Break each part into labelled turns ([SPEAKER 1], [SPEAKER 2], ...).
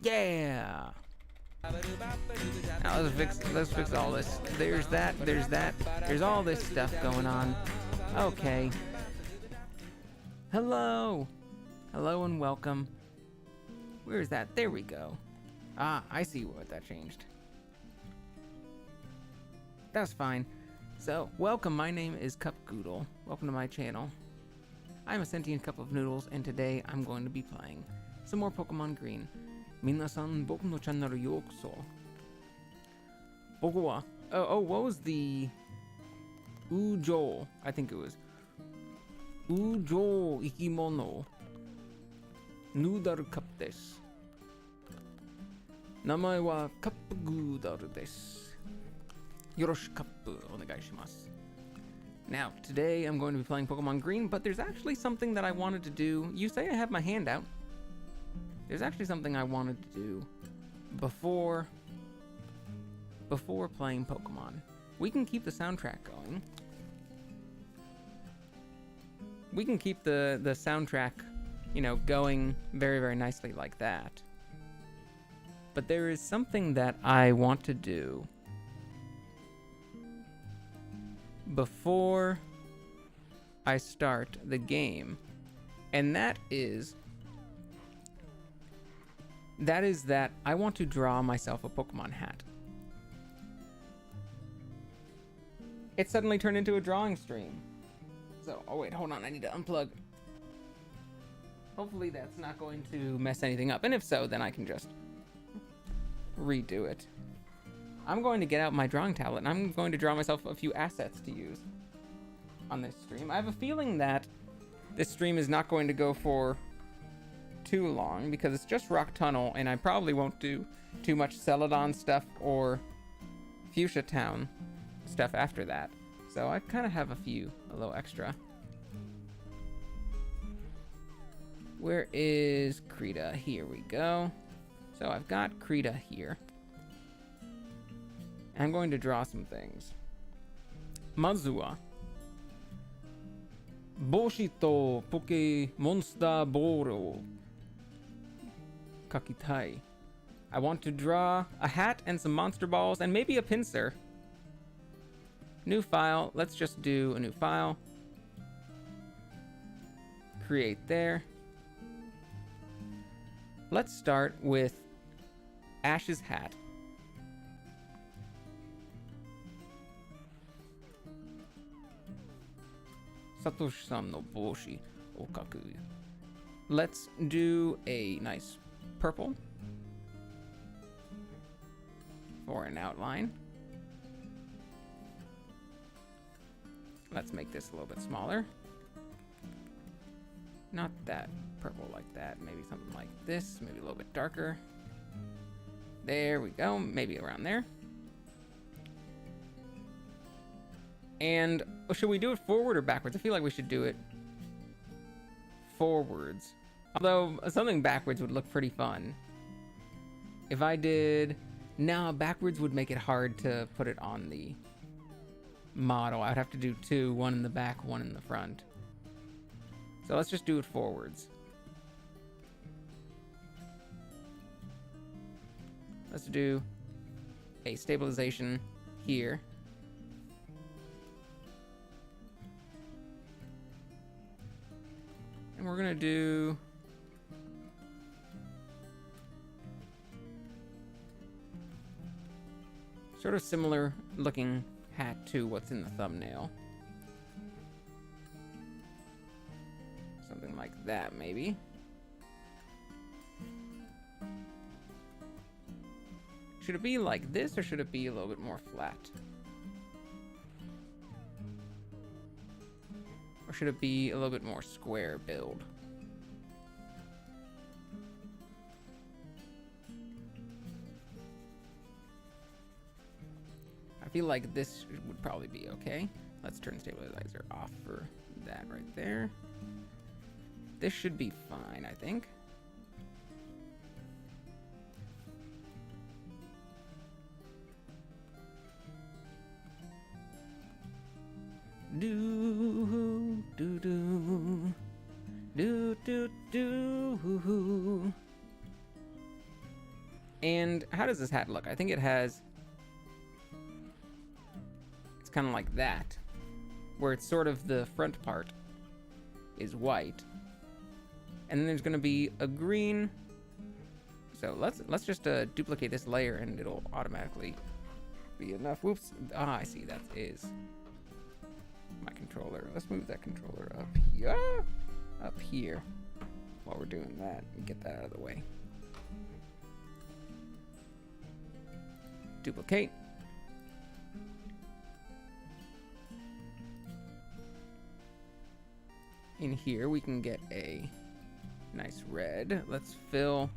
[SPEAKER 1] Yeah. Now let's fix all this. There's that. There's all this stuff going on. Okay. Hello and welcome. Where's that? There we go. Ah, I see what that changed. That's fine. So, welcome. My name is Goodle. Welcome to my channel. I'm a sentient cup of noodles, and today I'm going to be playing some more Pokemon Green. Minasan boku no channel yoうこそ. Boku wa. What was the Ujo? I think it was Ujo ikimono Noodle Cup desu. Namae wa Kapp Goodle desu. Yoroshiku kappu onegai shimasu. Now, today I'm going to be playing Pokemon Green, but there's actually something that I wanted to do. You say I have my hand out. There's actually something I wanted to do before playing Pokemon. We can keep the soundtrack going. We can keep the soundtrack, going very, very nicely like that. But there is something that I want to do before I start the game. And that is that I want to draw myself a Pokemon hat. It suddenly turned into a drawing stream. So, oh wait, hold on, I need to unplug. Hopefully that's not going to mess anything up. And if so, then I can just redo it. I'm going to get out my drawing tablet and I'm going to draw myself a few assets to use on this stream. I have a feeling that this stream is not going to go for too long because it's just Rock Tunnel and I probably won't do too much Celadon stuff or Fuchsia Town stuff after that. So I kind of have a little extra. Where is Krita? Here we go. So I've got Krita here. I'm going to draw some things. Mazua. Boshi to Poke Monster Boro. Kakitai. I want to draw a hat and some monster balls and maybe a pincer. New file. Let's just do a new file. Create there. Let's start with Ash's hat. Satoshi-san no boshi o kaku. Let's do a nice purple for an outline. Let's make this a little bit smaller. Not that purple like that. Maybe something like this. Maybe a little bit darker. There we go. Maybe around there. And should we do it forward or backwards? I feel like we should do it forwards. Although something backwards would look pretty fun. If I did... No, backwards would make it hard to put it on the model. I would have to do two. One in the back, one in the front. So let's just do it forwards. Let's do a stabilization here. And we're gonna do sort of similar looking hat to what's in the thumbnail. Something like that, maybe. Should it be like this, or should it be a little bit more flat? Or should it be a little bit more square build? I feel like this would probably be okay. Let's turn stabilizer off for that right there. This should be fine, I think. Do do do do do do. And how does this hat look? I think it has. It's kind of like that, where it's sort of the front part is white, and then there's going to be a green. So let's just duplicate this layer, and it'll automatically be enough. Whoops! Ah, I see that is my controller. Let's move that controller up here while we're doing that and get that out of the way. Duplicate. In here we can get a nice red. Let's fill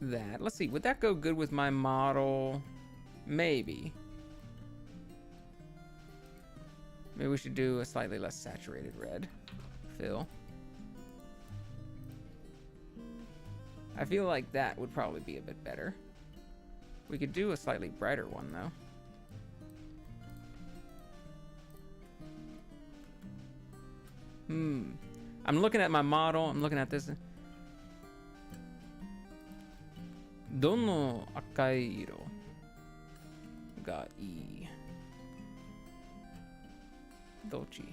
[SPEAKER 1] that. Let's see, would that go good with my model? Maybe. Maybe we should do a slightly less saturated red fill. I feel like that would probably be a bit better. We could do a slightly brighter one though. I'm looking at my model. I'm looking at this. Dono akai iro ga ii? Dochi.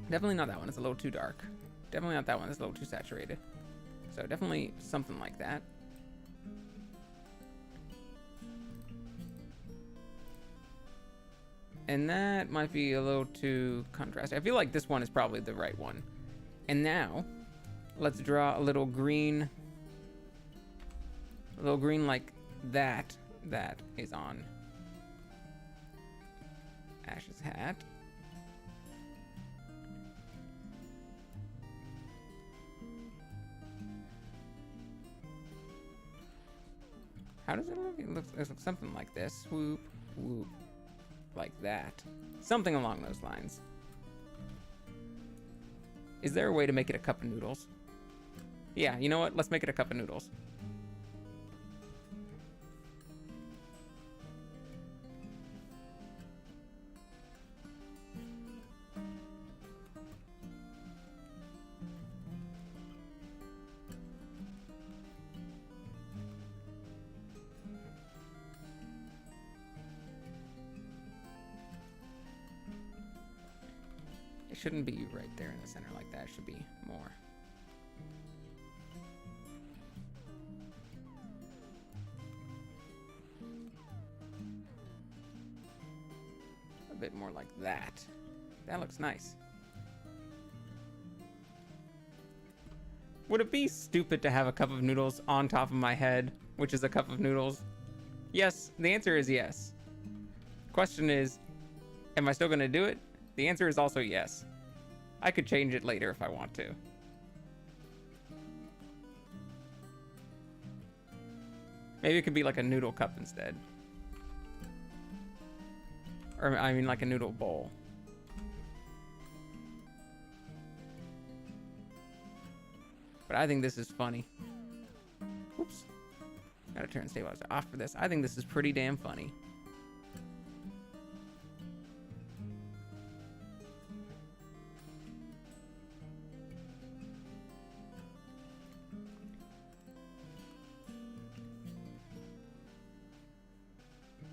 [SPEAKER 1] Definitely not that one. It's a little too dark. Definitely not that one. It's a little too saturated. So definitely something like that. And that might be a little too contrasty. I feel like this one is probably the right one. And now, let's draw a little green. A little green like that. That is on Ash's hat. How does it look? It looks something like this. Whoop, whoop. Like that. Something along those lines. Is there a way to make it a cup of noodles? Yeah, you know what? Let's make it a cup of noodles. It shouldn't be right there in the center like that. It should be more. A bit more like that. That looks nice. Would it be stupid to have a cup of noodles on top of my head, which is a cup of noodles? Yes, the answer is yes. Question is, am I still going to do it? The answer is also yes. I could change it later if I want to. Maybe it could be like a noodle cup instead. Or, I mean, like a noodle bowl. But I think this is funny. Oops. Gotta turn stabilizer off for this. I think this is pretty damn funny.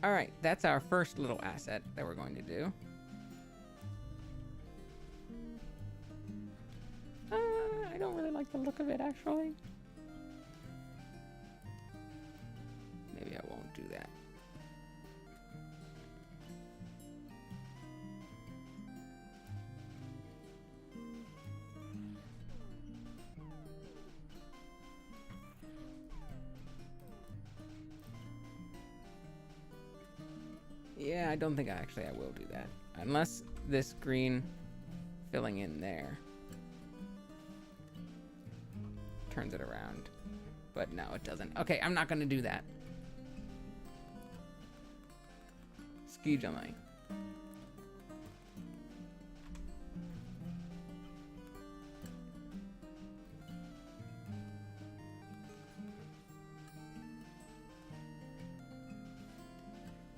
[SPEAKER 1] All right, that's our first little asset that we're going to do. I don't really like the look of it, actually. Maybe I won't do that. Yeah, I don't think I will do that. Unless this green filling in there turns it around. But no, it doesn't. Okay, I'm not gonna do that. Ski jumping.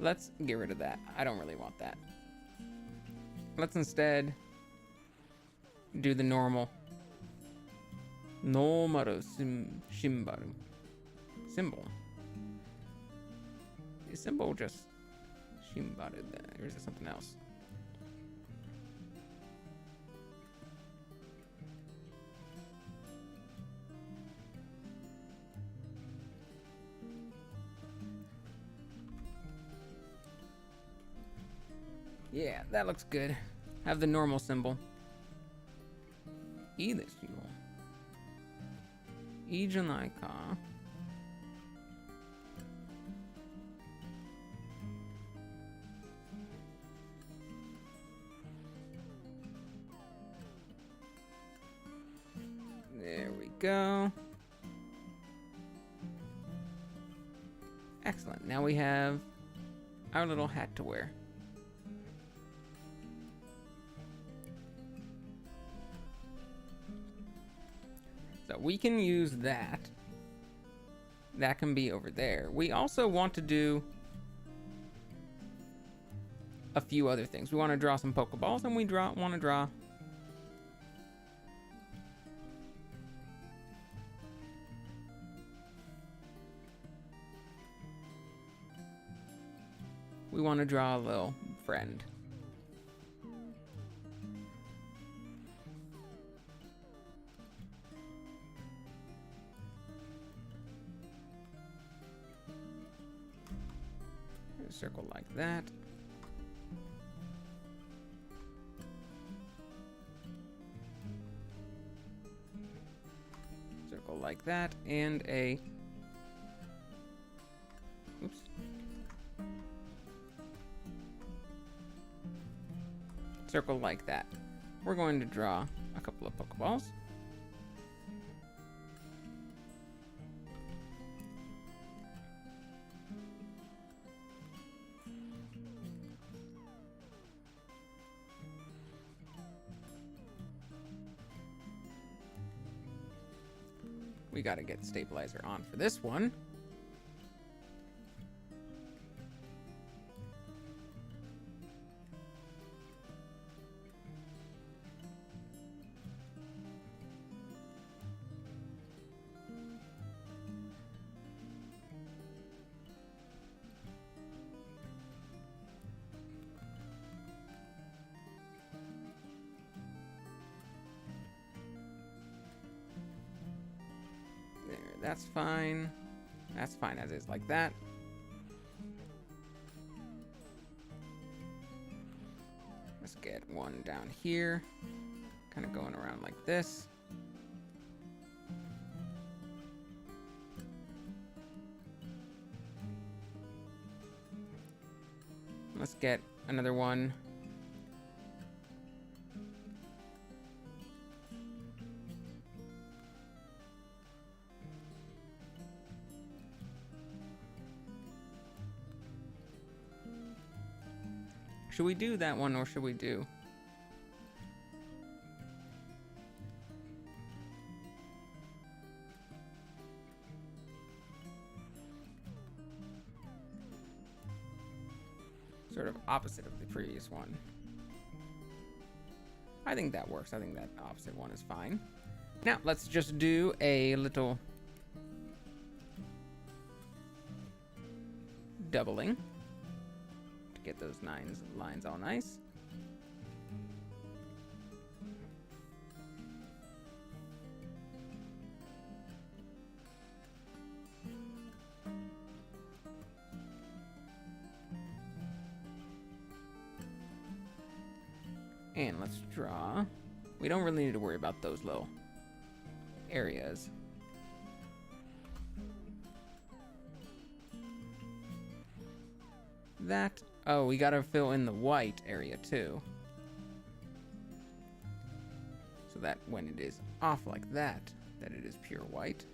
[SPEAKER 1] Let's get rid of that. I don't really want that. Let's instead do the normal. Normal shimbaru. Symbol. Is symbol just shimbaru then? Or is it something else? Yeah, that looks good. Have the normal symbol. E this you. E janai ka. There we go. Excellent. Now we have our little hat to wear. So we can use that. That can be over there. We also want to do a few other things. We want to draw some Pokeballs, and we want to draw we want to draw a little friend. A circle like that. Circle like that, and a... Oops. Circle like that. We're going to draw a couple of Pokeballs. We gotta get stabilizer on for this one. That's fine. That's fine as is, like that. Let's get one down here. Kind of going around like this. Let's get another one. Should we do that one, or should we do... sort of opposite of the previous one? I think that works. I think that opposite one is fine. Now, let's just do a little doubling. Get those lines all nice. And let's draw. We don't really need to worry about those little areas. That. Oh, we gotta fill in the white area too. So that when it is off like that, that it is pure white.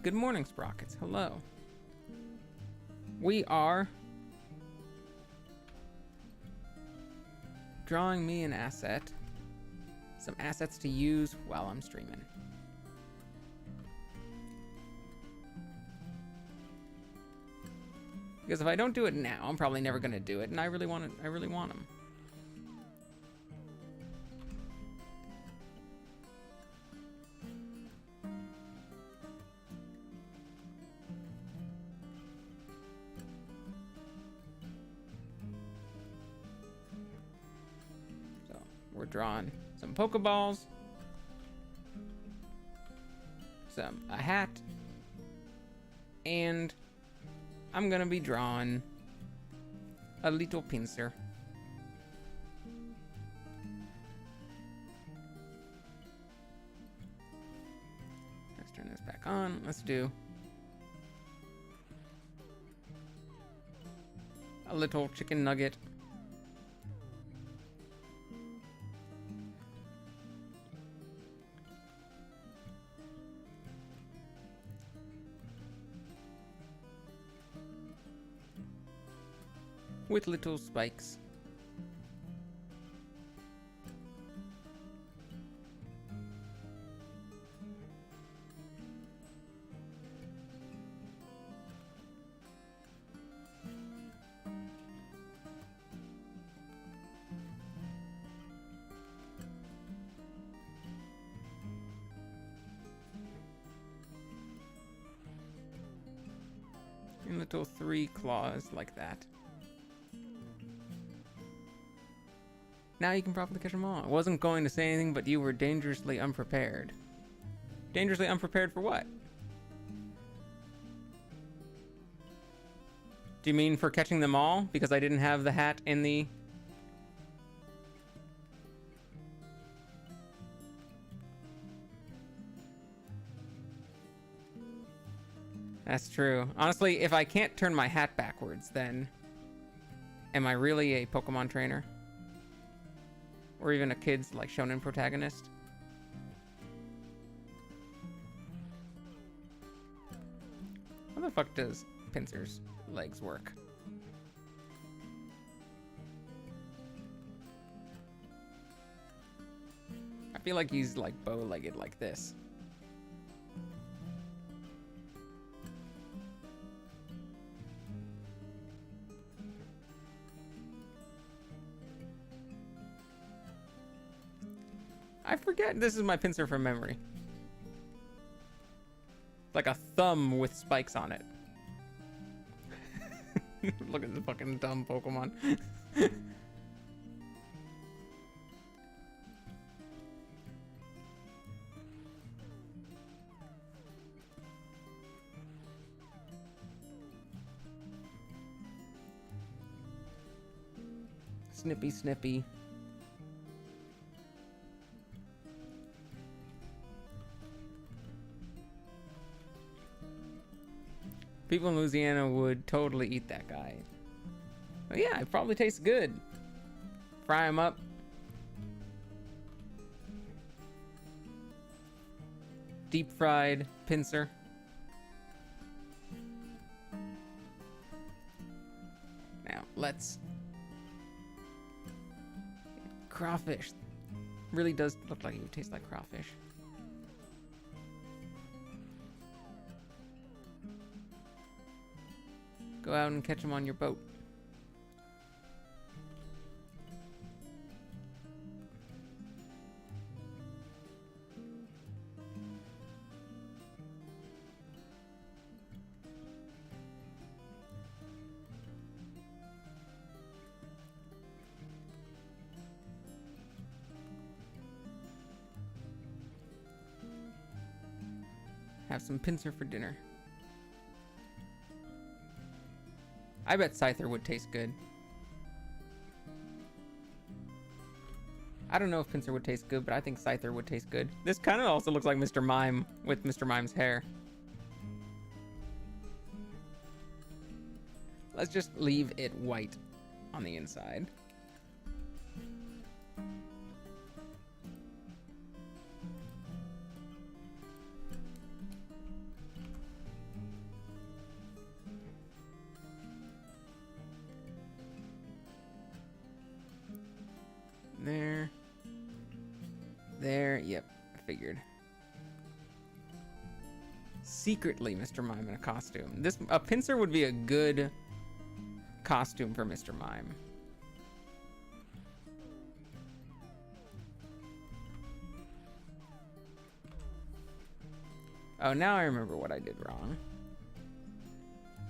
[SPEAKER 1] Good morning, Sprockets. Hello. We are drawing me an asset. Some assets to use while I'm streaming. Because if I don't do it now, I'm probably never gonna do it, and I really want it. I really want them. So we're drawing some Pokeballs, a hat, and I'm gonna be drawing a little pincer. Let's turn this back on. Let's do a little chicken nugget. With little spikes. And little 3 claws like that. Now you can probably catch them all. I wasn't going to say anything, but you were dangerously unprepared. Dangerously unprepared for what? Do you mean for catching them all? Because I didn't have the hat in the... That's true. Honestly, if I can't turn my hat backwards, then... Am I really a Pokemon trainer? Or even a kid's, like, shonen protagonist? How the fuck does Pinsir's legs work? I feel like he's, like, bow-legged like this. I forget this is my Pinsir from memory. Like a thumb with spikes on it. Look at the fucking dumb Pokemon. Snippy, snippy. People in Louisiana would totally eat that guy. But yeah, it probably tastes good. Fry him up. Deep fried Pinsir. Now, let's... Crawfish. Really does look like it would taste like crawfish. Go out and catch them on your boat. Have some Pinsir for dinner. I bet Scyther would taste good. I don't know if Pinsir would taste good, but I think Scyther would taste good. This kind of also looks like Mr. Mime with Mr. Mime's hair. Let's just leave it white on the inside. There, yep, I figured. Secretly, Mr. Mime in a costume. A Pinsir would be a good costume for Mr. Mime. Oh, now I remember what I did wrong.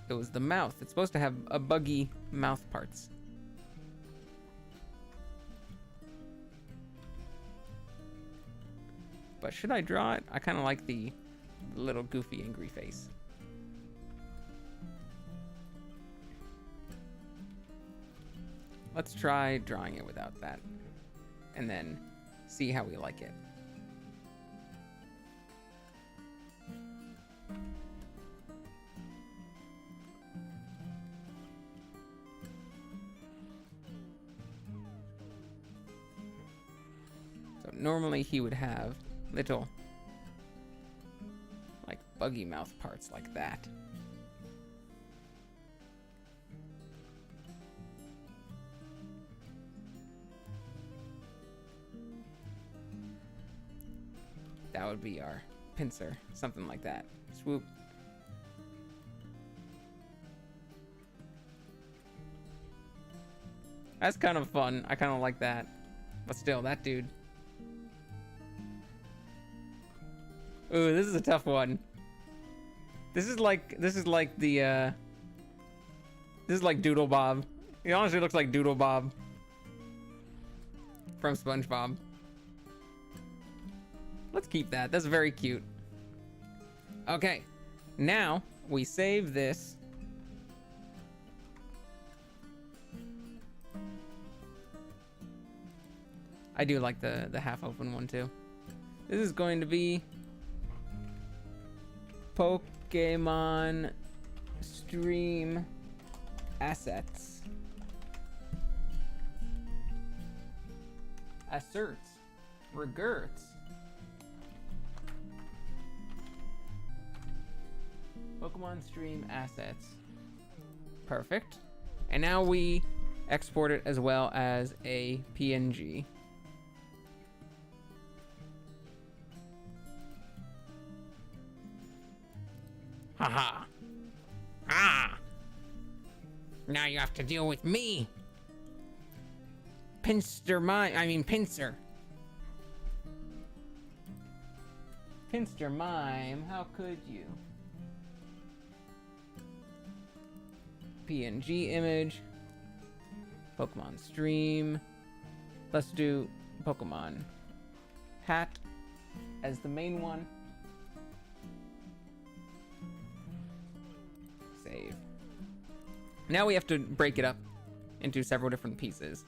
[SPEAKER 1] It was the mouth. It's supposed to have a buggy mouth parts. But should I draw it? I kind of like the little goofy, angry face. Let's try drawing it without that. And then see how we like it. So normally he would have little, like, buggy mouth parts like that. That would be our Pinsir, something like that. Swoop. That's kind of fun. I kind of like that. But still, that dude. Ooh, this is a tough one. This is like the This is like Doodle Bob. He honestly looks like Doodle Bob from SpongeBob. Let's keep that. That's very cute. Okay, now we save this. I do like the half-open one too. This is going to be Pokemon Stream Assets. Asserts. Regerts. Pokemon Stream Assets. Perfect. And now we export it as well as a PNG. Haha. Ah! Now you have to deal with me. Pincer. Pinster Mime, how could you? PNG image. Pokemon stream. Let's do Pokemon hat as the main one. Save. Now we have to break it up into several different pieces.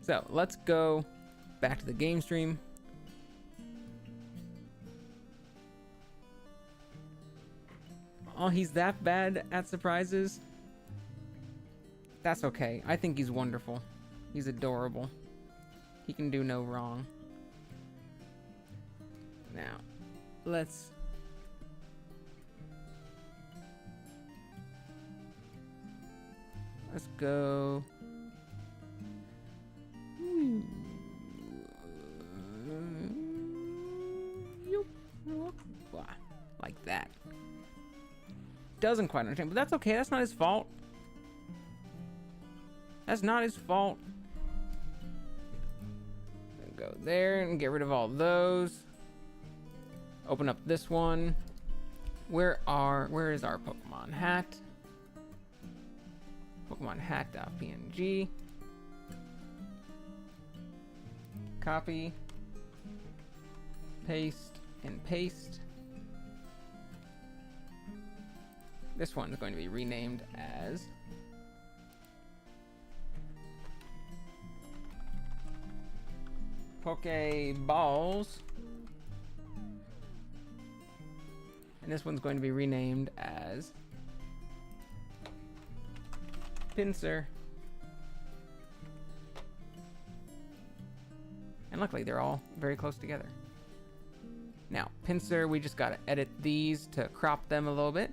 [SPEAKER 1] So let's go back to the game stream. Oh, he's that bad at surprises? That's okay. I think he's wonderful. He's adorable. He can do no wrong. Now, let's go. Like that. Doesn't quite understand, but that's okay. That's not his fault. That's not his fault. Go there and get rid of all those. Open up this one. Where is our Pokemon hat? Pokemon hat.png. Copy. Paste and paste. This one is going to be renamed as Pokeballs. And this one's going to be renamed as Pincer. And luckily they're all very close together. Now, Pincer, we just gotta edit these to crop them a little bit,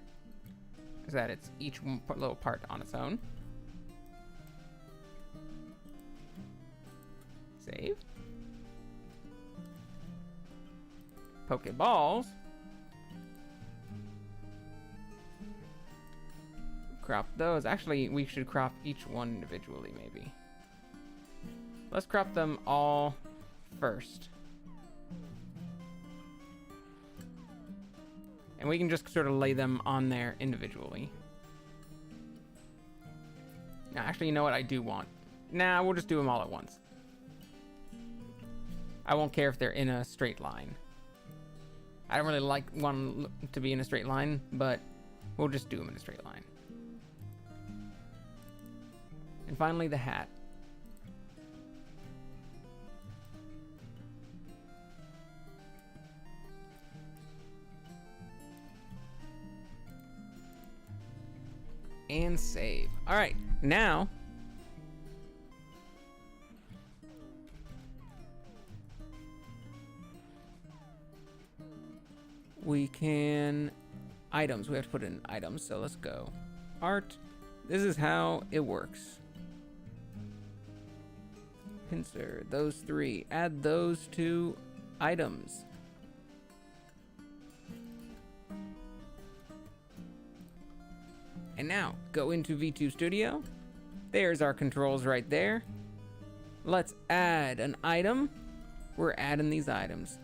[SPEAKER 1] so that it's each little part on its own. Save. Pokeballs. Crop those. Actually, we should crop each one individually, maybe. Let's crop them all first. And we can just sort of lay them on there individually. Now, actually, you know what I do want? Nah, we'll just do them all at once. I won't care if they're in a straight line. I don't really like one to be in a straight line, but we'll just do them in a straight line. And finally, the hat. And save. All right, now we can items. We have to put in items, so let's go. Art. This is how it works. Pincer, those three. Add those to items. And now, go into V2 Studio. There's our controls right there. Let's add an item. We're adding these items.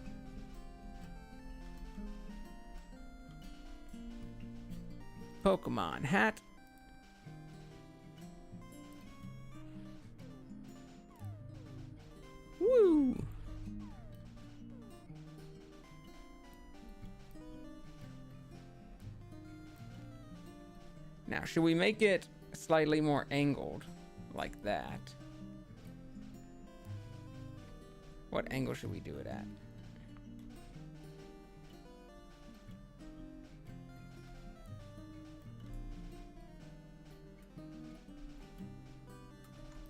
[SPEAKER 1] Pokemon hat. Woo! Now, should we make it slightly more angled like that? What angle should we do it at?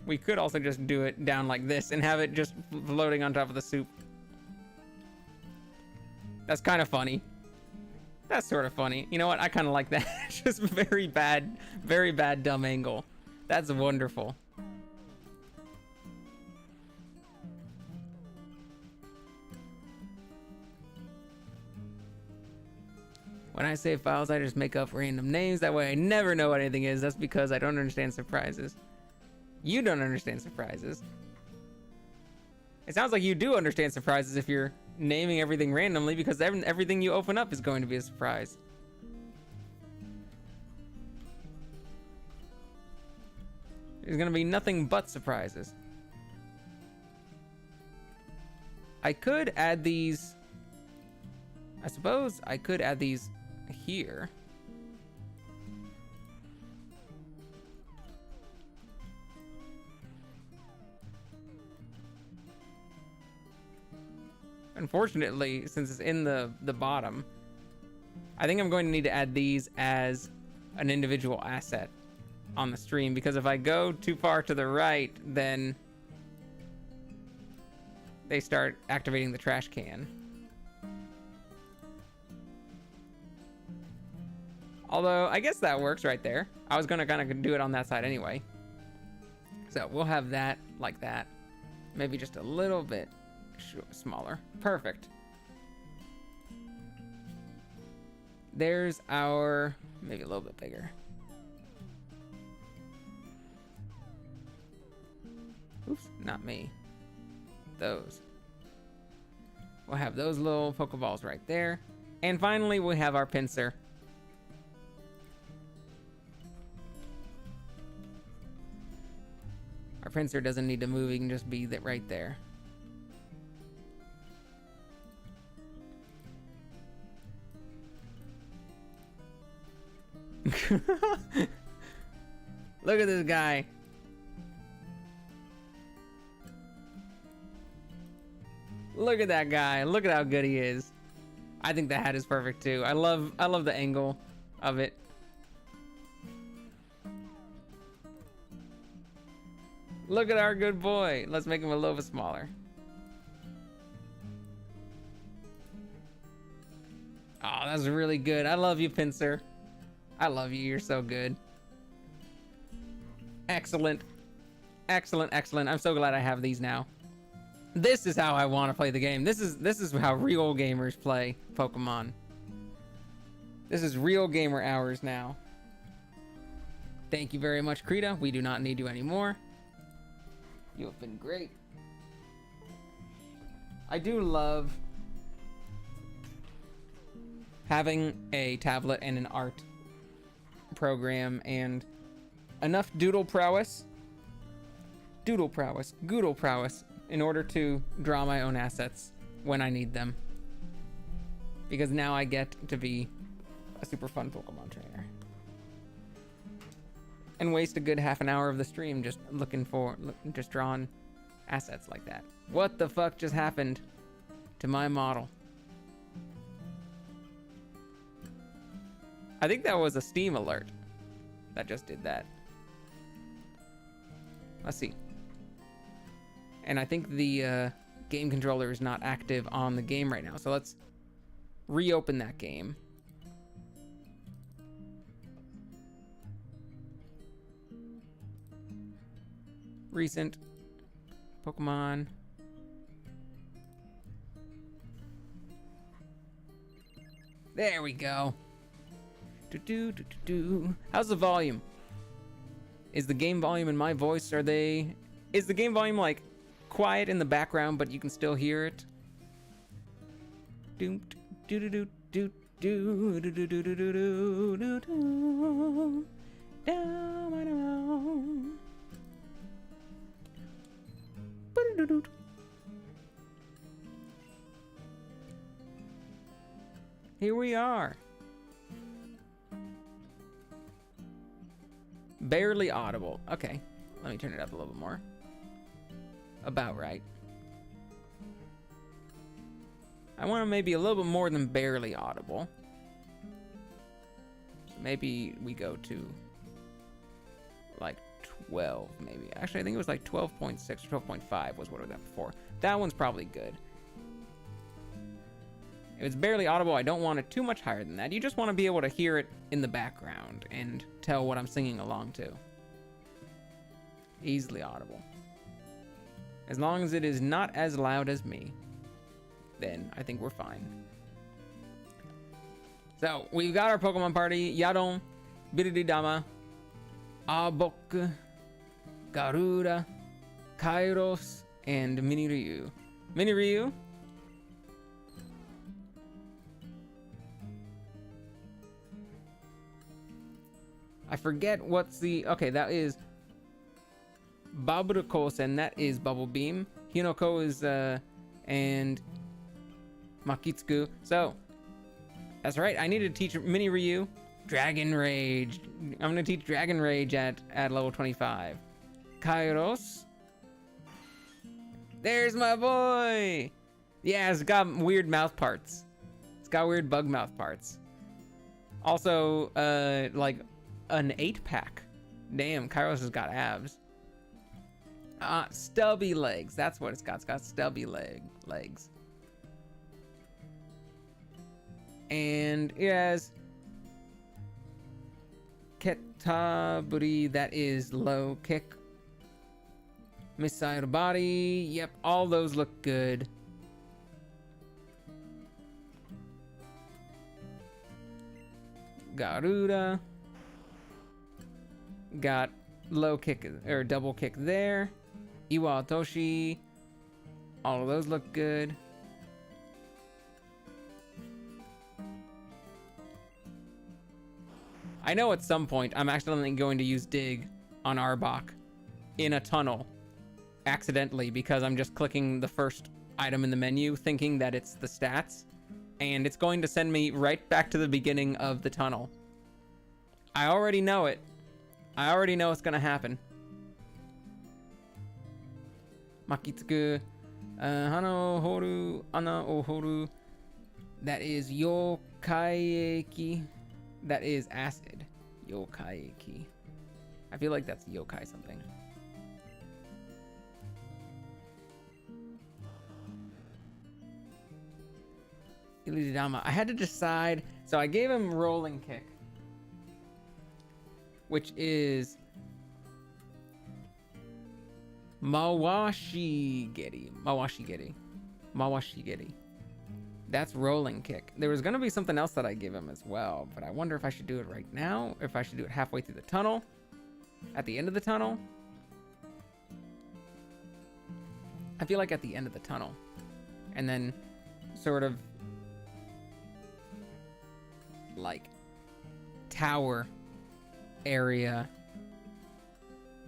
[SPEAKER 1] We could also just do it down like this and have it just floating on top of the soup. That's kind of funny. That's sort of funny. You know what? I kind of like that. Just very bad dumb angle. That's wonderful. When I save files, I just make up random names. That way I never know what anything is. That's because I don't understand surprises. You don't understand surprises. It sounds like you do understand surprises if you're naming everything randomly, because everything you open up is going to be a surprise. There's going to be nothing but surprises. I could add these... I suppose I could add these here. Unfortunately, since it's in the bottom, I think I'm going to need to add these as an individual asset on the stream, because if I go too far to the right, then they start activating the trash can. Although, I guess that works right there. I was going to kind of do it on that side anyway. So we'll have that like that. Maybe just a little bit smaller. Perfect. There's our... maybe a little bit bigger. Oops, not me. Those. We'll have those little Pokeballs right there. And finally, we have our pincer. Our pincer doesn't need to move, he can just be right there. Look at this guy. Look at that guy. Look at how good he is. I think the hat is perfect too. I love the angle of it. Look at our good boy. Let's make him a little bit smaller. Oh, that's really good. I love you, Pincer. I love you. You're so good. Excellent. Excellent, excellent. I'm so glad I have these now. This is how I want to play the game. This is how real gamers play Pokemon. This is real gamer hours now. Thank you very much, Krita. We do not need you anymore. You have been great. I do love having a tablet and an art program and enough Goodle prowess in order to draw my own assets when I need them. Because now I get to be a super fun Pokemon trainer. And waste a good half an hour of the stream just just drawing assets like that. What the fuck just happened to my model? I think that was a Steam alert that just did that. Let's see. And I think the game controller is not active on the game right now. So let's reopen that game. Recent Pokemon. There we go. How's the volume? Is the game volume and my voice, is the game volume like quiet in the background but you can still hear it? Do do do do do do do do do. Down. Here we are. Barely audible. Okay, let me turn it up a little bit more. About right. I want to maybe a little bit more than barely audible. So maybe we go to like 12, maybe. Actually, I think it was like 12.6 or 12.5 was what it was at before. That one's probably good. If it's barely audible, I don't want it too much higher than that. You just want to be able to hear it in the background and tell what I'm singing along to. Easily audible. As long as it is not as loud as me, then I think we're fine. So, we've got our Pokemon party. Yadon, Birididama, Arbok, Garuda, Kairos, and Mini Ryu. Mini Ryu? I forget what's the... Okay, that is Babrukos, and that is Bubble Beam. Hinoko is, and Makitsuku. So, that's right. I need to teach Mini Ryu Dragon Rage. I'm going to teach Dragon Rage at level 25. Kairos. There's my boy! Yeah, it's got weird mouth parts. It's got weird bug mouth parts. Also, like... an 8-pack. Damn, Kairos has got abs. Stubby legs. That's what it's got. It's got stubby legs. And it has Ketaburi. That is low kick. Missile body. Yep, all those look good. Garuda. Got low kick or double kick there. Iwatoshi. All of those look good. I know at some point I'm accidentally going to use dig on Arbok in a tunnel accidentally because I'm just clicking the first item in the menu thinking that it's the stats, and it's going to send me right back to the beginning of the tunnel. I already know it. I already know it's gonna happen. Makitsuku. Hano horu, ana o horu. That is yokai-eki. That is acid. Yokai-eki. I feel like that's yokai something. Ilidama. I had to decide, so I gave him rolling kick, which is Mawashigiri. That's rolling kick. There was gonna be something else that I give him as well, but I wonder if I should do it right now, or if I should do it halfway through the tunnel, at the end of the tunnel. I feel like at the end of the tunnel, and then sort of like tower area,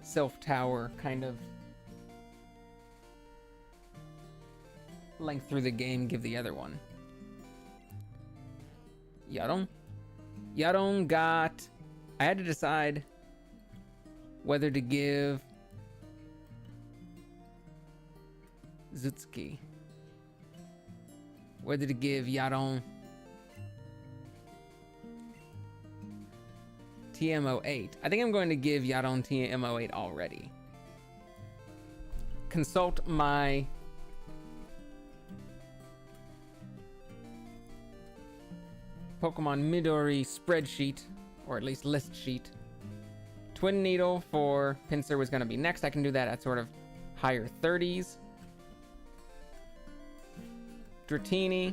[SPEAKER 1] self tower kind of length through the game, give the other one. Yaron got... I had to decide whether to give Zutsuki, whether to give Yaron TMO8. I think I'm going to give Yaron TMO8 already. Consult my Pokemon Midori spreadsheet, or at least list sheet. Twin Needle for Pinsir was going to be next. I can do that at sort of higher 30s. Dratini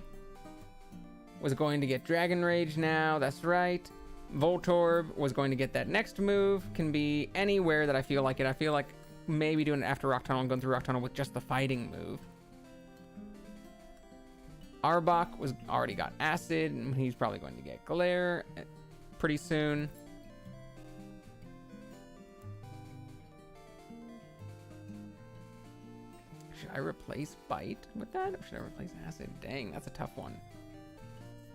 [SPEAKER 1] was going to get Dragon Rage now, that's right. Voltorb was going to get that next move. Can be anywhere that I feel like it. I feel like maybe doing it after Rock Tunnel and going through Rock Tunnel with just the fighting move. Arbok was already got Acid, and he's probably going to get Glare pretty soon. Should I replace Bite with that, or should I replace Acid? Dang, that's a tough one.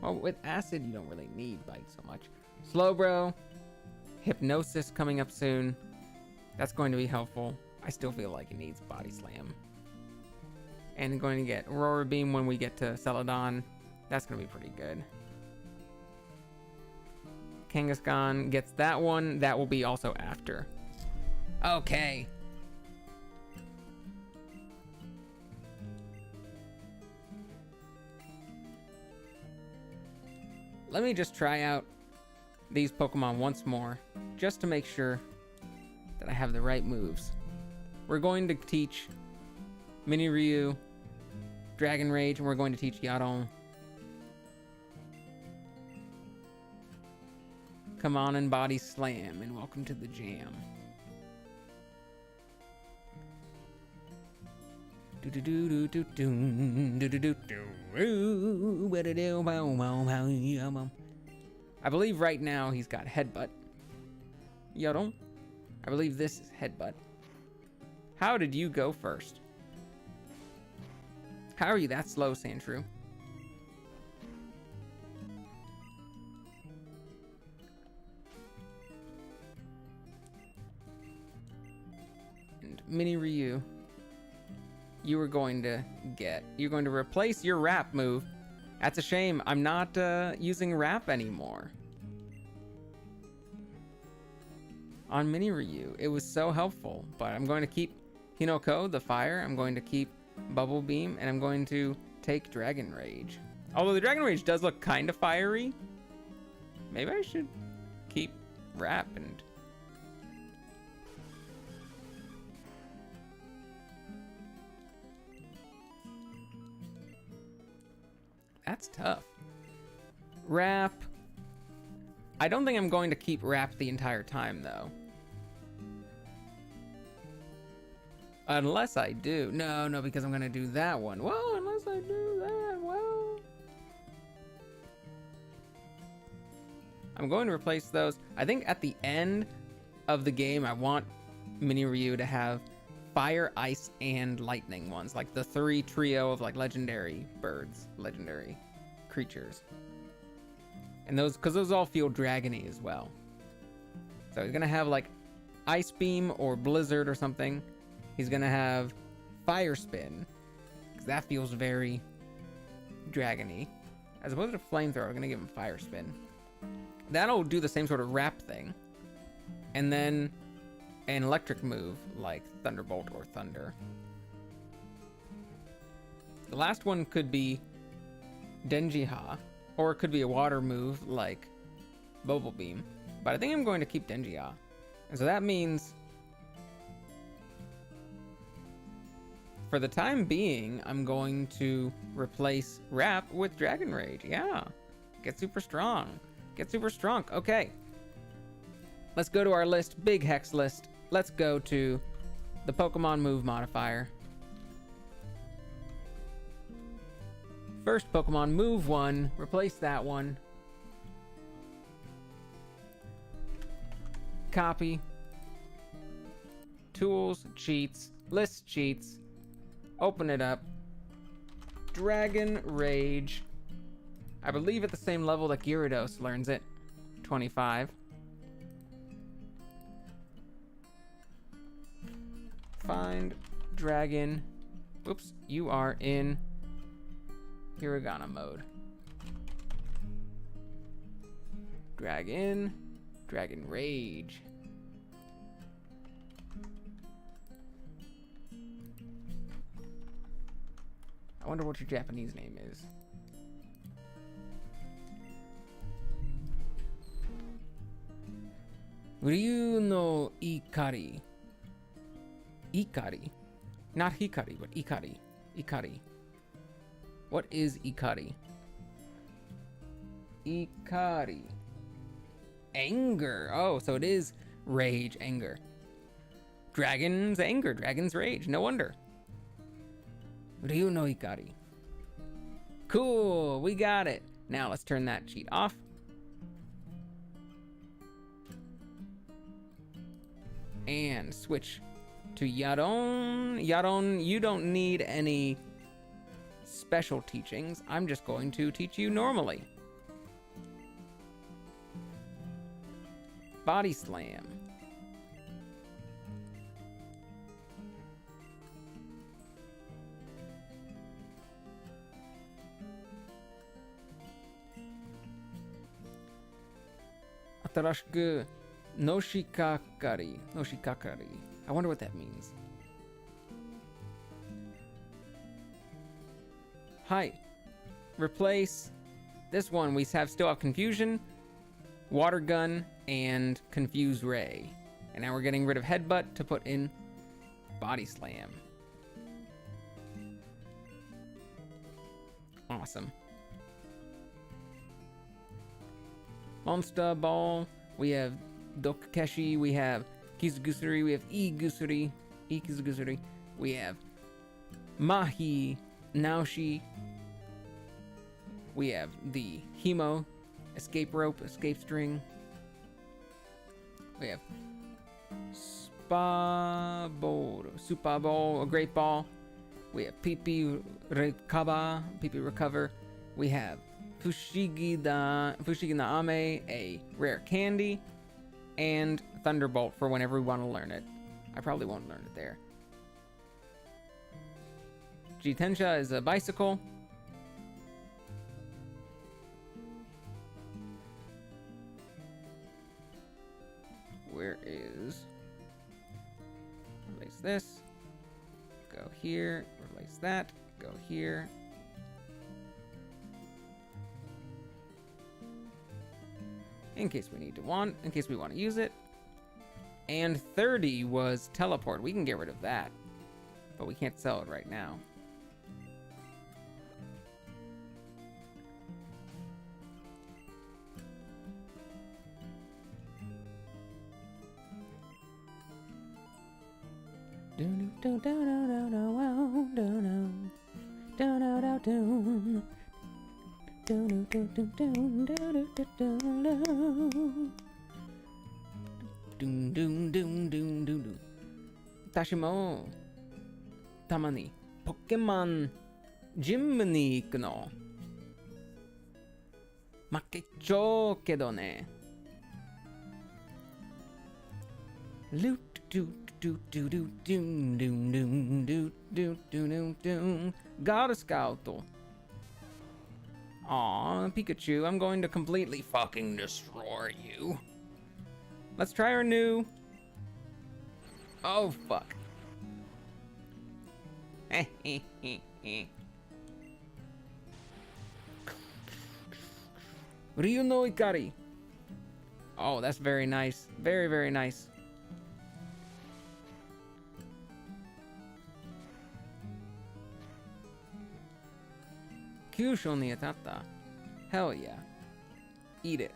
[SPEAKER 1] Well, with Acid, you don't really need Bite so much. Slowbro, Hypnosis coming up soon. That's going to be helpful. I still feel like it needs Body Slam. And going to get Aurora Beam when we get to Celadon. That's going to be pretty good. Kangaskhan gets that one. That will be also after. Okay. Let me just try out these Pokemon once more, just to make sure that I have the right moves. We're going to teach Mini Ryu, Dragon Rage, and we're going to teach Yaron. Come on and Body Slam, and welcome to the jam. I believe right now he's got Headbutt. Yaron, I believe this is Headbutt. How did you go first? How are you that slow, Sandshrew? And Mini Ryu, you're going to replace your Wrap move. That's a shame. I'm not using Wrap anymore. On Mini Ryu, it was so helpful, but I'm going to keep Hinoko, the fire. I'm going to keep Bubble Beam, and I'm going to take Dragon Rage. Although the Dragon Rage does look kind of fiery, maybe I should keep Wrap and... That's tough. Wrap. I don't think I'm going to keep Wrap the entire time, though. Unless I do. No, because I'm going to do that one. Well, unless I do that, well. I'm going to replace those. I think at the end of the game, I want Mini Ryu to have Fire, Ice, and Lightning ones. Like the 3 trio of like legendary birds, legendary creatures. And those, because those all feel dragony as well. So he's going to have like Ice Beam or Blizzard or something. He's going to have Fire Spin, because that feels very dragony. As opposed to Flamethrower, I'm going to give him Fire Spin. That'll do the same sort of Wrap thing. And then an electric move like Thunderbolt or Thunder. The last one could be Denjiha, or it could be a water move like Bubble Beam. But I think I'm going to keep Denjiha. And so that means for the time being, I'm going to replace Wrap with Dragon Rage. Yeah. Get super strong. Get super strong. Okay. Let's go to our list. Big Hex list. Let's go to the Pokemon move modifier. First Pokemon move 1. Replace that one. Copy. Tools, cheats, list cheats. Open it up. Dragon Rage. I believe at the same level that Gyarados learns it. 25. Find Dragon. Oops, you are in Hiragana mode. Dragon Rage. I wonder what your Japanese name is. Ryu no Ikari. Ikari. Not Hikari, but Ikari. Ikari. What is Ikari? Ikari. Anger. Oh, so it is rage, anger. Dragon's anger, dragon's rage. No wonder. Ryu no Ikari. Cool, we got it. Now let's turn that cheat off. And switch to Yaron. Yaron, you don't need any special teachings. I'm just going to teach you normally. Body slam. Atarashiku noshikakari. Noshikakari. I wonder what that means. Hi. Replace this one. We still have Confusion, Water Gun, and Confuse Ray. And now we're getting rid of Headbutt to put in Body Slam. Awesome. Monster Ball. We have Dokukeshi. We have Kizugusuri. We have Igusuri. Ikizugusuri. We have Mahi Naoshi. We have the Hemo. Escape Rope. Escape String. We have Spa Bowl. Super Bowl. A Great Ball. We have Pipi Rekaba. Pipi Recover. We have Fushigi na Ame, a rare candy, and Thunderbolt for whenever we want to learn it. I probably won't learn it there. Jitensha is a bicycle. Where is... Replace this. Go here. Replace that. Go here. In case we want to use it. And 30 was teleport. We can get rid of that, but we can't sell it right now. Watashi mo tama ni Pokemon Gym ni iku no. Makechou kedo ne. Gotta Scout. Aw, Pikachu, I'm going to completely fucking destroy you. Let's try our new... Oh, fuck. Ryu no Ikari. Oh, that's very nice. Very, very nice. Kyusho ni atatta. Hell yeah. Eat it.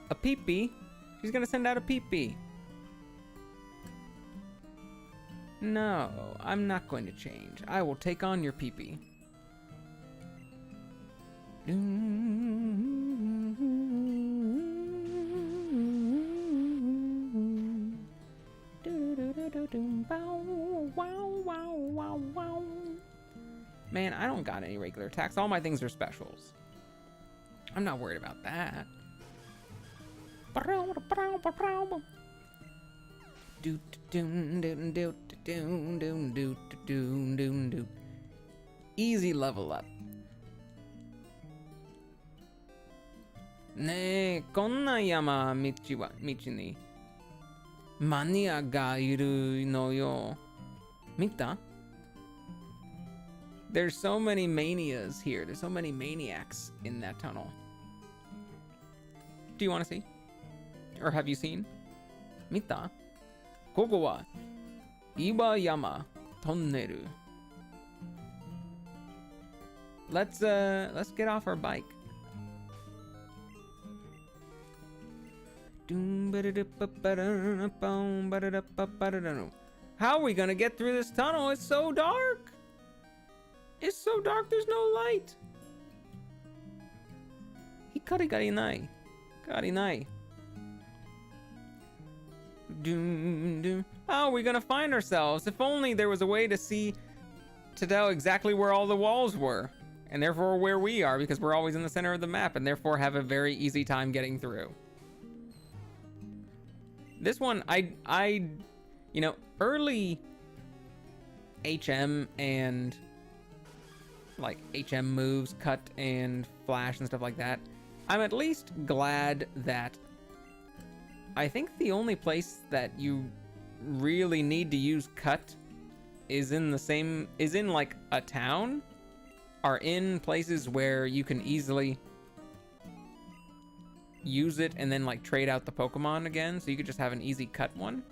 [SPEAKER 1] A peepee? She's gonna send out a peepee. No, I'm not going to change. I will take on your peepee. Man, I don't got any regular attacks. All my things are specials. I'm not worried about that. Easy level up. ねえ、こんな山道にマニアがいるのよ。見た? There's so many manias here. There's so many maniacs in that tunnel. Do you want to see? Or have you seen? 見た? ここは岩山トンネル. Let's get off our bike. How are we gonna get through this tunnel? It's so dark. It's so dark, there's no light. Hikari ga inai. Gari nai. Doom, doom. Oh, we're gonna find ourselves. If only there was a way to tell exactly where all the walls were. And therefore where we are, because we're always in the center of the map and therefore have a very easy time getting through. This one, you know, early HM and like HM moves, cut and flash and stuff like that, I'm at least glad that I think the only place that you really need to use cut is in like a town, are in places where you can easily use it and then like trade out the Pokemon again, so you could just have an easy cut one.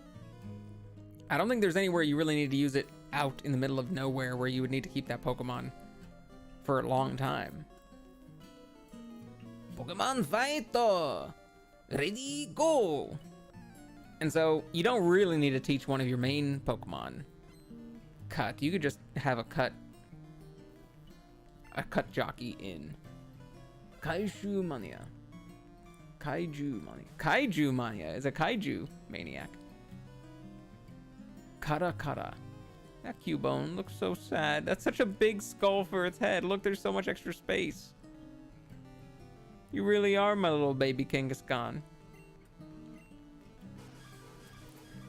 [SPEAKER 1] I don't think there's anywhere you really need to use it out in the middle of nowhere where you would need to keep that Pokemon for a long time. Pokemon fight! Ready, go! And so you don't really need to teach one of your main Pokemon cut. You could just have a cut jockey in Kaiju Mania. Kaiju Mania is a kaiju maniac. Kara. That Cubone looks so sad. That's such a big skull for its head. Look, there's so much extra space. You really are my little baby Kangaskhan.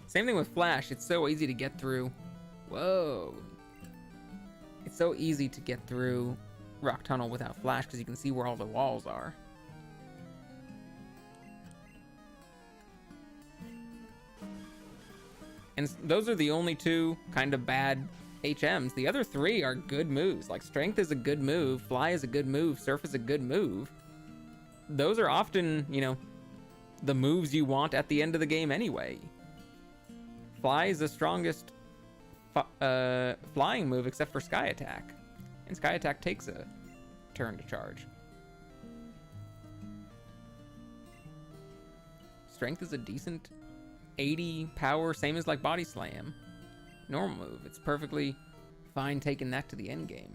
[SPEAKER 1] Same thing with Flash. It's so easy to get through. Whoa. It's so easy to get through Rock Tunnel without Flash because you can see where all the walls are. And those are the only two kind of bad HMs. The other three are good moves. Like Strength is a good move, Fly is a good move, Surf is a good move. Those are often, you know, the moves you want at the end of the game anyway. Fly is the strongest flying move except for Sky Attack. And Sky Attack takes a turn to charge. Strength is a decent 80 power, same as like Body Slam. Normal move. It's perfectly fine taking that to the end game.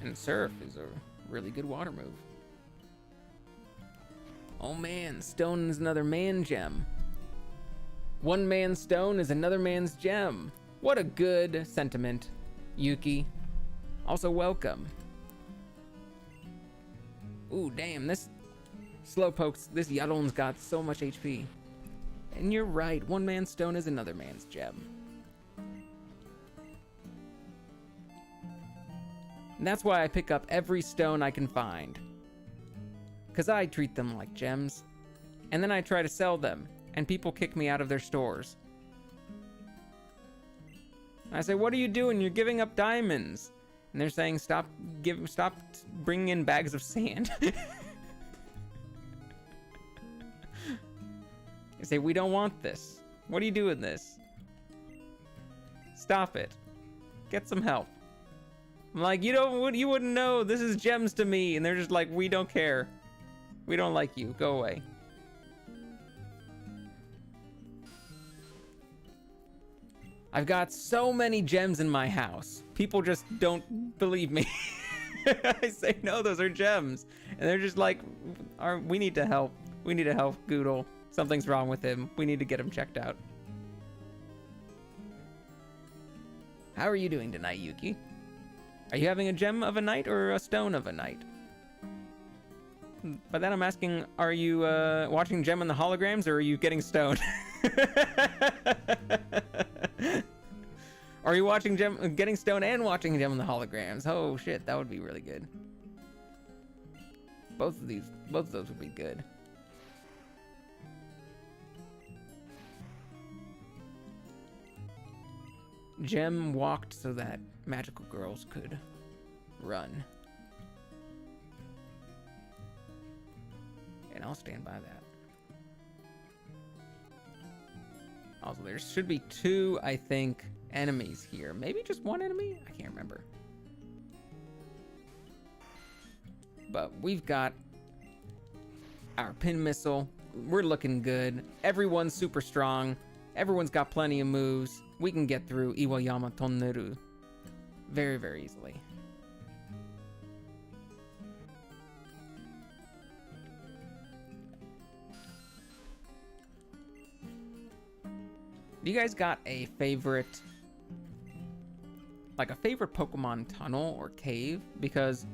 [SPEAKER 1] And Surf is a really good water move. Oh man, Stone is another man gem. One man's stone is another man's gem. What a good sentiment, Yuki. Also, welcome. Ooh, damn, this Slowpoke's, this Yaddle's got so much HP. And you're right, one man's stone is another man's gem. And that's why I pick up every stone I can find. Because I treat them like gems. And then I try to sell them, and people kick me out of their stores. I say, what are you doing? You're giving up diamonds. And they're saying, stop bringing in bags of sand. I say, we don't want this. What are you doing this? Stop it. Get some help. I'm like, you wouldn't know. This is gems to me. And they're just like, we don't care. We don't like you. Go away. I've got so many gems in my house. People just don't believe me. I say, no, those are gems. And they're just like, we need to help. We need to help Goodle. Something's wrong with him. We need to get him checked out. How are you doing tonight, Yuki? Are you having a gem of a night or a stone of a night? By that I'm asking, are you watching Gem and the Holograms, or are you getting stoned? Are you watching getting stoned and watching Gem and the Holograms? Oh shit, that would be really good. Both of those would be good. Gem walked so that magical girls could run. And I'll stand by that. Also, there should be two, I think, enemies here. Maybe just one enemy? I can't remember. But we've got our pin missile. We're looking good. Everyone's super strong. Everyone's got plenty of moves. We can get through Iwayama Tonneru very, very easily. Do you guys got a favorite, like a favorite Pokemon tunnel or cave? Because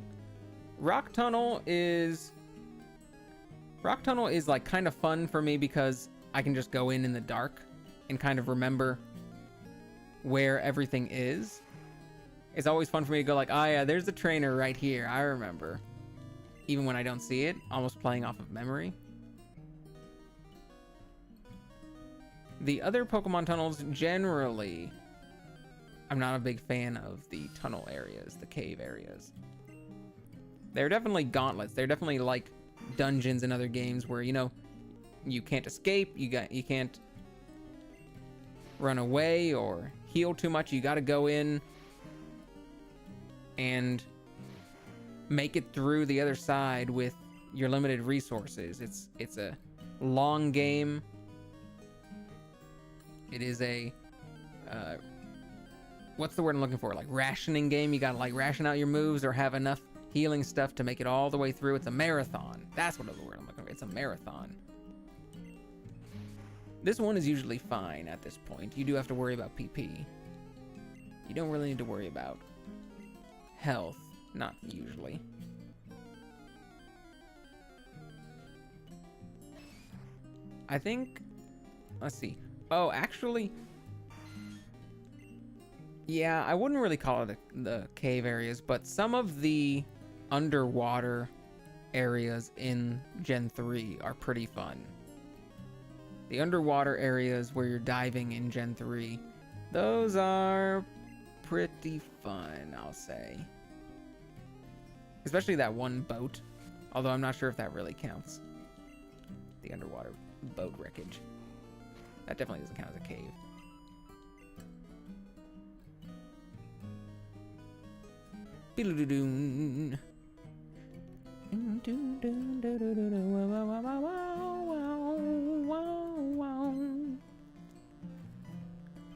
[SPEAKER 1] Rock Tunnel is like kind of fun for me because I can just go in the dark and kind of remember where everything is. It's always fun for me to go like, oh yeah, there's the trainer right here. I remember. Even when I don't see it, almost playing off of memory. The other Pokemon tunnels, generally, I'm not a big fan of the tunnel areas, the cave areas. They're definitely gauntlets. They're definitely like dungeons in other games where, you know, you can't escape, you can't run away or heal too much. You got to go in and make it through the other side with your limited resources. It's a long game. It is a what's the word I'm looking for? Like rationing game. You gotta like ration out your moves or have enough healing stuff to make it all the way through. It's a marathon. That's what the word I'm looking for. It's a marathon. This one is usually fine at this point. You do have to worry about PP. You don't really need to worry about health. Not usually. I think, let's see. Oh, actually, yeah, I wouldn't really call it the cave areas, but some of the underwater areas in Gen 3 are pretty fun. The underwater areas where you're diving in Gen 3, those are pretty fun, I'll say. Especially that one boat, although I'm not sure if that really counts. The underwater boat wreckage. That definitely doesn't count as a cave.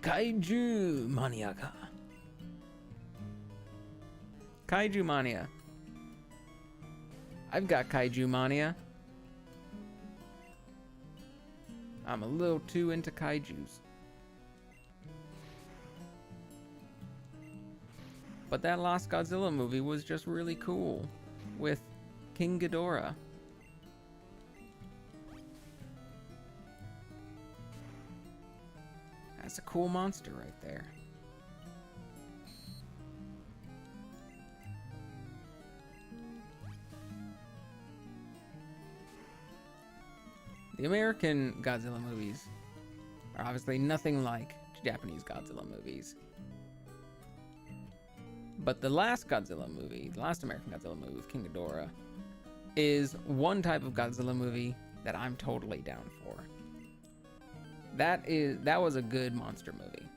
[SPEAKER 1] Kaiju Mania ka. Kaiju Mania. I've got Kaiju Mania. I'm a little too into kaijus. But that last Godzilla movie was just really cool with King Ghidorah. That's a cool monster right there. The American Godzilla movies are obviously nothing like Japanese Godzilla movies. But the last Godzilla movie, the last American Godzilla movie with King Ghidorah, is one type of Godzilla movie that I'm totally down for. That was a good monster movie.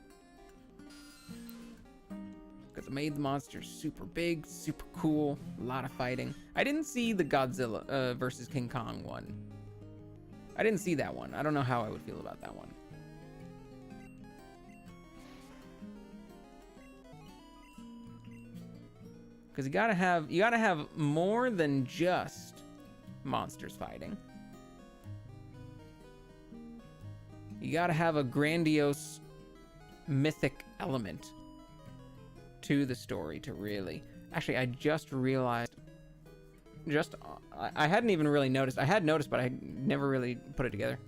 [SPEAKER 1] Because it made the monsters super big, super cool, a lot of fighting. I didn't see the Godzilla versus King Kong one. I didn't see that one. I don't know how I would feel about that one. Because you gotta have more than just monsters fighting. You gotta have a grandiose mythic element to the story to really. Actually, I just realized. I hadn't even really noticed. I had noticed, but I never really put it together.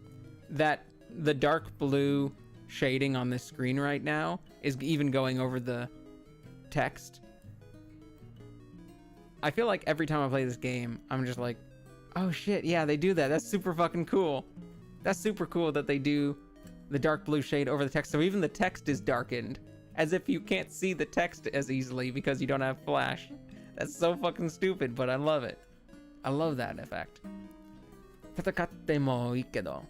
[SPEAKER 1] That the dark blue shading on this screen right now is even going over the text. I feel like every time I play this game, I'm just like, oh shit, yeah, they do that. That's super fucking cool. That's super cool that they do the dark blue shade over the text. So even the text is darkened, as if you can't see the text as easily because you don't have flash. That's so fucking stupid, but I love it. I love that effect. 戦ってもいいけど、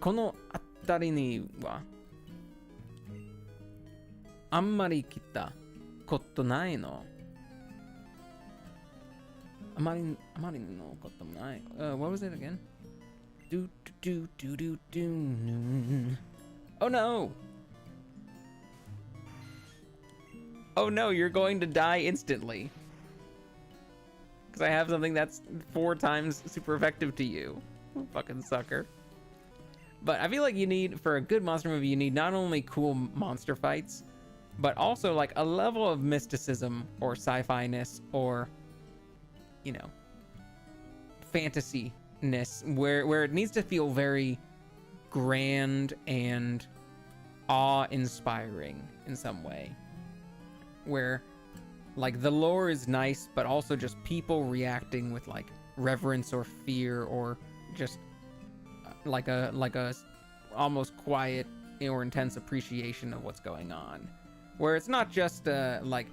[SPEAKER 1] この辺りにはあんまり来たことないの。あまりのこともない。What was it again? Do, do, do, do, do. Oh no! Oh no, you're going to die instantly. Because I have something that's 4 times super effective to you. Fucking sucker. But I feel like you need, for a good monster movie, you need not only cool monster fights, but also like a level of mysticism or sci-fi-ness or, you know, fantasy-ness where it needs to feel very grand and awe-inspiring in some way. Where like the lore is nice, but also just people reacting with like reverence or fear or just like a almost quiet or intense appreciation of what's going on. Where it's not just like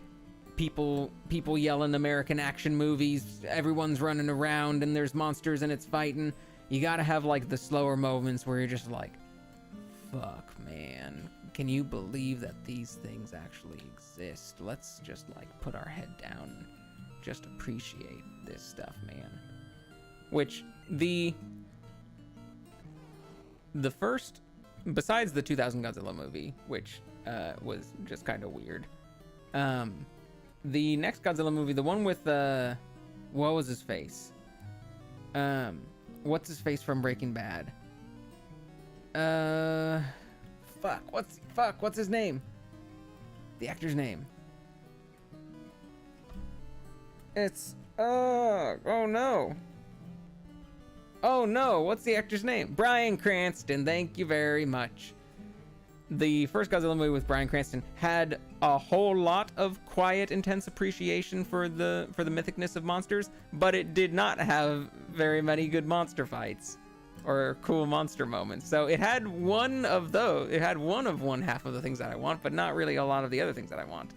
[SPEAKER 1] people yelling American action movies, everyone's running around and there's monsters and it's fighting. You gotta have like the slower moments where you're just like, fuck man, can you believe that these things actually exist? Let's just like put our head down and just appreciate this stuff, man. Which the first, besides the 2000 Godzilla movie, which was just kind of weird, the next Godzilla movie, the one with what was his face? What's his face from Breaking Bad? What's his name? The actor's name. It's oh no. Oh no, what's the actor's name? Bryan Cranston, thank you very much. The first Godzilla movie with Bryan Cranston had a whole lot of quiet, intense appreciation for the mythicness of monsters, but it did not have very many good monster fights or cool monster moments. So it had one of those. It had one half of the things that I want, but not really a lot of the other things that I want.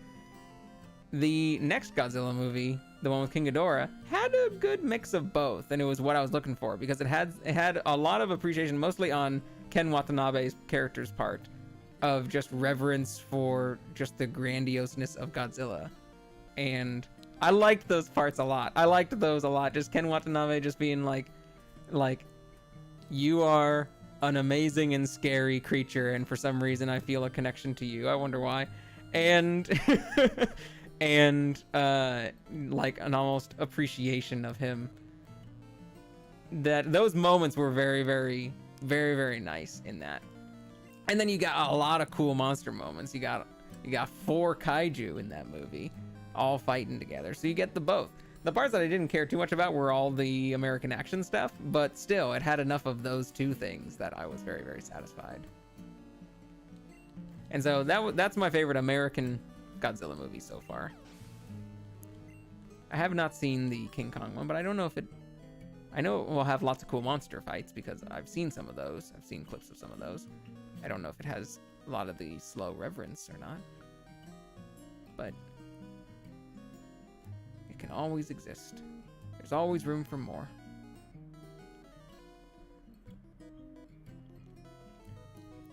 [SPEAKER 1] The next Godzilla movie, the one with King Ghidorah, had a good mix of both, and it was what I was looking for because it had a lot of appreciation, mostly on Ken Watanabe's character's part, of just reverence for just the grandioseness of Godzilla. And I liked those parts a lot. I liked those a lot. Just Ken Watanabe just being like, you are an amazing and scary creature, and for some reason I feel a connection to you. I wonder why. And and like an almost appreciation of him. That those moments were very, very, very, very nice in that. And then you got a lot of cool monster moments. You got 4 kaiju in that movie, all fighting together. So you get the both. The parts that I didn't care too much about were all the American action stuff, but still, it had enough of those 2 things that I was very, very satisfied. And so that's my favorite American Godzilla movie so far. I have not seen the King Kong one, but I don't know if it... I know it will have lots of cool monster fights because I've seen some of those. I've seen clips of some of those. I don't know if it has a lot of the slow reverence or not. But it can always exist. There's always room for more.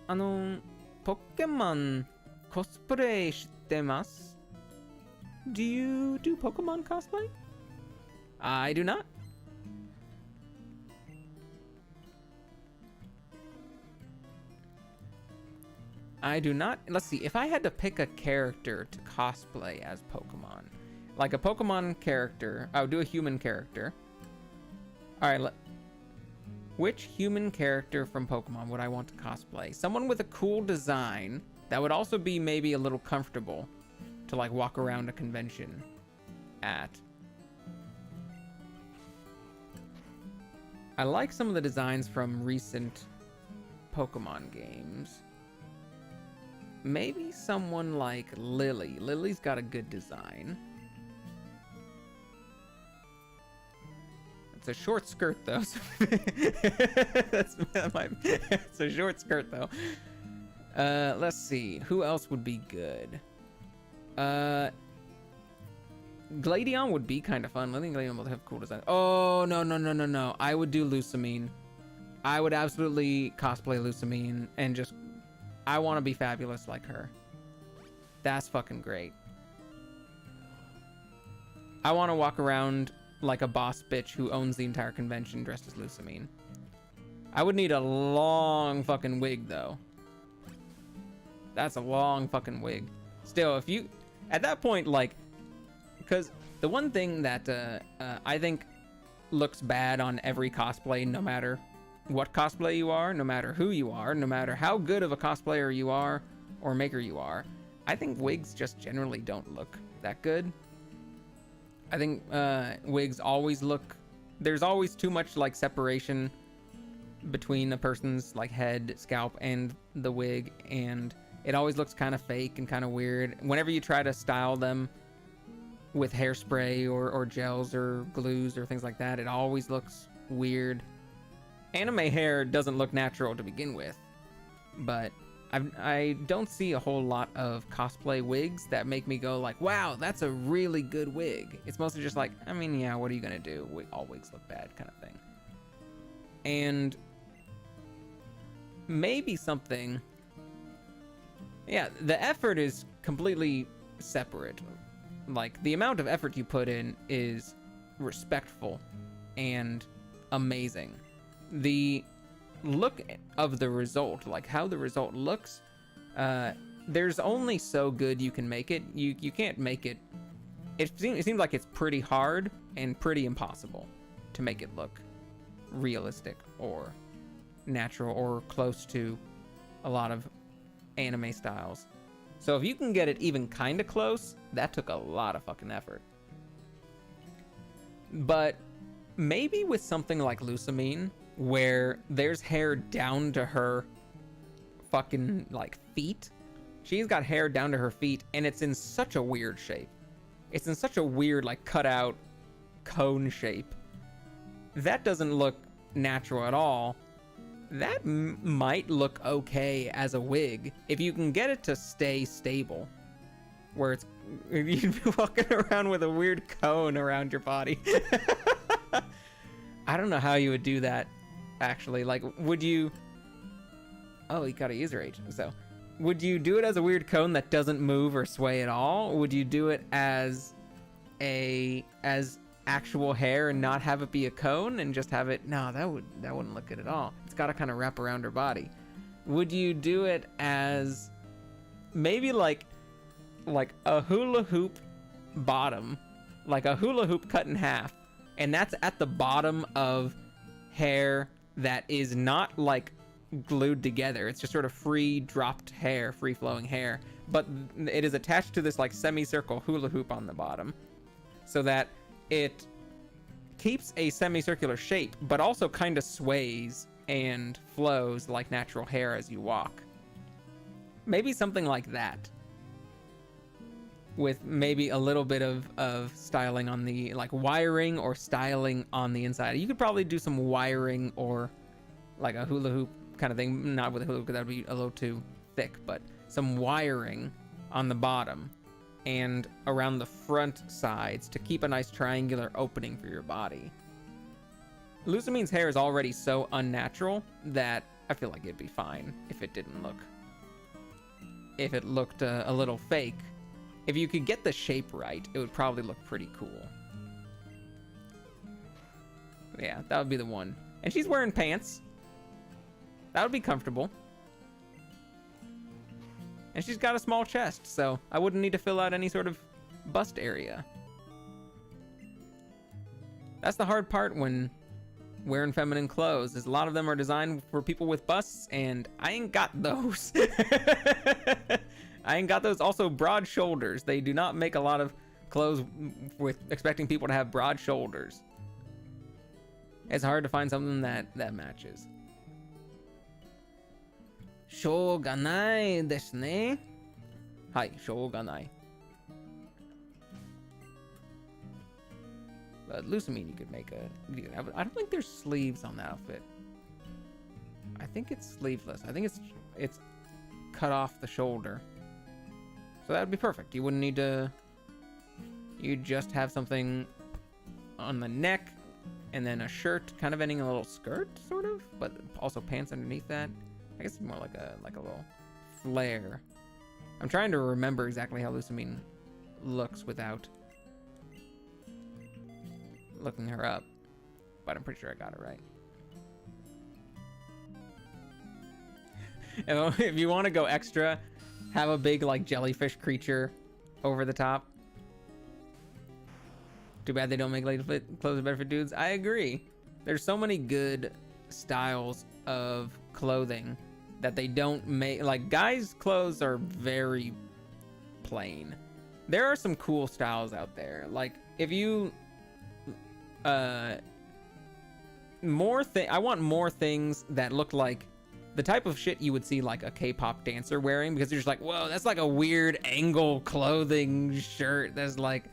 [SPEAKER 1] Pokemon cosplay してます? Do you do Pokemon cosplay? I do not. I do not. Let's see. If I had to pick a character to cosplay as Pokemon, like a Pokemon character, I would do a human character. All right. Which human character from Pokemon would I want to cosplay? Someone with a cool design that would also be maybe a little comfortable to like walk around a convention at. I like some of the designs from recent Pokemon games. Maybe someone like Lily. Lily's got a good design. It's a short skirt though. So it's a short skirt though. Let's see. Who else would be good? Gladion would be kind of fun. I think Gladion will have cool design. Oh, no. I would do Lusamine. I would absolutely cosplay Lusamine and just... I want to be fabulous like her. That's fucking great. I want to walk around like a boss bitch who owns the entire convention dressed as Lusamine. I would need a long fucking wig, though. That's a long fucking wig. Still, if you... At that point, like... Because the one thing that I think looks bad on every cosplay, no matter what cosplay you are, no matter who you are, no matter how good of a cosplayer you are or maker you are, I think wigs just generally don't look that good. I think wigs always look... There's always too much, like, separation between a person's, like, head, scalp, and the wig, and it always looks kind of fake and kind of weird. Whenever you try to style them with hairspray or gels or glues or things like that, it always looks weird. Anime hair doesn't look natural to begin with, but I don't see a whole lot of cosplay wigs that make me go like, wow, that's a really good wig. It's mostly just like, I mean, yeah, what are you gonna do? All wigs look bad kind of thing. And maybe something... Yeah, the effort is completely separate. Like, the amount of effort you put in is respectful and amazing. The look of the result, like how the result looks, there's only so good you can make it. You can't make it. It seems like it's pretty hard and pretty impossible to make it look realistic or natural or close to a lot of anime styles. So if you can get it even kind of close, that took a lot of fucking effort. But maybe with something like Lusamine, where there's hair down to her fucking, like, feet. She's got hair down to her feet, and it's in such a weird shape. It's in such a weird, like, cut-out cone shape. That doesn't look natural at all. That might look okay as a wig, if you can get it to stay stable. Where it's... You'd be walking around with a weird cone around your body. I don't know how you would do that. Actually, like, would you... Oh, you got a user agent, so... Would you do it as a weird cone that doesn't move or sway at all? Would you do it as actual hair and not have it be a cone and just have it... No, that wouldn't look good at all. It's got to kind of wrap around her body. Would you do it as maybe like a hula hoop bottom, like a hula hoop cut in half, and that's at the bottom of hair that is not like glued together. It's just sort of free dropped hair, free flowing hair, but it is attached to this like semicircle hula hoop on the bottom, so that it keeps a semicircular shape, but also kind of sways and flows like natural hair as you walk. Maybe something like that, with maybe a little bit of styling on the, like, wiring or styling on the inside. You could probably do some wiring or like a hula hoop kind of thing, not with a hula hoop because that would be a little too thick, but some wiring on the bottom and around the front sides to keep a nice triangular opening for your body. Lusamine's hair is already so unnatural that I feel like it'd be fine if it didn't look... If it looked a little fake. If you could get the shape right, it would probably look pretty cool. Yeah, that would be the one. And she's wearing pants. That would be comfortable. And she's got a small chest, so I wouldn't need to fill out any sort of bust area. That's the hard part when wearing feminine clothes, is a lot of them are designed for people with busts, and I ain't got those. I ain't got those. Also, broad shoulders. They do not make a lot of clothes with expecting people to have broad shoulders. It's hard to find something that matches. しょうがないですね。はい、しょうがない。But Lusamine, you could make a... I don't think there's sleeves on that outfit. I think it's sleeveless. I think it's cut off the shoulder. So that would be perfect. You wouldn't need to... You'd just have something on the neck, and then a shirt kind of ending a little skirt, sort of, but also pants underneath that. I guess it's more like a little flare. I'm trying to remember exactly how Lusamine looks without looking her up, but I'm pretty sure I got it right. If you want to go extra, have a big like jellyfish creature over the top. Too bad they don't make lady clothes better for dudes. I agree. There's so many good styles of clothing that they don't make. Like, guys' clothes are very plain. There are some cool styles out there. Like, if you I want more things that look like the type of shit you would see like a K-pop dancer wearing, because you're just like, whoa, that's like a weird angle clothing shirt. That's like,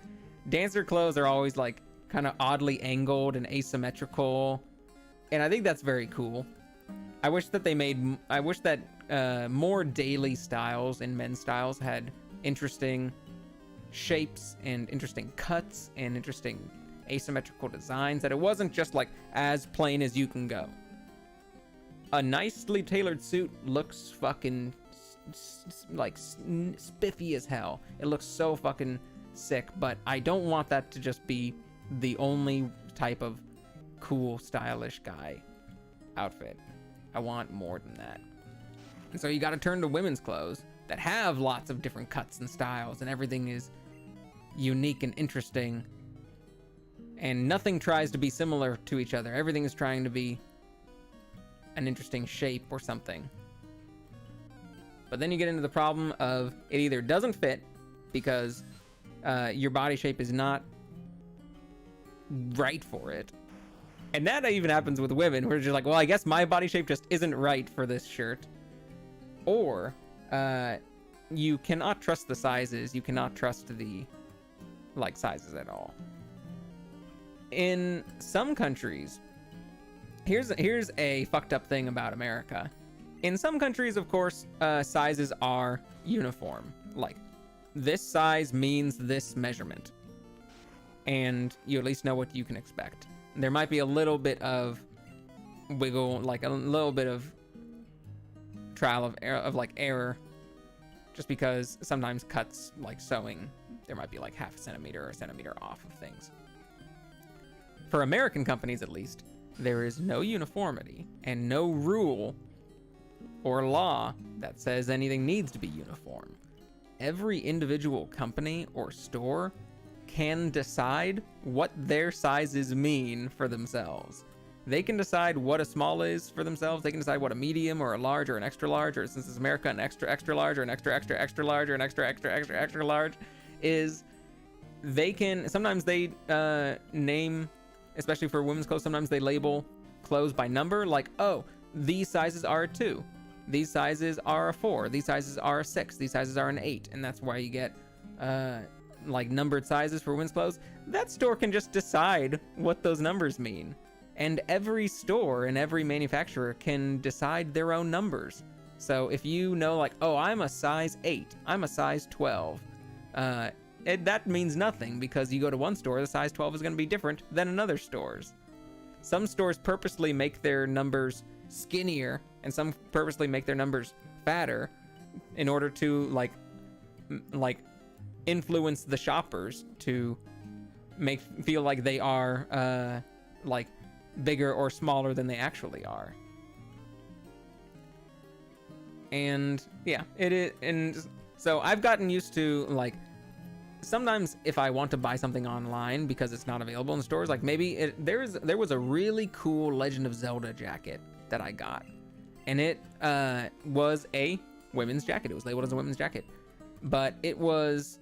[SPEAKER 1] dancer clothes are always like kind of oddly angled and asymmetrical, and I think that's very cool. I wish that more daily styles and men's styles had interesting shapes and interesting cuts and interesting asymmetrical designs, that it wasn't just like as plain as you can go. A nicely tailored suit looks fucking like spiffy as hell. It looks so fucking sick, but I don't want that to just be the only type of cool, stylish guy outfit. I want more than that. And so you got to turn to women's clothes that have lots of different cuts and styles, and everything is unique and interesting, and nothing tries to be similar to each other. Everything is trying to be an interesting shape or something. But then you get into the problem of it either doesn't fit because your body shape is not right for it. And that even happens with women, where it's just like, well, I guess my body shape just isn't right for this shirt. Or you cannot trust the sizes. You cannot trust the like sizes at all. In some countries, here's a fucked up thing about America. In some countries, of course, sizes are uniform. Like, this size means this measurement, and you at least know what you can expect. There might be a little bit of wiggle, like a little bit of trial of error, just because sometimes cuts, like sewing, there might be like half a centimeter or a centimeter off of things. For American companies, at least, there is no uniformity and no rule or law that says anything needs to be uniform. Every individual company or store can decide what their sizes mean for themselves. They can decide what a small is for themselves. They can decide what a medium or a large or an extra large, or since it's America, an extra extra large or an extra extra extra large or an extra extra extra extra large is. They can, sometimes they name, especially for women's clothes, sometimes they label clothes by number, like, oh, these sizes are a 2, these sizes are a 4, these sizes are a 6, these sizes are an 8, and that's why you get like numbered sizes for women's clothes. That store can just decide what those numbers mean, and every store and every manufacturer can decide their own numbers. So if you know, like, oh, I'm a size 8, I'm a size 12, that means nothing, because you go to one store, the size 12 is going to be different than another store's. Some stores purposely make their numbers skinnier, and some purposely make their numbers fatter in order to like influence the shoppers to feel like they are like bigger or smaller than they actually are. And yeah, it is. And so I've gotten used to, like, sometimes if I want to buy something online because it's not available in stores, like maybe there was a really cool Legend of Zelda jacket that I got, and it was a women's jacket. It was labeled as a women's jacket, but it looks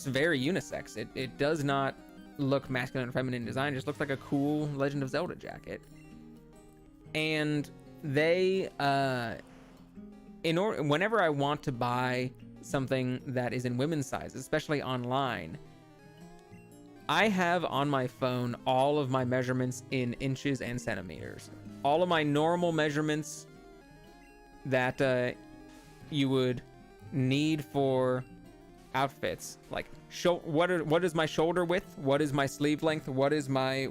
[SPEAKER 1] very unisex. It does not look masculine or feminine design. It just looks like a cool Legend of Zelda jacket. And they whenever I want to buy something that is in women's sizes, especially online, I have on my phone all of my measurements in inches and centimeters. All of my normal measurements that you would need for outfits, like what is my shoulder width, what is my sleeve length, what is my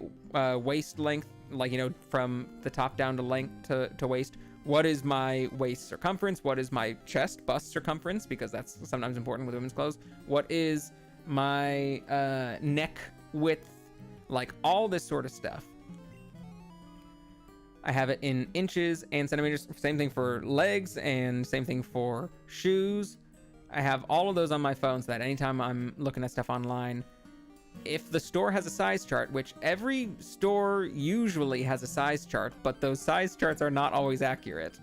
[SPEAKER 1] waist length, like, you know, from the top down to length to waist, what is my waist circumference, what is my chest bust circumference, because that's sometimes important with women's clothes, what is my neck width, like all this sort of stuff. I have it in inches and centimeters. Same thing for legs and same thing for shoes. I have all of those on my phone so that anytime I'm looking at stuff online, if the store has a size chart, which every store usually has a size chart, but those size charts are not always accurate.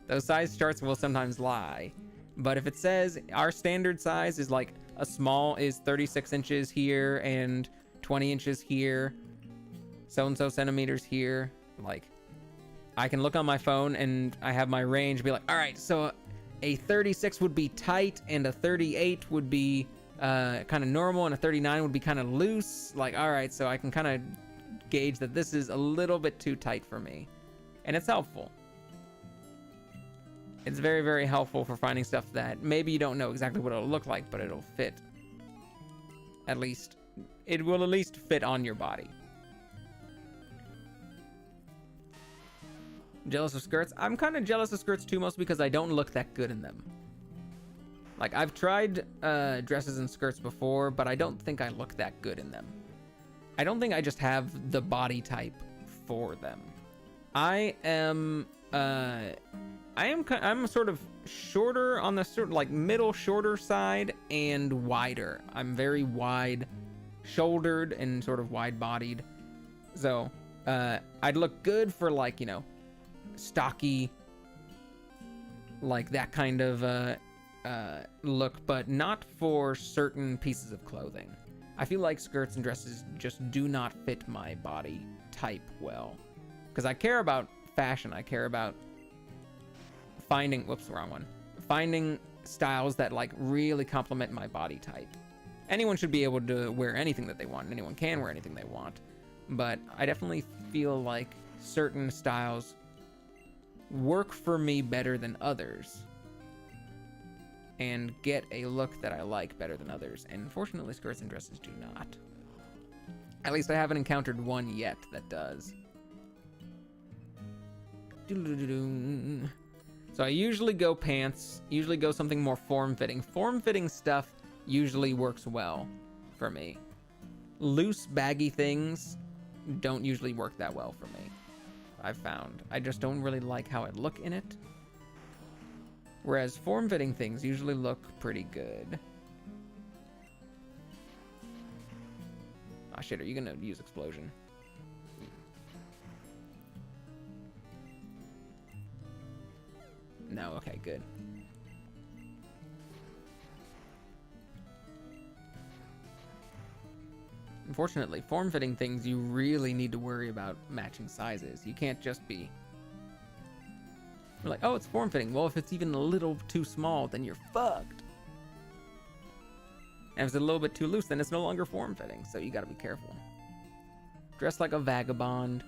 [SPEAKER 1] Those size charts will sometimes lie. But if it says our standard size is like a small is 36 inches here and 20 inches here, so-and-so centimeters here, like, I can look on my phone and I have my range, be like, all right, so a 36 would be tight and a 38 would be kind of normal and a 39 would be kind of loose. Like, all right, so I can kind of gauge that this is a little bit too tight for me. And it's helpful. It's very, very helpful for finding stuff that maybe you don't know exactly what it'll look like, but it'll fit. At least, it will at least fit on your body. Jealous of skirts? I'm kind of jealous of skirts too, mostly because I don't look that good in them. Like, I've tried dresses and skirts before, but I don't think I look that good in them. I don't think I just have the body type for them. I'm sort of shorter on the sort of like middle shorter side and wider. I'm very wide shouldered and sort of wide bodied. So, I'd look good for, like, you know, stocky, like that kind of look, but not for certain pieces of clothing. I feel like skirts and dresses just do not fit my body type well, because I care about fashion. I care about finding finding styles that like really complement my body type. Anyone should be able to wear anything that they want. Anyone can wear anything they want, but I definitely feel like certain styles work for me better than others and get a look that I like better than others. And unfortunately, skirts and dresses do not. At least I haven't encountered one yet that does. So I usually go pants, usually go something more form-fitting. Form-fitting stuff usually works well for me. Loose, baggy things don't usually work that well for me, I've found. I just don't really like how I look in it. Whereas form-fitting things usually look pretty good. Ah, shit, are you gonna use explosion? No, okay, good. Unfortunately, form-fitting things, you really need to worry about matching sizes. You can't just be like, oh, it's form-fitting. Well, if it's even a little too small, then you're fucked. And if it's a little bit too loose, then it's no longer form-fitting. So you gotta be careful. Dress like a vagabond.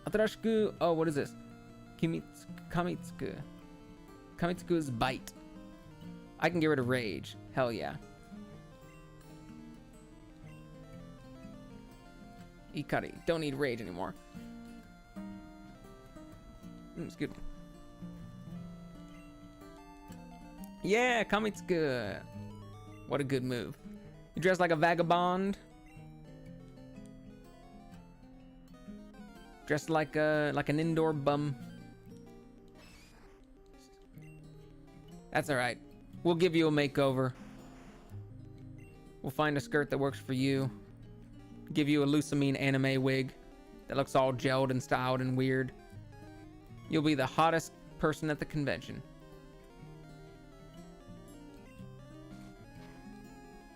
[SPEAKER 1] Atarashiku, oh, what is this? Kamitsuku. Kamitsuku's bite. I can get rid of rage. Hell yeah. Ikari. Don't need rage anymore. Excuse me. Yeah, Kamitsuku. What a good move. You dress like a vagabond. Dressed like an indoor bum. That's alright. We'll give you a makeover. We'll find a skirt that works for you. Give you a Lusamine anime wig that looks all gelled and styled and weird. You'll be the hottest person at the convention.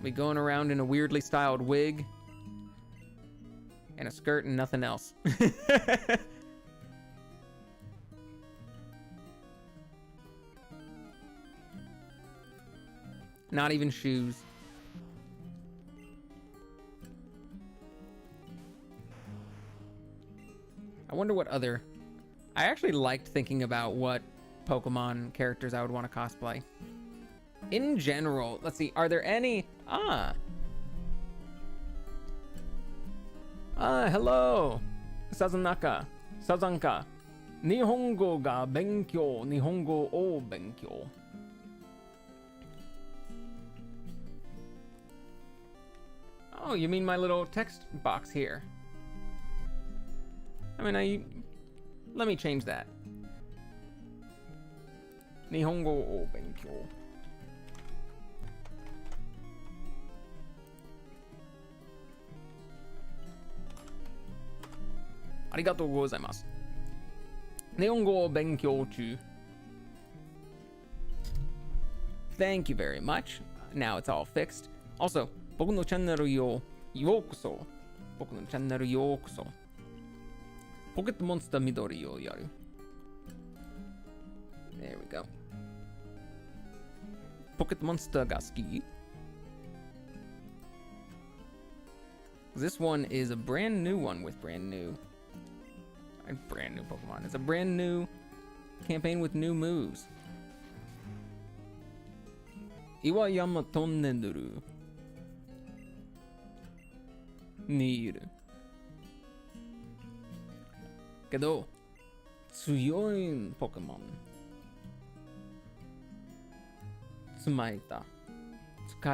[SPEAKER 1] Be going around in a weirdly styled wig and a skirt and nothing else. Not even shoes. I wonder what other... I actually liked thinking about what Pokemon characters I would want to cosplay. In general, let's see, are there any... hello! Sazanaka. Sazanka. Nihongo ga benkyou. Nihongo o benkyou. Oh, you mean my little text box here? I mean, Let me change that. 日本語を勉強。ありがとうございます。日本語を勉強中。Thank you very much. Now it's all fixed. Also, 僕のチャンネルようこそ。僕のチャンネルようこそ。ポケットモンスター緑をやる。There we go. ポケットモンスターが好き？ This one is a brand new one with brand new Pokemon. It's a brand new campaign with new moves. 岩山トンネルにいる。けど、強いポケモン。捕まえた。捕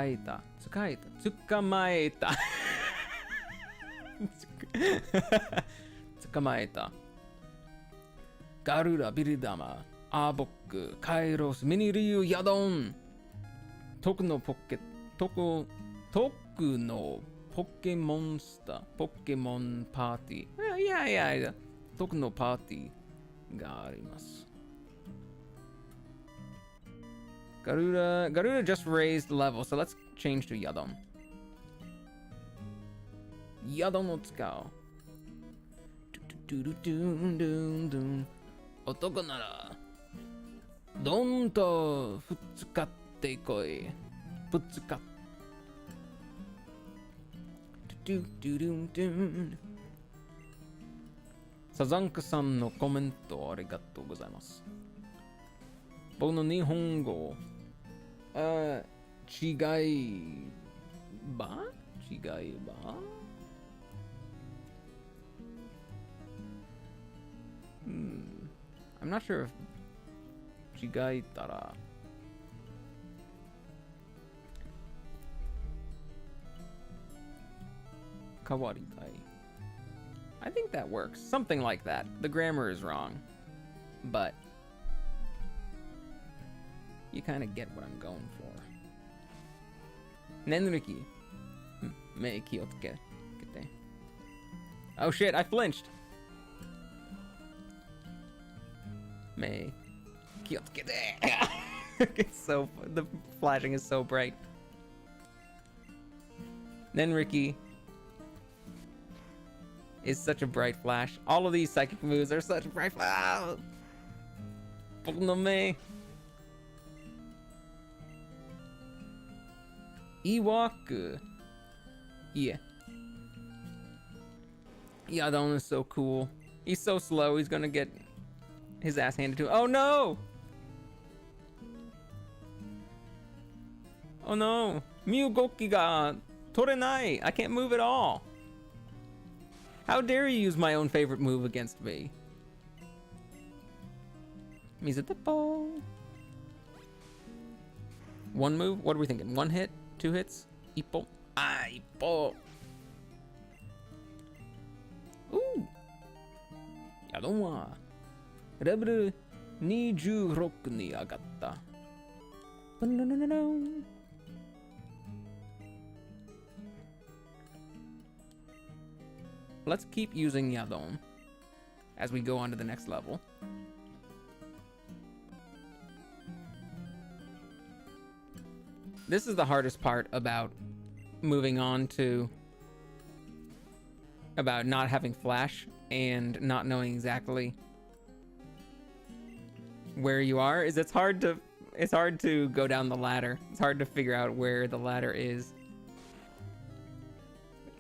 [SPEAKER 1] まえた。捕まえた。ガルラ、ビリダマ、アーボック、カイロス、ミニリュウ、ヤドン。特のポケモンスター、ポケモンパーティー。いや、特のパーティーがあります。Garuda just raised level, so let's change to Yadon. Yadon を使おう。男なら、どんとぶつかってこい。ぶつかっ。サザンクさんのコメントありがとうございます。僕の日本語、違いばI'm not sure if 違いたら変わりたい。I think that works. Something like that. The grammar is wrong, but you kind of get what I'm going for. Nenriki. Oh shit, I flinched. It's so, the flashing is so bright. Nenriki is such a bright flash. All of these psychic moves are such a bright flash. Ewaku. Yeah. Yadon is so cool. He's so slow, he's gonna get his ass handed to him. Oh no! Oh no! Miyugoki ga torenai! I can't move at all! How dare you use my own favorite move against me? Mizutepo. One move? What are we thinking? One hit? 2 hits? Ippo. Ippo. Ooh. Yadon wa level 26に上がった。Let's keep using Yadon as we go on to the next level. This is the hardest part about moving on to about not having flash and not knowing exactly where you are. Is it's hard to go down the ladder. It's hard to figure out where the ladder is.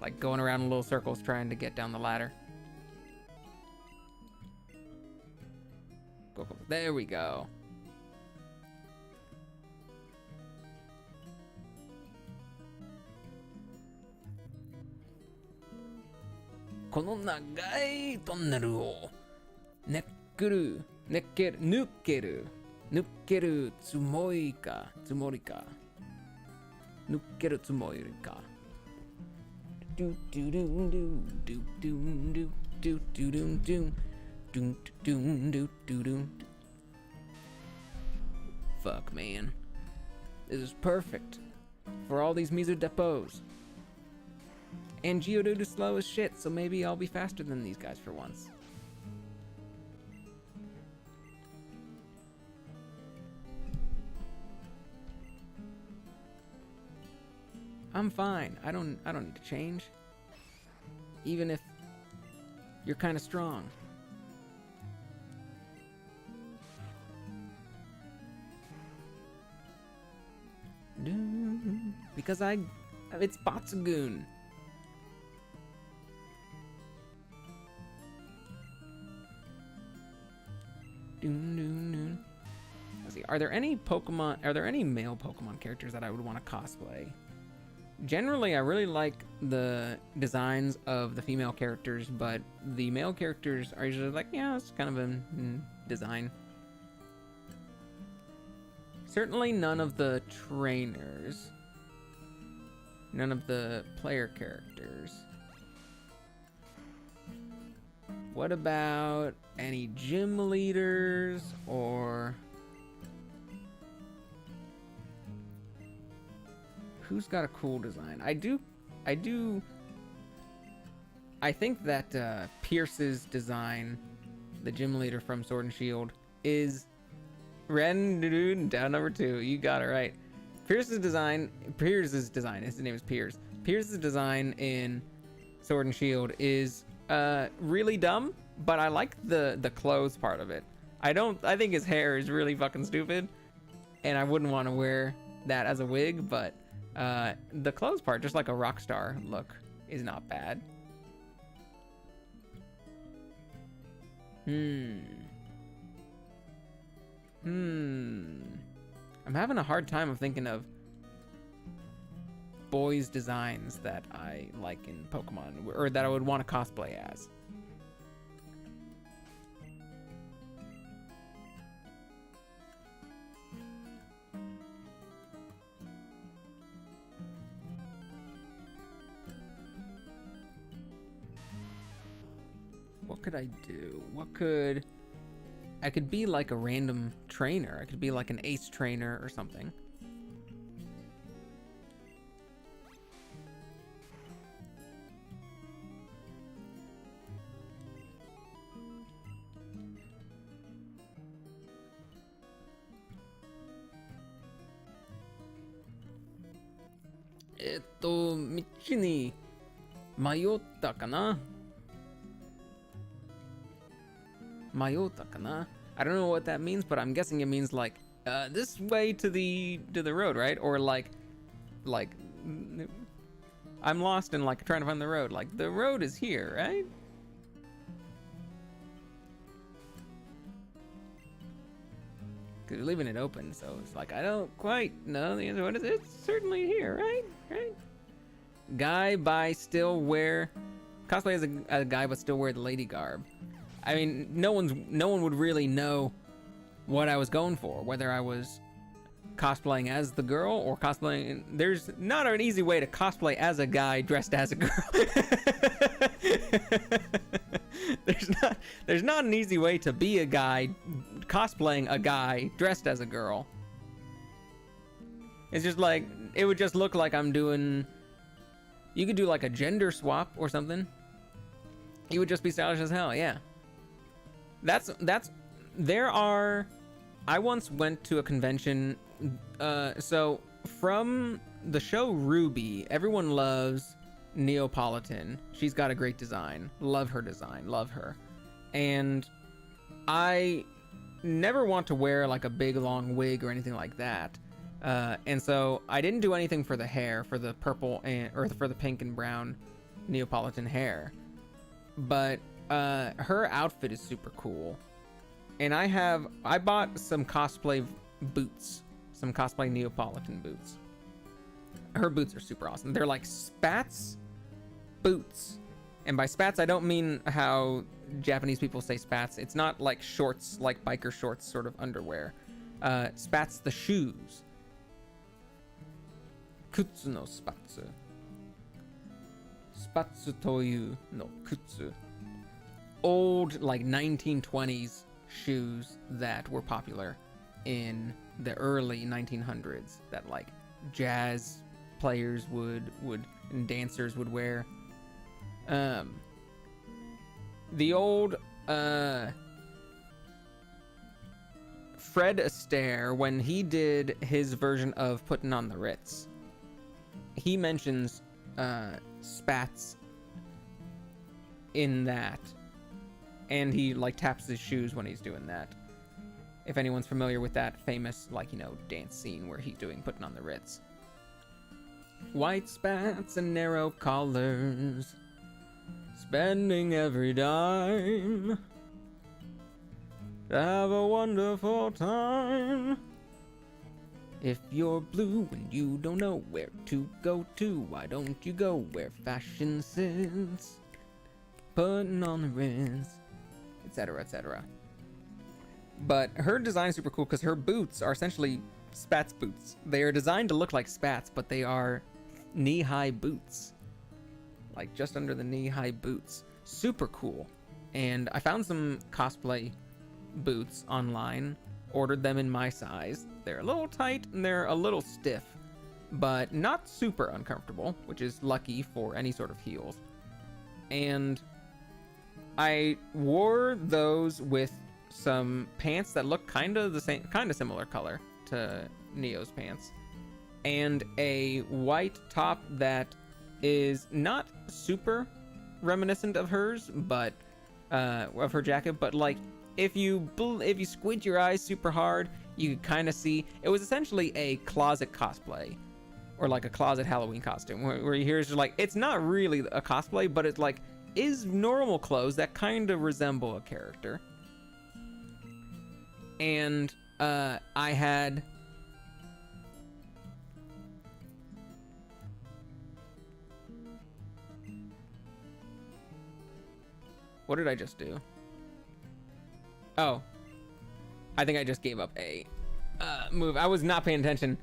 [SPEAKER 1] Like going around in little circles trying to get down the ladder. Go. There we go. This 長いトンネルを抜けるつもりか。Doom, doom, doom, doom, doom. Fuck, man. This is perfect for all these Mizu depots. And Geodude is slow as shit, so maybe I'll be faster than these guys for once. I'm fine. I don't need to change. Even if you're kind of strong. Because it's Batsugoon. Let's see. Are there any male Pokemon characters that I would want to cosplay? Generally, I really like the designs of the female characters, but the male characters are usually like, yeah, it's kind of a design. Certainly none of the trainers. None of the player characters. What about any gym leaders or... Who's got a cool design? I think that Pierce's design, the gym leader from Sword and Shield, is down number 2. You got it right. Pierce's design, his name is Pierce. Pierce's design in Sword and Shield is really dumb, but I like the clothes part of it. I think his hair is really fucking stupid, and I wouldn't want to wear that as a wig, but the clothes part, just like a rock star look, is not bad. I'm having a hard time of thinking of boys' designs that I like in Pokemon, or that I would want to cosplay as. What could I do? I could be like a random trainer. I could be like an ace trainer or something.道に迷ったかな? I don't know what that means, but I'm guessing it means like this way to the road, right? Or like I'm lost and like trying to find the road. Like the road is here, right? Because you're leaving it open, so it's like I don't quite know the answer. What is it? It's certainly here, right? Right? Guy by still wear cosplay as a guy but still wear the lady garb. I mean, no one would really know what I was going for, whether I was cosplaying as the girl or cosplaying. There's not an easy way to cosplay as a guy dressed as a girl. There's not an easy way to be a guy cosplaying a guy dressed as a girl. It's just like, it would just look like I'm doing, you could do like a gender swap or something. You would just be stylish as hell, yeah. I once went to a convention, so from the show Ruby, everyone loves Neapolitan. She's got a great design. Love her design, love her. And I never want to wear like a big long wig or anything like that. And so I didn't do anything for the hair, for the purple or for the pink and brown Neapolitan hair. But her outfit is super cool. And I bought some cosplay boots, some cosplay Neapolitan boots. Her boots are super awesome. They're like spats boots. And by spats, I don't mean how Japanese people say spats. It's not like shorts, like biker shorts sort of underwear. Spats the shoes. Kutsu no spatsu. Spatsu toyu no kutsu. old like 1920s shoes that were popular in the early 1900s that like jazz players would and dancers would wear. The old Fred Astaire, when he did his version of Putting on the Ritz, he mentions spats in that, and he like taps his shoes when he's doing that. If anyone's familiar with that famous, like, you know, dance scene where he's doing Putting on the Ritz. White spats and narrow collars, spending every dime to have a wonderful time. If you're blue and you don't know where to go to, why don't you go where fashion sits? Putting on the Ritz, etc., etc. But her design is super cool because her boots are essentially Spats boots. They are designed to look like Spats, but they are knee-high boots. Like just under the knee-high boots. Super cool. And I found some cosplay boots online. Ordered them in my size. They're a little tight and they're a little stiff, but not super uncomfortable, which is lucky for any sort of heels. And I wore those with some pants that look kind of the same, kind of similar color to Neo's pants, and a white top that is not super reminiscent of hers, but of her jacket, but like if you squint your eyes super hard, you could kind of see it was essentially a closet cosplay, or like a closet Halloween costume, where you hear it's just like, it's not really a cosplay, but it's like is normal clothes that kind of resemble a character. And I had what did I just do? Oh, I think I just gave up a move. I was not paying attention.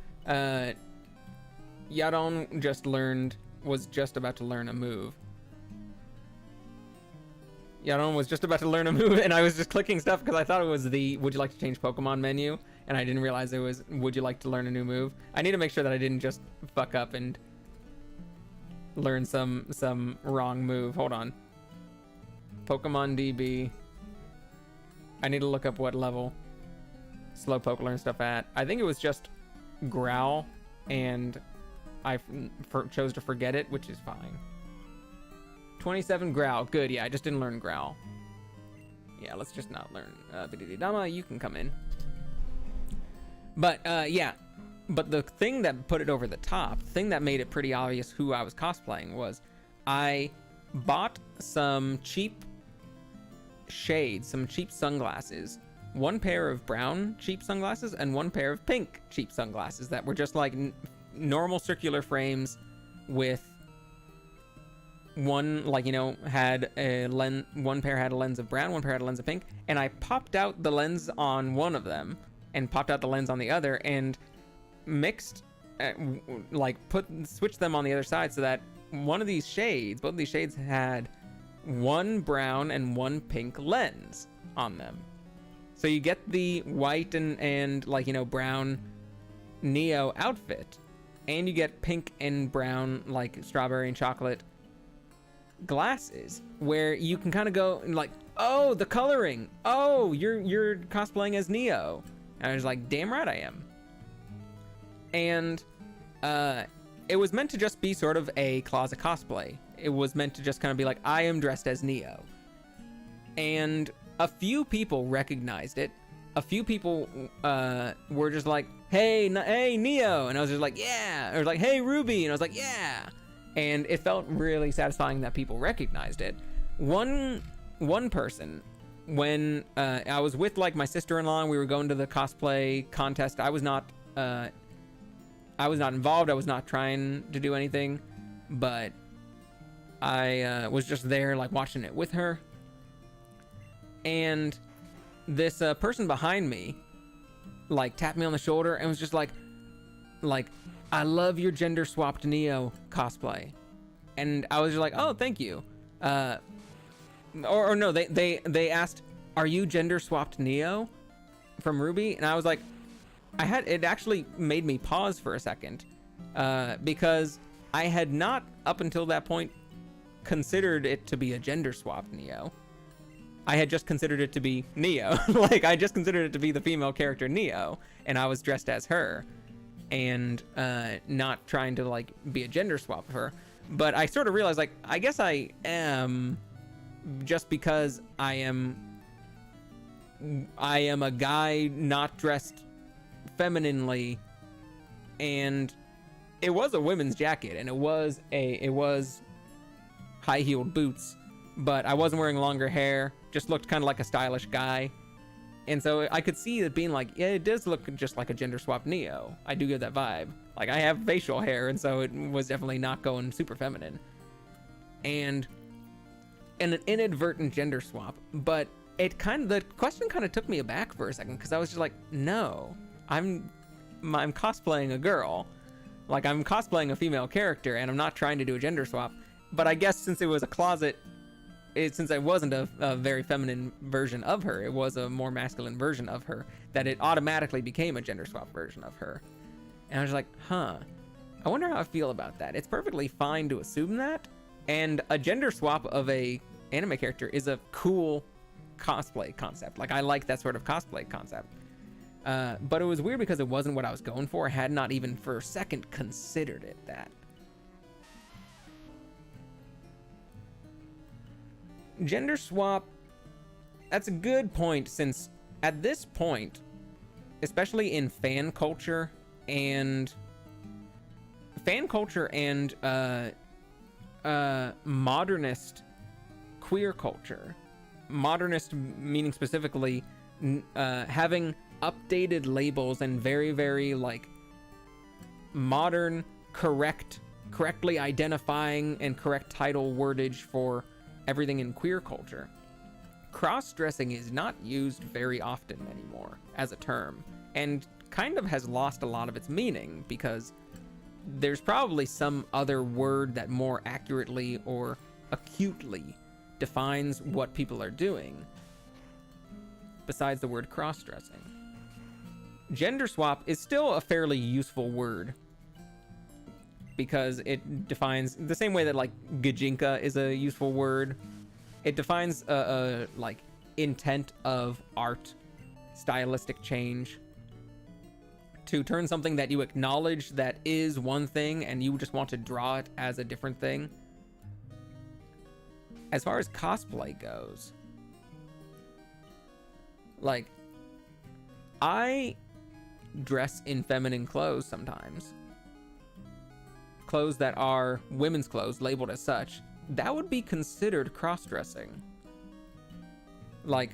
[SPEAKER 1] Yaron was just about to learn a move. Yaron was just about to learn a move, and I was just clicking stuff because I thought it was the would you like to change Pokemon menu, and I didn't realize it was would you like to learn a new move. I need to make sure that I didn't just fuck up and learn some wrong move. Hold on. Pokemon DB. I need to look up what level Slowpoke learn stuff at. I think it was just Growl, and I chose to forget it, which is fine. 27 Growl. Good, yeah, I just didn't learn Growl. Yeah, let's just not learn Bidididama. You can come in. But, yeah. But the thing that put it over the top, the thing that made it pretty obvious who I was cosplaying was I bought some cheap shades, some cheap sunglasses. One pair of brown cheap sunglasses and one pair of pink cheap sunglasses that were just like normal circular frames with one, like, you know, had a lens. One pair had a lens of brown, one pair had a lens of pink, and I popped out the lens on one of them and popped out the lens on the other and mixed, switched them on the other side so that one of these shades, both of these shades had one brown and one pink lens on them. So you get the white and like, you know, brown Neo outfit, and you get pink and brown, like strawberry and chocolate glasses, where you can kind of go like, oh, the coloring, oh, you're cosplaying as Neo. And I was like, damn right I am. And it was meant to just be sort of a closet cosplay. It was meant to just kind of be like, I am dressed as Neo. And a few people recognized it. A few people were just like, hey, Neo. And I was just like, yeah. Or like, hey, Ruby. And I was like, yeah. And it felt really satisfying that people recognized it. One person, when I was with like my sister-in-law and we were going to the cosplay contest, I was not involved. I was not trying to do anything, but I was just there like watching it with her. And this person behind me like tapped me on the shoulder and was just like, I love your gender swapped Neo cosplay. And I was just like, oh, thank you. or no, they asked, "Are you gender swapped Neo from Ruby?" And I was like, it actually made me pause for a second, because I had not up until that point considered it to be a gender swapped Neo. I had just considered it to be Neo. Like, I just considered it to be the female character Neo, and I was dressed as her, and not trying to like be a gender swap of her. But I sort of realized, like, I guess I am, just because I am a guy not dressed femininely, and it was a women's jacket, and it was high-heeled boots, but I wasn't wearing longer hair, just looked kind of like a stylish guy. And so I could see it being like, yeah, it does look just like a gender swap Neo. I do get that vibe. Like, I have facial hair, and so it was definitely not going super feminine. And an inadvertent gender swap, but the question kind of took me aback for a second, because I was just like, no, I'm cosplaying a girl. Like, I'm cosplaying a female character, and I'm not trying to do a gender swap. But I guess since it was a closet, since I wasn't a very feminine version of her, it was a more masculine version of her, that it automatically became a gender swap version of her. And I was like, I wonder how I feel about that. It's perfectly fine to assume that, and a gender swap of a anime character is a cool cosplay concept. Like, I like that sort of cosplay concept. But it was weird because it wasn't what I was going for. I had not even for a second considered it that. Gender swap, that's a good point, since at this point, especially in fan culture and modernist queer culture, modernist meaning specifically having updated labels and very, very like modern, correctly identifying and correct title wordage for everything in queer culture. Cross-dressing is not used very often anymore as a term, and kind of has lost a lot of its meaning, because there's probably some other word that more accurately or acutely defines what people are doing besides the word cross-dressing. Gender swap is still a fairly useful word, because it defines the same way that like gajinka is a useful word. It defines a like intent of art, stylistic change, to turn something that you acknowledge that is one thing and you just want to draw it as a different thing. As far as cosplay goes, like, I dress in feminine clothes sometimes. Clothes that are women's clothes, labeled as such. That would be considered cross-dressing. Like,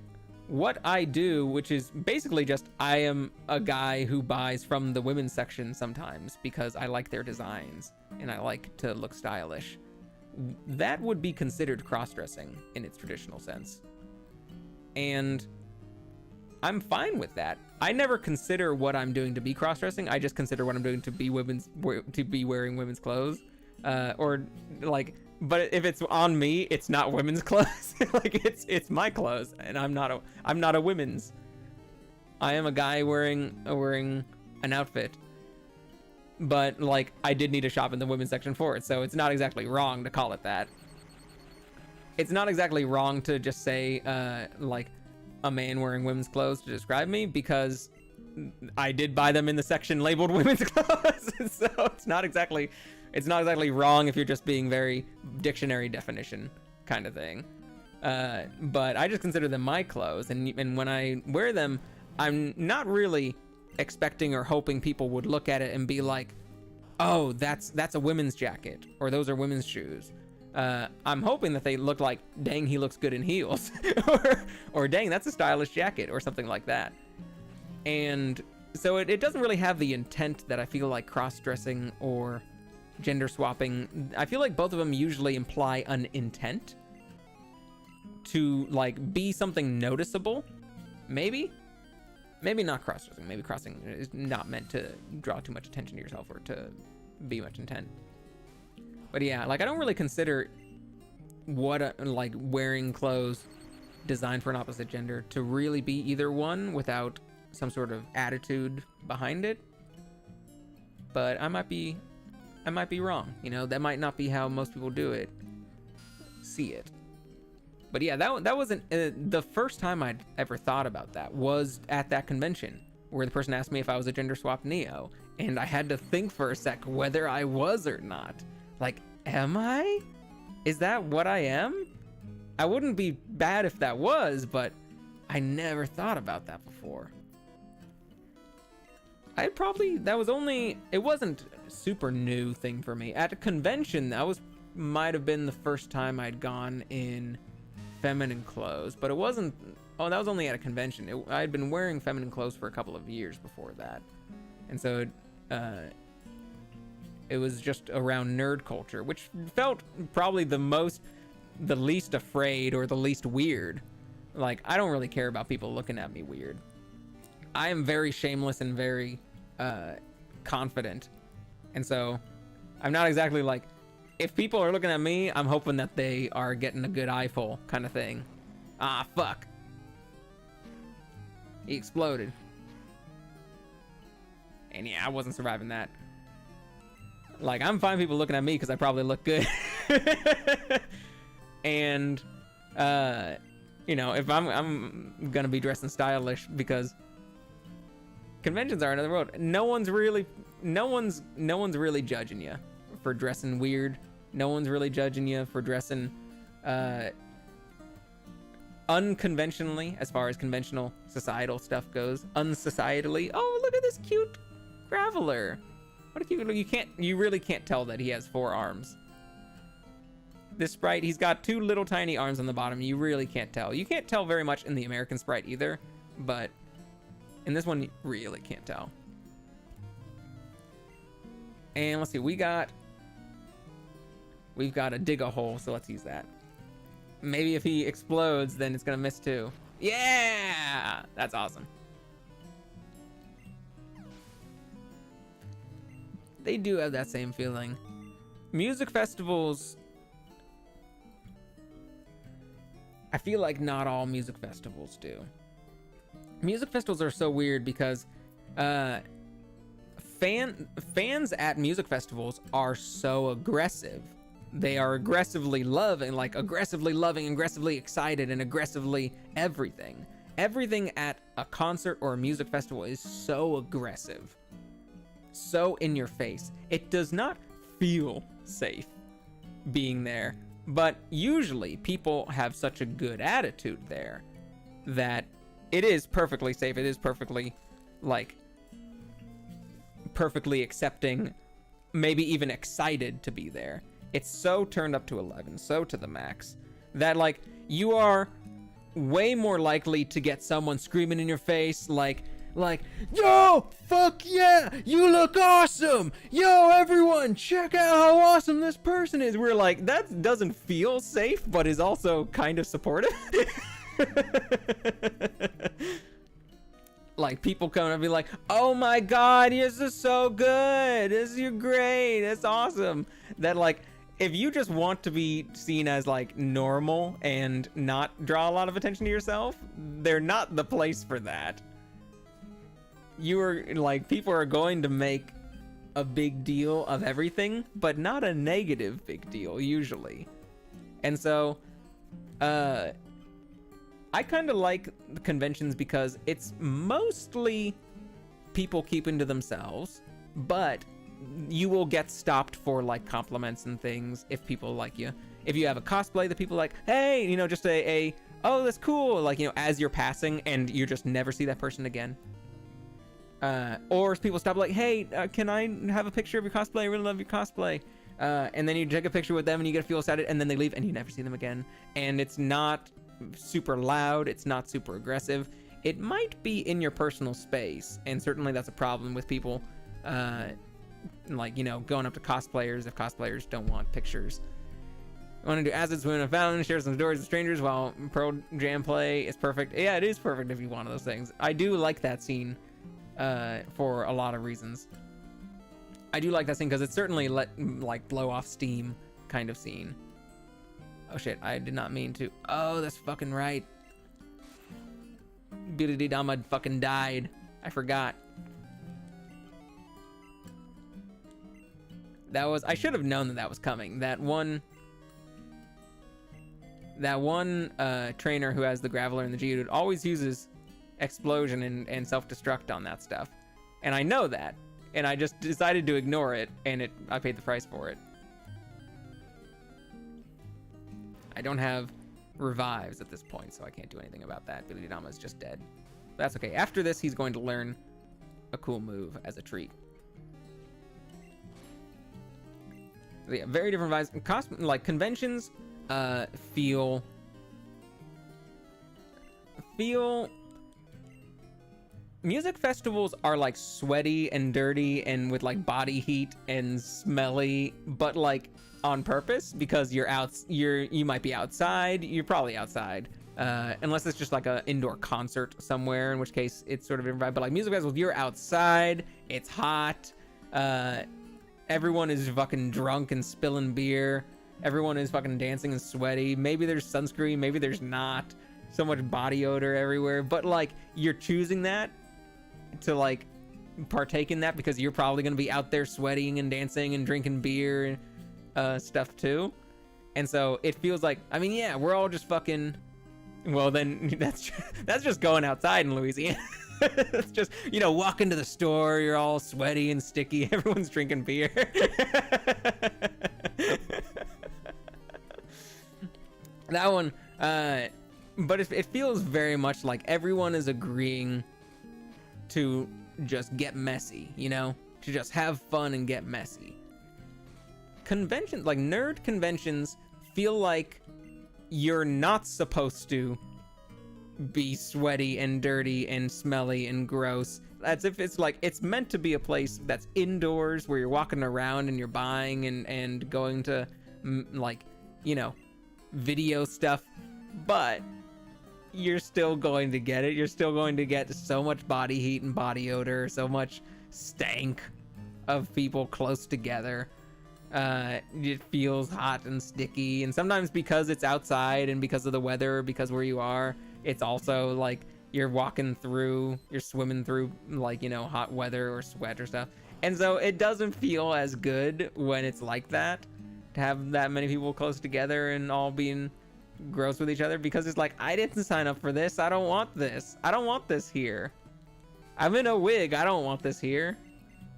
[SPEAKER 1] what I do, which is basically just, I am a guy who buys from the women's section sometimes because I like their designs and I like to look stylish. That would be considered cross-dressing in its traditional sense. And I'm fine with that. I never consider what I'm doing to be cross-dressing. I just consider what I'm doing to be wearing women's clothes. Or like, but if it's on me, it's not women's clothes. Like, it's my clothes, and I'm not a women's. I am a guy wearing an outfit. But like, I did need to shop in the women's section for it, so it's not exactly wrong to call it that. It's not exactly wrong to just say like a man wearing women's clothes to describe me, because I did buy them in the section labeled women's clothes. So it's not exactly wrong if you're just being very dictionary definition kind of thing. But I just consider them my clothes, and when I wear them, I'm not really expecting or hoping people would look at it and be like, oh, that's a women's jacket, or those are women's shoes. I'm hoping that they look like, dang, he looks good in heels, or dang, that's a stylish jacket, or something like that. And so it doesn't really have the intent that I feel like cross-dressing or gender swapping. I feel like both of them usually imply an intent to like be something noticeable. Maybe not cross-dressing. Maybe crossing is not meant to draw too much attention to yourself or to be much intent. But yeah, like, I don't really consider like wearing clothes designed for an opposite gender to really be either one without some sort of attitude behind it. But I might be wrong. You know, that might not be how most people see it. But yeah, that wasn't the first time I'd ever thought about that was at that convention where the person asked me if I was a gender swap Neo, and I had to think for a sec whether I was or not. Like, am I? Is that what I am? I wouldn't be bad if that was, but I never thought about that before. It wasn't a super new thing for me. At a convention, might have been the first time I'd gone in feminine clothes, but it wasn't, that was only at a convention. I'd been wearing feminine clothes for a couple of years before that. And so it was just around nerd culture, which felt probably the least afraid or the least weird. Like, I don't really care about people looking at me weird. I am very shameless and very confident. And so I'm not exactly like, if people are looking at me, I'm hoping that they are getting a good eyeful kind of thing. Ah, fuck. He exploded. And yeah, I wasn't surviving that. Like, I'm fine people looking at me because I probably look good. And, you know, if I'm gonna be dressing stylish because conventions are another world. No one's really judging you for dressing weird. No one's really judging you for dressing unconventionally as far as conventional societal stuff goes. Unsocietally. Oh, look at this cute Graveler. What a cute, you really can't tell that he has 4 arms. This sprite, he's got 2 little tiny arms on the bottom. You really can't tell. You can't tell very much in the American sprite either, but in this one, you really can't tell. And let's see, we've got a dig a hole, so let's use that. Maybe if he explodes, then it's gonna miss too. Yeah! That's awesome. They do have that same feeling. Music festivals, I feel like not all music festivals do. Music festivals are so weird because fans at music festivals are so aggressive. They are aggressively loving, aggressively excited, and aggressively everything. Everything at a concert or a music festival is so aggressive, so in your face. It does not feel safe being there, but usually people have such a good attitude there that it is perfectly safe. It is perfectly, perfectly accepting, maybe even excited to be there. It's so turned up to 11, so to the max, that, you are way more likely to get someone screaming in your face, like, yo, fuck yeah, you look awesome! Yo, everyone, check out how awesome this person is! We're like, that doesn't feel safe, but is also kind of supportive. Like, people come and be like, oh my god, this is so good! You're great, that's awesome! That, if you just want to be seen as, normal and not draw a lot of attention to yourself, they're not the place for that. People are going to make a big deal of everything, but not a negative big deal, usually. And so, I kind of like the conventions because it's mostly people keeping to themselves, but you will get stopped for compliments and things if people like you. If you have a cosplay that people like, hey, just oh, that's cool, as you're passing and you just never see that person again. Or people stop hey, can I have a picture of your cosplay? I really love your cosplay. And then you take a picture with them and you get feel excited and then they leave and you never see them again. And it's not super loud. It's not super aggressive. It might be in your personal space. And certainly that's a problem with people, going up to cosplayers if cosplayers don't want pictures. I want to do acid swim in a fountain, share some stories with strangers while pro jam play is perfect. Yeah, it is perfect if you want those things. I do like that scene for a lot of reasons. I do like that scene because it's certainly blow off steam kind of scene. Oh shit, I did not mean to. Oh, that's fucking right. Bidididama fucking died. I forgot. I should have known that was coming. That one trainer who has the Graveler and the Geodude always uses explosion and self-destruct on that stuff. And I know that. And I just decided to ignore it, and I paid the price for it. I don't have revives at this point, so I can't do anything about that. Bidididama is just dead. That's okay. After this, he's going to learn a cool move as a treat. So yeah, very different vibes. Like, conventions feel music festivals are like sweaty and dirty and with like body heat and smelly, but like on purpose, because you might be outside. You're probably outside, unless it's just like a indoor concert somewhere, in which case it's sort of a vibe. But like music festivals, you're outside, it's hot, everyone is fucking drunk and spilling beer, everyone is fucking dancing and sweaty. Maybe there's sunscreen, maybe there's not. So much body odor everywhere, but like you're choosing that to like partake in that because you're probably going to be out there sweating and dancing and drinking beer and stuff too. And so it feels like, I mean, yeah, we're all just fucking, well then that's just going outside in Louisiana. It's just, you know, walk into the store, you're all sweaty and sticky, everyone's drinking beer. That one, but it feels very much like everyone is agreeing to just get messy, you know? To just have fun and get messy. Conventions, like nerd conventions, feel like you're not supposed to be sweaty and dirty and smelly and gross. As if it's like, it's meant to be a place that's indoors where you're walking around and you're buying and going to, like, you know, video stuff, but you're still going to get it. You're still going to get so much body heat and body odor, so much stank of people close together. It feels hot and sticky, and sometimes because it's outside and because of the weather, because where you are, it's also like you're swimming through like, you know, hot weather or sweat or stuff. And so it doesn't feel as good when it's like that, to have that many people close together and all being gross with each other, because it's like, I didn't sign up for this. I don't want this. I don't want this here. I'm in a wig. I don't want this here.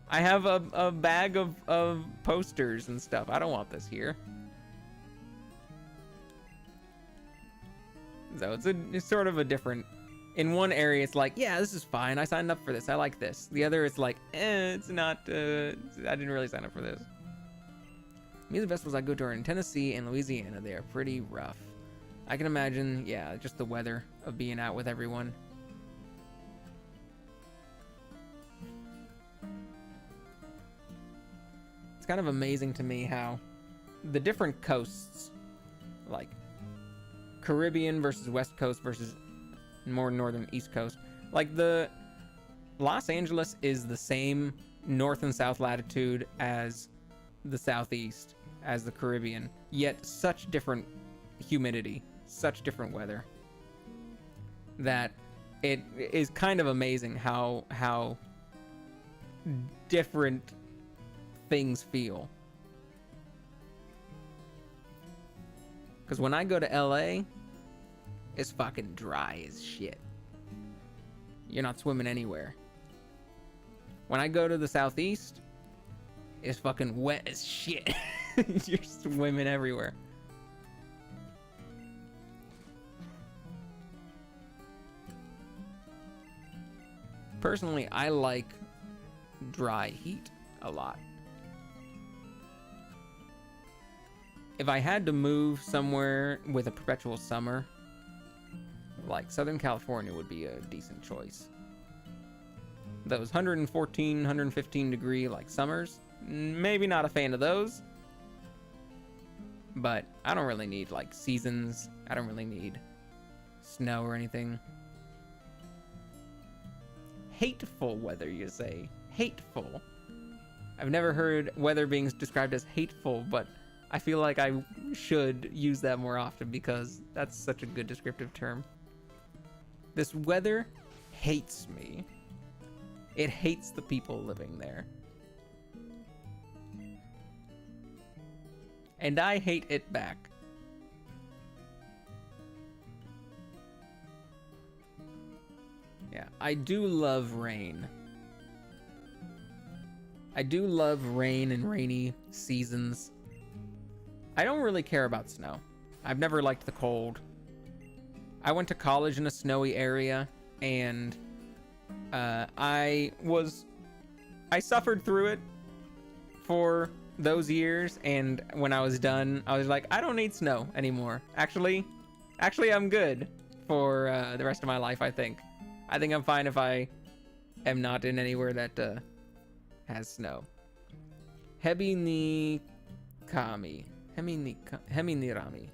[SPEAKER 1] I have a bag of posters and stuff. I don't want this here. So it's sort of a different, in one area it's like, yeah, this is fine. I signed up for this. I like this. The other it's like, it's not, I didn't really sign up for this. Music festivals I go to are in Tennessee and Louisiana. They are pretty rough. I can imagine, yeah, just the weather of being out with everyone. It's kind of amazing to me how the different coasts, like Caribbean versus West Coast versus more northern East Coast, like the Los Angeles is the same north and south latitude as the Southeast, as the Caribbean, yet such different humidity, such different weather, that it is kind of amazing how different things feel. Because when I go to LA, it's fucking dry as shit. You're not swimming anywhere. When I go to the Southeast, it's fucking wet as shit. You're swimming everywhere. Personally, I like dry heat a lot. If I had to move somewhere with a perpetual summer, like Southern California would be a decent choice. Those 114, 115 degree like summers, maybe not a fan of those. But I don't really need like seasons. I don't really need snow or anything. Hateful weather, you say? Hateful. I've never heard weather being described as hateful, but I feel like I should use that more often because that's such a good descriptive term. This weather hates me. It hates the people living there. And I hate it back. Yeah, I do love rain. I do love rain and rainy seasons. I don't really care about snow. I've never liked the cold. I went to college in a snowy area, and I suffered through it for those years, and when I was done, I was like, I don't need snow anymore. Actually, I'm good for the rest of my life, I think. I think I'm fine if I am not in anywhere that has snow. Hebi ni kami. Hemi nirami.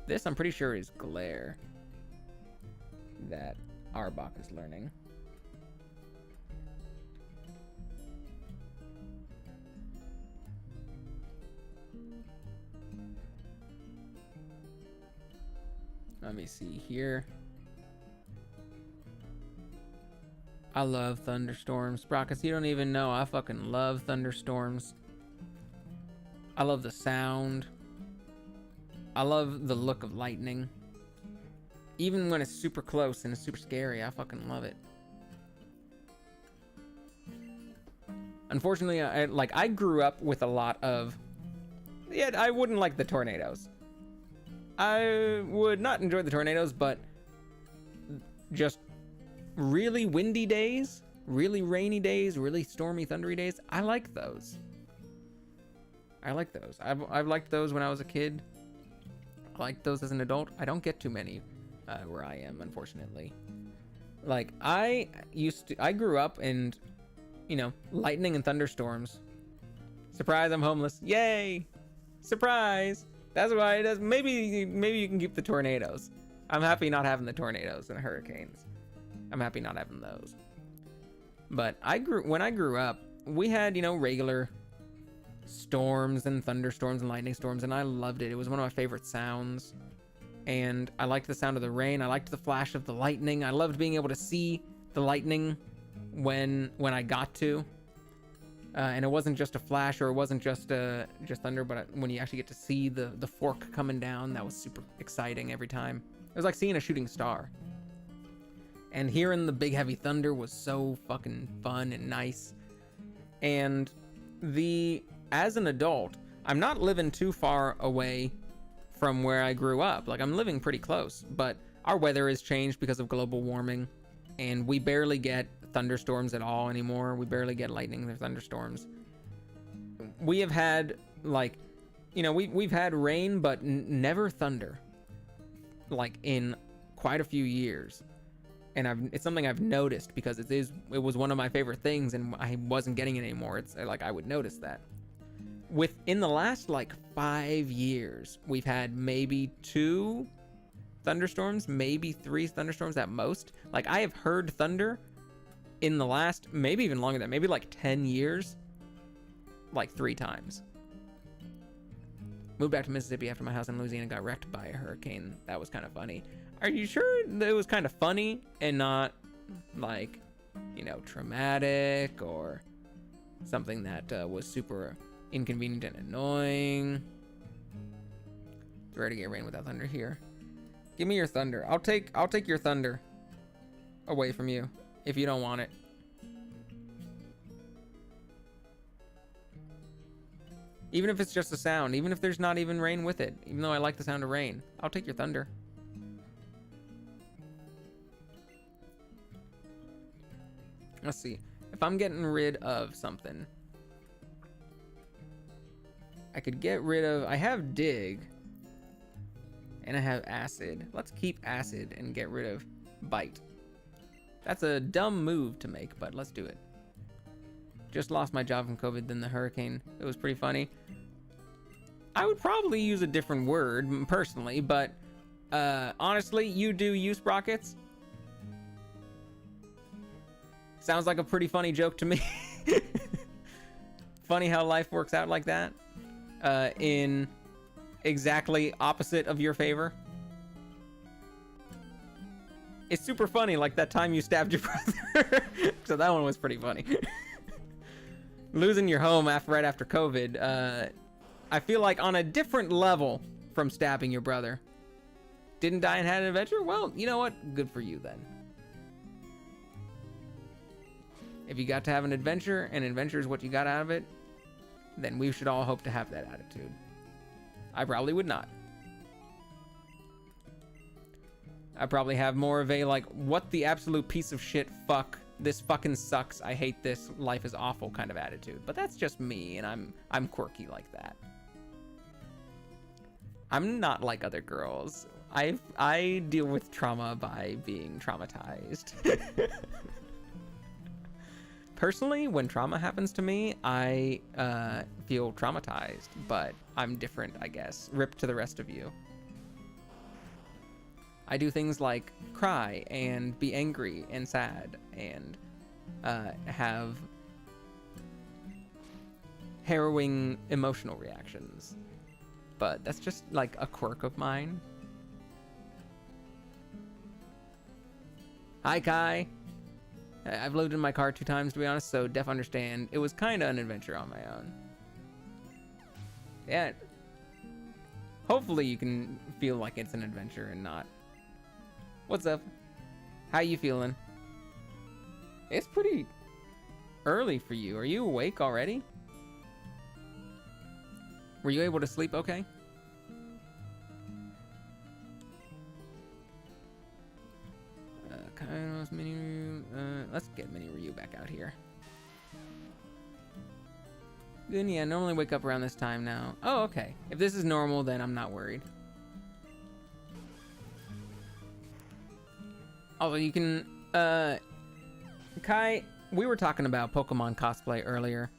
[SPEAKER 1] This, I'm pretty sure, is glare that Arbok is learning. Let me see here. I love thunderstorms. Sprockets, you don't even know. I fucking love thunderstorms. I love the sound. I love the look of lightning. Even when it's super close and it's super scary, I fucking love it. Unfortunately, I grew up with a lot of... Yeah, I wouldn't like the tornadoes. I would not enjoy the tornadoes, but just really windy days, really rainy days, really stormy, thundery days, I like those. I've liked those when I was a kid. I liked those as an adult. I don't get too many where I am, unfortunately. Like, I grew up and, you know, lightning and thunderstorms. Surprise, I'm homeless. Yay! Surprise! That's why it does. Maybe you can keep the tornadoes. I'm happy not having the tornadoes and hurricanes. I'm happy not having those. But when I grew up, we had, you know, regular storms and thunderstorms and lightning storms, and I loved it. It was one of my favorite sounds. And I liked the sound of the rain. I liked the flash of the lightning. I loved being able to see the lightning when I got to. And it wasn't just a flash, or it wasn't just thunder, but when you actually get to see the fork coming down, that was super exciting every time. It was like seeing a shooting star. And hearing the big heavy thunder was so fucking fun and nice. And as an adult, I'm not living too far away from where I grew up. Like, I'm living pretty close, but our weather has changed because of global warming, and we barely get thunderstorms at all anymore. We barely get lightning or thunderstorms. We have had, like, you know, we've had rain, but never thunder, like, in quite a few years. And it's something I've noticed because it was one of my favorite things, and I wasn't getting it anymore. It's like I would notice that. In the last like 5 years, we've had maybe 2 thunderstorms, maybe 3 thunderstorms at most. Like, I have heard thunder in the last, maybe even longer than that, maybe like 10 years, like 3 times. Moved back to Mississippi after my house in Louisiana got wrecked by a hurricane. That was kind of funny. Are you sure that it was kind of funny and not, like, you know, traumatic or something that was super inconvenient and annoying? It's rare to get rain without thunder here. Give me your thunder. I'll take your thunder away from you if you don't want it. Even if it's just a sound, even if there's not even rain with it, even though I like the sound of rain, I'll take your thunder. Let's see. If I'm getting rid of something, I could get rid of... I have dig, and I have acid. Let's keep acid and get rid of bite. That's a dumb move to make, but let's do it. Just lost my job from COVID, then the hurricane. It was pretty funny. I would probably use a different word, personally, but honestly, you do use sprockets. Sounds like a pretty funny joke to me. funny how life works out like that? In exactly opposite of your favor. It's super funny, like that time you stabbed your brother. So that one was pretty funny. Losing your home right after COVID, I feel like on a different level from stabbing your brother. Didn't die and had an adventure? Well, you know what? Good for you then. If you got to have an adventure, and adventure is what you got out of it, then we should all hope to have that attitude. I probably would not. I probably have more of a, like, what the absolute piece of shit, fuck, this fucking sucks, I hate this, life is awful kind of attitude. But that's just me, and I'm quirky like that. I'm not like other girls. I deal with trauma by being traumatized. Personally, when trauma happens to me, I feel traumatized, but I'm different, I guess. Rip to the rest of you. I do things like cry and be angry and sad and have harrowing emotional reactions. But that's just like a quirk of mine. Hi, Kai. I've lived in my car 2 times, to be honest, so def understand. It was kind of an adventure on my own. Yeah. Hopefully you can feel like it's an adventure and not. What's up? How you feeling? It's pretty early for you. Are you awake already? Were you able to sleep okay? Kairos Mini Ryu. Let's get Mini Ryu back out here. Good, yeah, normally wake up around this time now. Oh, okay. If this is normal, then I'm not worried. Although you can, Kai, we were talking about Pokemon cosplay earlier.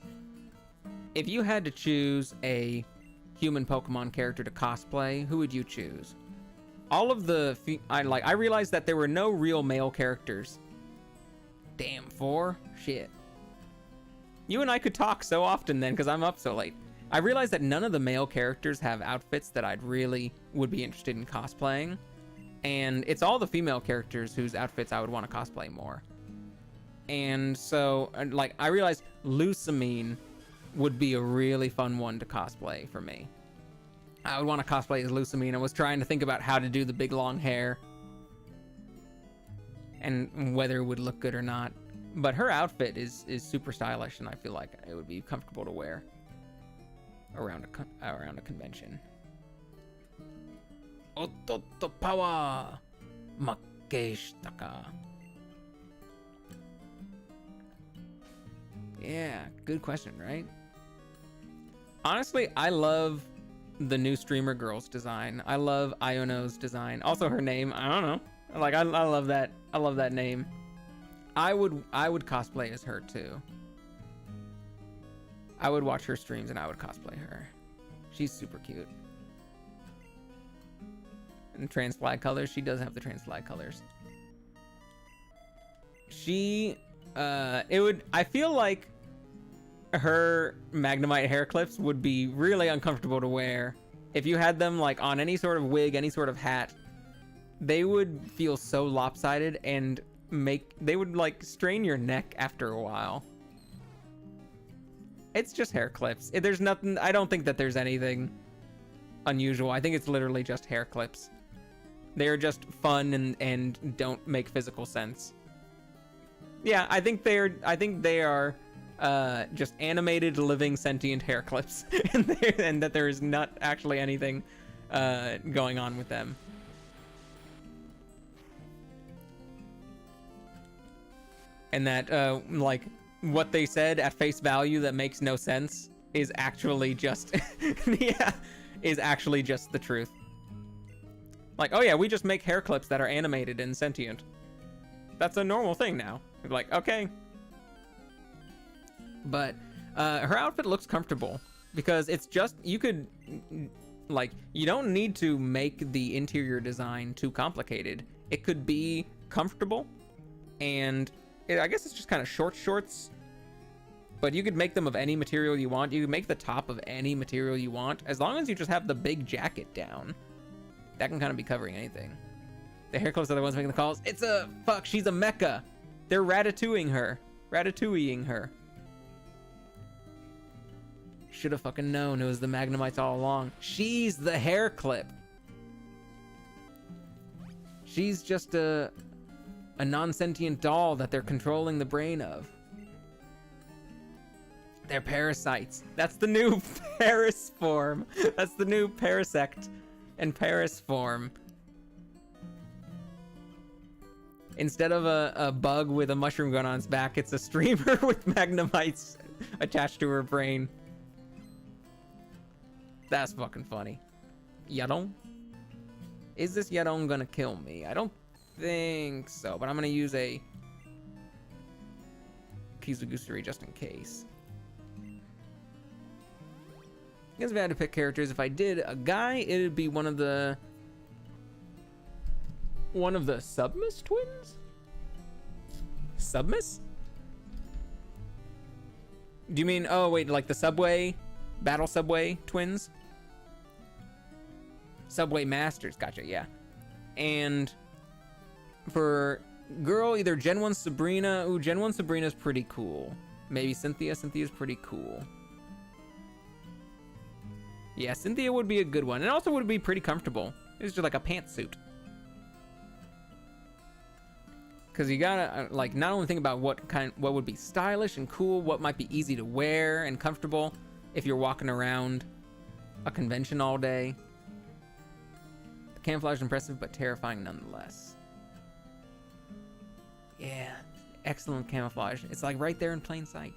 [SPEAKER 1] If you had to choose a human Pokemon character to cosplay, who would you choose? All of the, I realized that there were no real male characters. Damn, 4? Shit. You and I could talk so often then, because I'm up so late. I realized that none of the male characters have outfits that I'd really would be interested in cosplaying. And it's all the female characters whose outfits I would want to cosplay more. And so, like, I realized Lusamine would be a really fun one to cosplay for me. I would want to cosplay as Lusamine. I was trying to think about how to do the big long hair and whether it would look good or not. But her outfit is super stylish, and I feel like it would be comfortable to wear around a convention. Ototo power makeshitaka. Yeah, good question, right? Honestly, I love the new streamer girl's design. I love Iono's design. Also her name, I don't know. Like I love that. I love that name. I would cosplay as her too. I would watch her streams and I would cosplay her. She's super cute. And trans flag colors, she does have the trans flag colors. She I feel like her Magnemite hair clips would be really uncomfortable to wear. If you had them like on any sort of wig, any sort of hat, they would feel so lopsided and they would like strain your neck after a while. It's just hair clips. There's nothing, I don't think that there's anything unusual. I think it's literally just hair clips. They're just fun and don't make physical sense. Yeah, I think they are just animated, living, sentient hair clips, and that there is not actually anything going on with them. And that like what they said at face value that makes no sense is actually just yeah, is actually just the truth. Like, oh yeah, we just make hair clips that are animated and sentient. That's a normal thing now. Like, okay. But her outfit looks comfortable because it's just, you could, like, you don't need to make the interior design too complicated. It could be comfortable, and I guess it's just kind of short shorts But you could make them of any material you want. You can make the top of any material you want, as long as you just have the big jacket down. That can kind of be covering anything. The hair clips are the ones making the calls. It's a... Fuck, she's a mecha. They're ratatouilleing her. Ratatouilleing her. Should have fucking known it was the Magnemites all along. She's the hair clip. She's just a non-sentient doll that they're controlling the brain of. They're parasites. That's the new Paris form. That's the new Parasect and Paris form. Instead of a bug with a mushroom gun on its back, it's a streamer with Magnemites attached to her brain. That's fucking funny. Yadong? Is this Yadong gonna kill me? I don't think so, but I'm gonna use a Kizugussuri just in case. I guess if I had to pick characters, if I did a guy, it'd be one of the Submiss twins? Submiss? Do you mean, oh wait, like the Subway, Battle Subway twins? Subway Masters, gotcha, yeah. And for girl, either Gen 1 Sabrina. Ooh, Gen 1 Sabrina's pretty cool. Maybe Cynthia. Cynthia's pretty cool. Yeah, Cynthia would be a good one. And also would be pretty comfortable. It's just like a pantsuit. Because you gotta, like, not only think about what would be stylish and cool, what might be easy to wear and comfortable if you're walking around a convention all day. The camouflage is impressive, but terrifying nonetheless. Yeah, excellent camouflage. It's like right there in plain sight.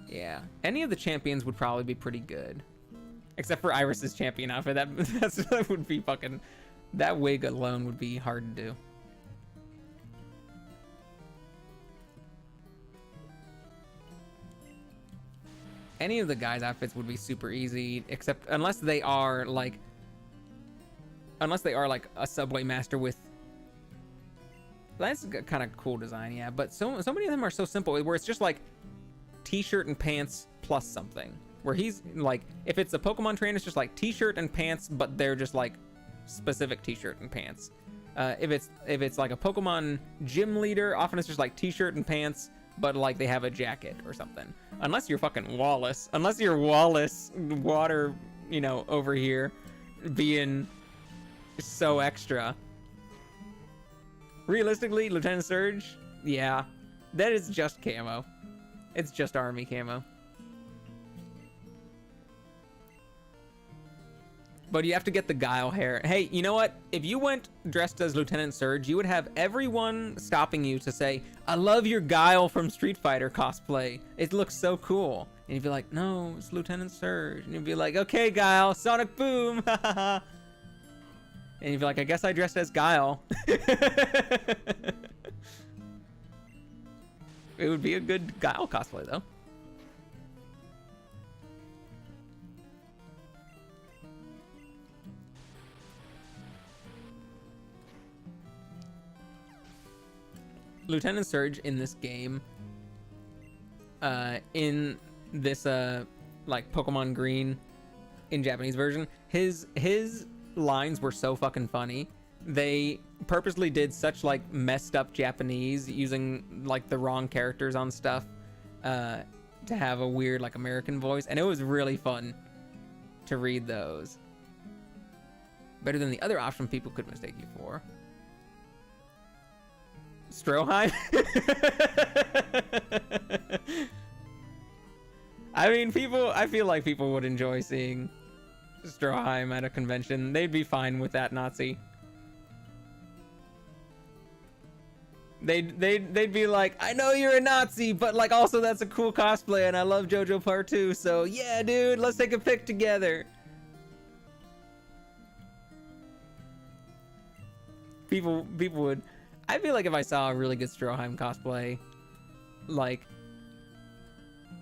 [SPEAKER 1] Yeah, any of the champions would probably be pretty good. Except for Iris's champion outfit. That would be fucking... That wig alone would be hard to do. Any of the guys' outfits would be super easy, except unless they are like a Subway Master with... That's a kind of cool design, yeah. But so many of them are so simple, where it's just like t-shirt and pants plus something. Where he's like, if it's a Pokemon trainer, it's just like t-shirt and pants, but they're just like specific t-shirt and pants. If it's like a Pokemon gym leader, often it's just like t-shirt and pants, but like they have a jacket or something. Unless you're fucking Wallace. Unless you're Wallace Water, you know, over here being so extra. Realistically, Lieutenant Surge, yeah, that is just camo. It's just army camo. But you have to get the Guile hair. Hey, you know what? If you went dressed as Lieutenant Surge, you would have everyone stopping you to say, I love your Guile from Street Fighter cosplay. It looks so cool. And you'd be like, no, it's Lieutenant Surge. And you'd be like, okay, Guile, Sonic Boom. And you'd be like, I guess I dressed as Guile. It would be a good Guile cosplay, though. Lieutenant Surge in this game, in this like Pokemon Green in Japanese version, his lines were so fucking funny. They purposely did such like messed up Japanese using like the wrong characters on stuff to have a weird like American voice, and it was really fun to read those. Better than the other option people could mistake you for. Stroheim? I mean, I feel like people would enjoy seeing Stroheim at a convention. They'd be fine with that Nazi. They'd be like, I know you're a Nazi, but like also that's a cool cosplay and I love JoJo Part 2, so yeah, dude, let's take a pic together. People would... I feel like if I saw a really good Stroheim cosplay, like,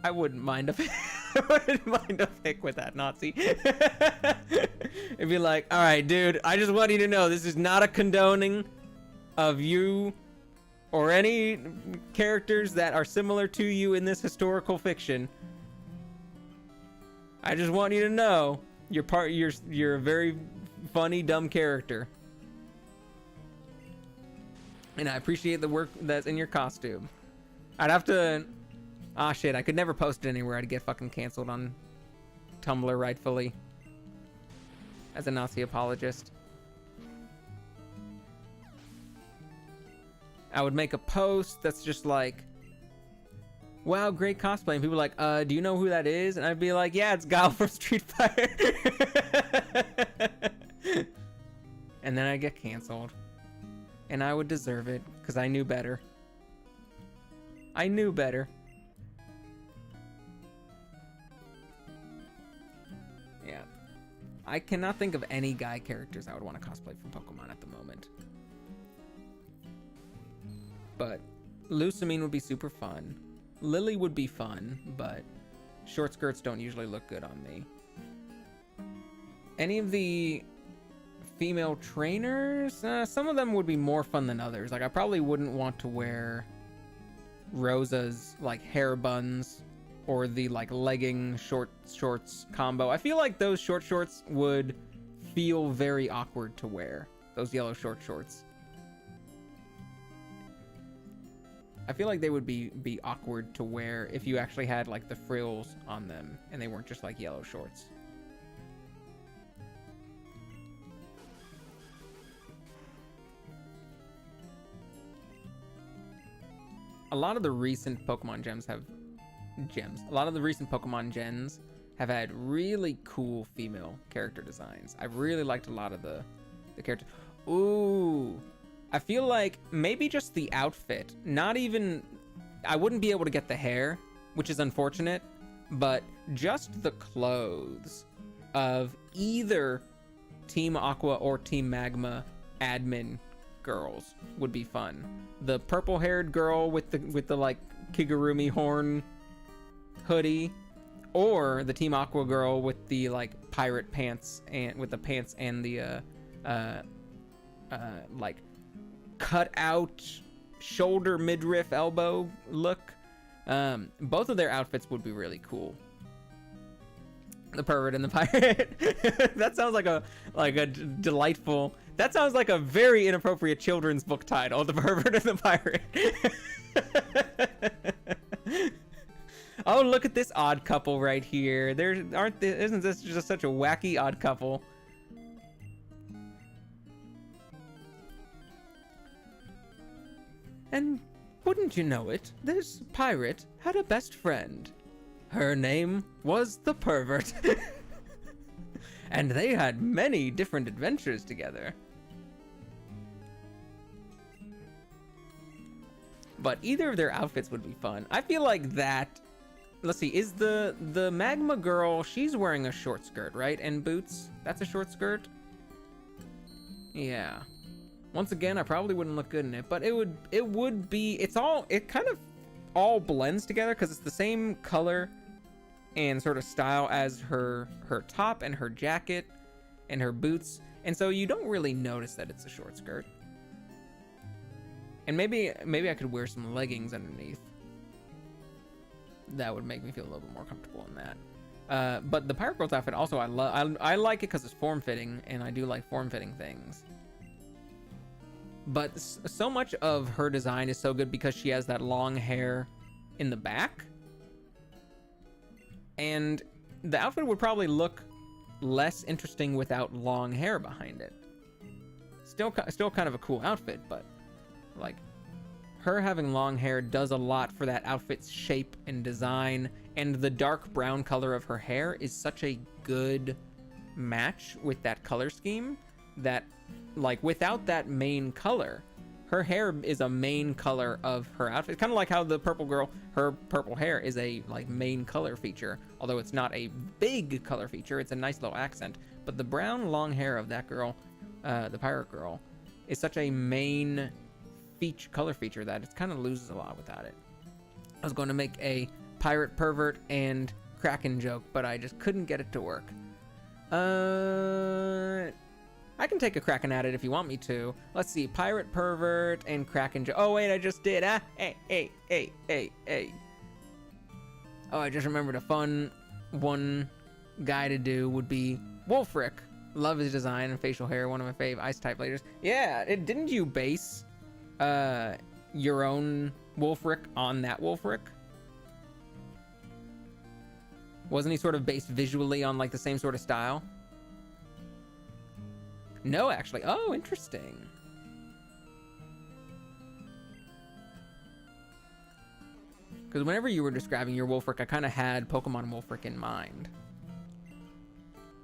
[SPEAKER 1] I wouldn't mind a pic with that Nazi. It'd be like, all right, dude, I just want you to know this is not a condoning of you or any characters that are similar to you in this historical fiction, I just want you to know you're a very funny, dumb character. And I appreciate the work that's in your costume. I'd have to... Ah, shit, I could never post it anywhere. I'd get fucking canceled on Tumblr rightfully. As a Nazi apologist. I would make a post that's just like, wow, great cosplay. And people are like, do you know who that is? And I'd be like, yeah, it's Guile from Street Fighter. And then I get canceled. And I would deserve it, because I knew better. I knew better. Yeah. I cannot think of any guy characters I would want to cosplay from Pokemon at the moment. But Lusamine would be super fun. Lily would be fun, but short skirts don't usually look good on me. Any of the female trainers, some of them would be more fun than others. Like, I probably wouldn't want to wear Rosa's like hair buns or the like legging shorts combo. I feel like those short shorts would feel very awkward to wear, those yellow short shorts. I feel like they would be awkward to wear if you actually had like the frills on them and they weren't just like yellow shorts. A lot of the recent Pokemon gens have a lot of the recent Pokemon gens have had really cool female character designs. I've really liked a lot of the characters. Ooh, I feel like maybe just the outfit, not even, I wouldn't be able to get the hair, which is unfortunate, but just the clothes of either Team Aqua or Team Magma admin girls would be fun. The purple-haired girl with the like Kigurumi horn hoodie, or the Team Aqua girl with the like pirate pants and with the pants and the like cut out shoulder, midriff, elbow look. Both of their outfits would be really cool. The pervert and the pirate. That sounds like a delightful. That sounds like a very inappropriate children's book title. The Pervert and the Pirate. Oh, look at this odd couple right here. Isn't this just such a wacky odd couple? And wouldn't you know it, this pirate had a best friend. Her name was the Pervert. And they had many different adventures together. But either of their outfits would be fun. I feel like that... Let's see, is the Magma girl, she's wearing a short skirt, right? And boots? That's a short skirt? Yeah. Once again, I probably wouldn't look good in it, but it would be... It kind of all blends together because it's the same color and sort of style as her top and her jacket and her boots, and so you don't really notice that it's a short skirt. And maybe I could wear some leggings underneath. That would make me feel a little bit more comfortable in that. But the Pirate Girl's outfit also I like it because it's form-fitting, and I do like form-fitting things. But so much of her design is so good because she has that long hair in the back. And the outfit would probably look less interesting without long hair behind it. Still kind of a cool outfit, but like her having long hair does a lot for that outfit's shape and design, and the dark brown color of her hair is such a good match with that color scheme that, like, without that main color, her hair is a main color of her outfit. Kind of like how the purple girl, her purple hair is a like main color feature, although it's not a big color feature. It's a nice little accent. But the brown long hair of that girl, the pirate girl, is such a main color feature that it kind of loses a lot without it. I was going to make a pirate, pervert, and Kraken joke, but I just couldn't get it to work. I can take a cracking at it if you want me to. Let's see, pirate pervert and kraken. Oh wait, I just did. Hey. Oh, I just remembered a fun one guy to do would be Wolfric. Love his design and facial hair. One of my fave ice type leaders. Yeah, didn't you base your own Wolfric on that Wolfric? Wasn't he sort of based visually on like the same sort of style? No, actually. Oh, interesting. Because whenever you were describing your Wolfric, I kind of had Pokemon Wolfric in mind.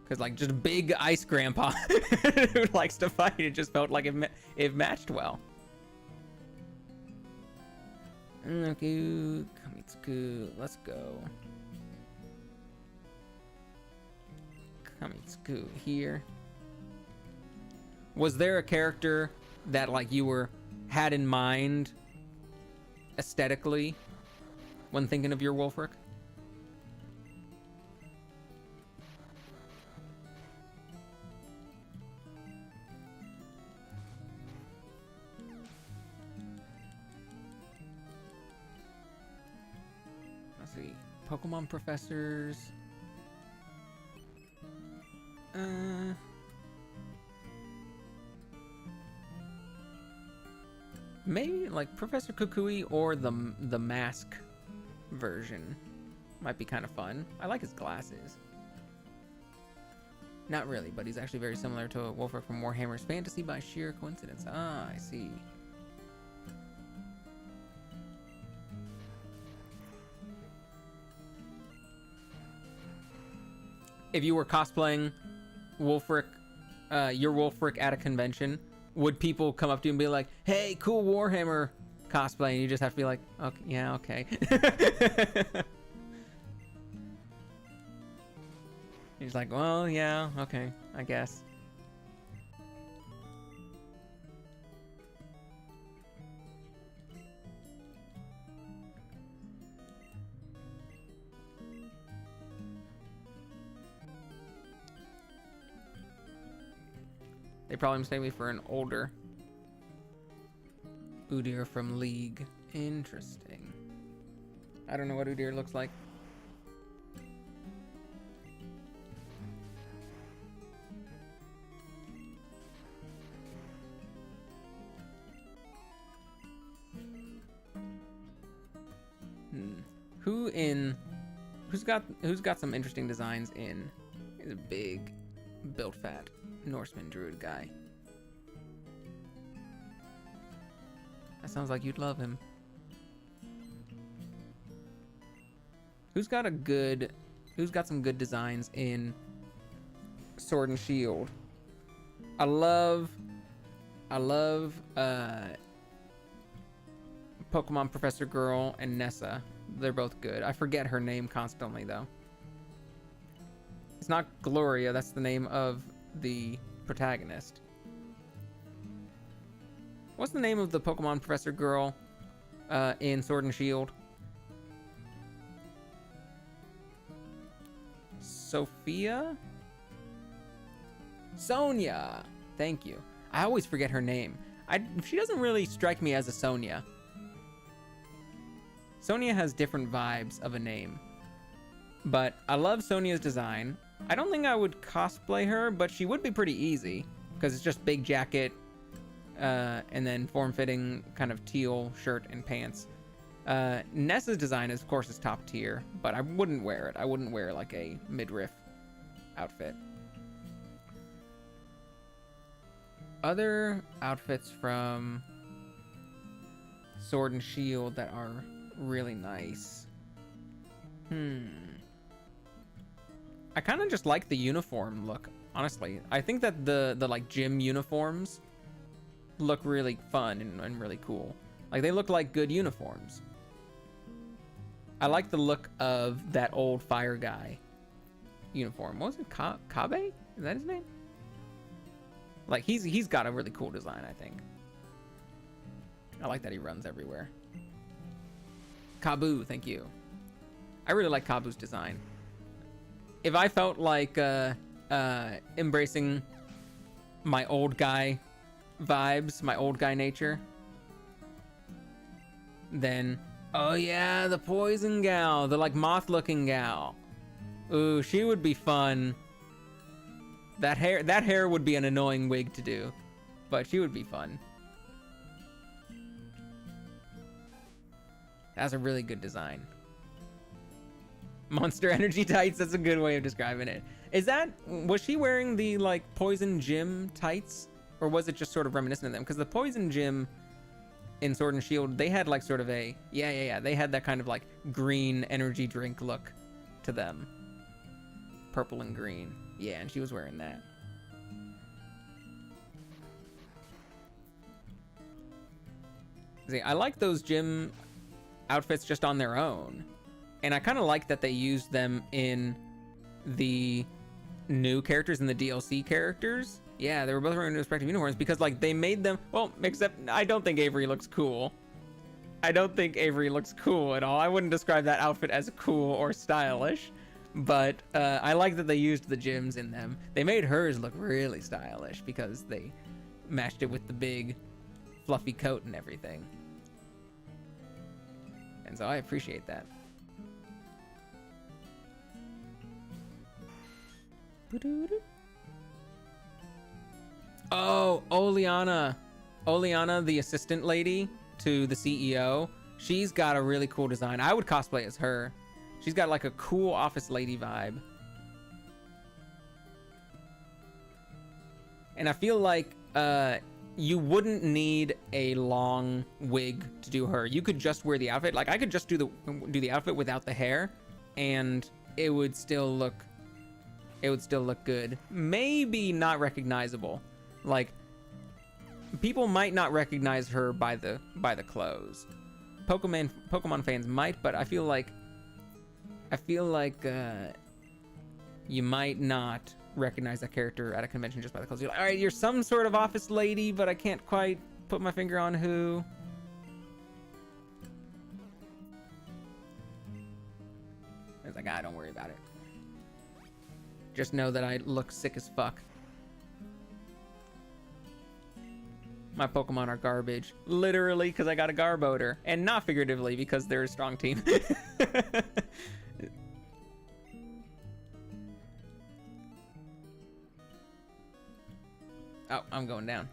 [SPEAKER 1] Because like just big ice grandpa who likes to fight, it just felt like it matched well. Okay, Kamitsuku, let's go. Kamitsuku here. Was there a character that like you had in mind aesthetically when thinking of your Wolfric? Let's see. Pokemon professors. Maybe like Professor Kukui or the mask version might be kind of fun. I like his glasses. Not really, but he's actually very similar to a Wolfric from Warhammer's Fantasy by sheer coincidence. Ah, I see. If you were cosplaying Wolfric, your Wolfric at a convention, would people come up to you and be like, hey, cool Warhammer cosplay? And you just have to be like, okay, yeah, okay. He's like, well, yeah, okay, I guess. They probably mistake me for an older Udyr from League. Interesting. I don't know what Udyr looks like. Who's got some interesting designs in? He's a big, built fat Norseman druid guy. That sounds like you'd love him. Who's got some good designs in Sword and Shield? I love Pokemon Professor Girl and Nessa. They're both good. I forget her name constantly though. It's not Gloria, that's the name of the protagonist. What's the name of the Pokemon Professor Girl in Sword and Shield? Sophia? Sonia! Thank you. I always forget her name. She doesn't really strike me as a Sonia. Sonia has different vibes of a name. But I love Sonia's design. I don't think I would cosplay her, but she would be pretty easy. Because it's just big jacket, and then form-fitting kind of teal shirt and pants. Nessa's design, of course, is top tier, but I wouldn't wear it. I wouldn't wear like a midriff outfit. Other outfits from Sword and Shield that are really nice. I kind of just like the uniform look, honestly. I think that the like gym uniforms look really fun and really cool. Like they look like good uniforms. I like the look of that old fire guy uniform. What was it? Kabe? Is that his name? Like he's got a really cool design, I think. I like that he runs everywhere. Kabu, thank you. I really like Kabu's design. If I felt like embracing my old guy vibes, my old guy nature. Then, oh yeah, the poison gal, the like moth-looking gal. Ooh, she would be fun. That hair would be an annoying wig to do, but she would be fun. That's a really good design. Monster Energy tights, that's a good way of describing it. Was she wearing the like Poison Gym tights? Or was it just sort of reminiscent of them? Because the Poison Gym in Sword and Shield, they had like sort of a, they had that kind of like green energy drink look to them. Purple and green. Yeah, and she was wearing that. See, I like those gym outfits just on their own. And I kind of like that they used them in the new characters and the DLC characters. Yeah, they were both wearing respective uniforms because like they made them, well, except I don't think Avery looks cool. I don't think Avery looks cool at all. I wouldn't describe that outfit as cool or stylish, but I like that they used the gyms in them. They made hers look really stylish because they matched it with the big fluffy coat and everything. And so I appreciate that. Oh, Oleana, the assistant lady to the CEO. She's got a really cool design. I would cosplay as her. She's got like a cool office lady vibe. And I feel like you wouldn't need a long wig to do her. You could just wear the outfit. Like I could just do the outfit without the hair, and it would still look good. Maybe not recognizable. Like people might not recognize her by the clothes. Pokemon fans might, but I feel like you might not recognize that character at a convention just by the clothes. You're like, all right, you're some sort of office lady, but I can't quite put my finger on who. It's like, don't worry about it. Just know that I look sick as fuck. My Pokemon are garbage. Literally, because I got a Garbodor. And not figuratively, because they're a strong team. Oh, I'm going down.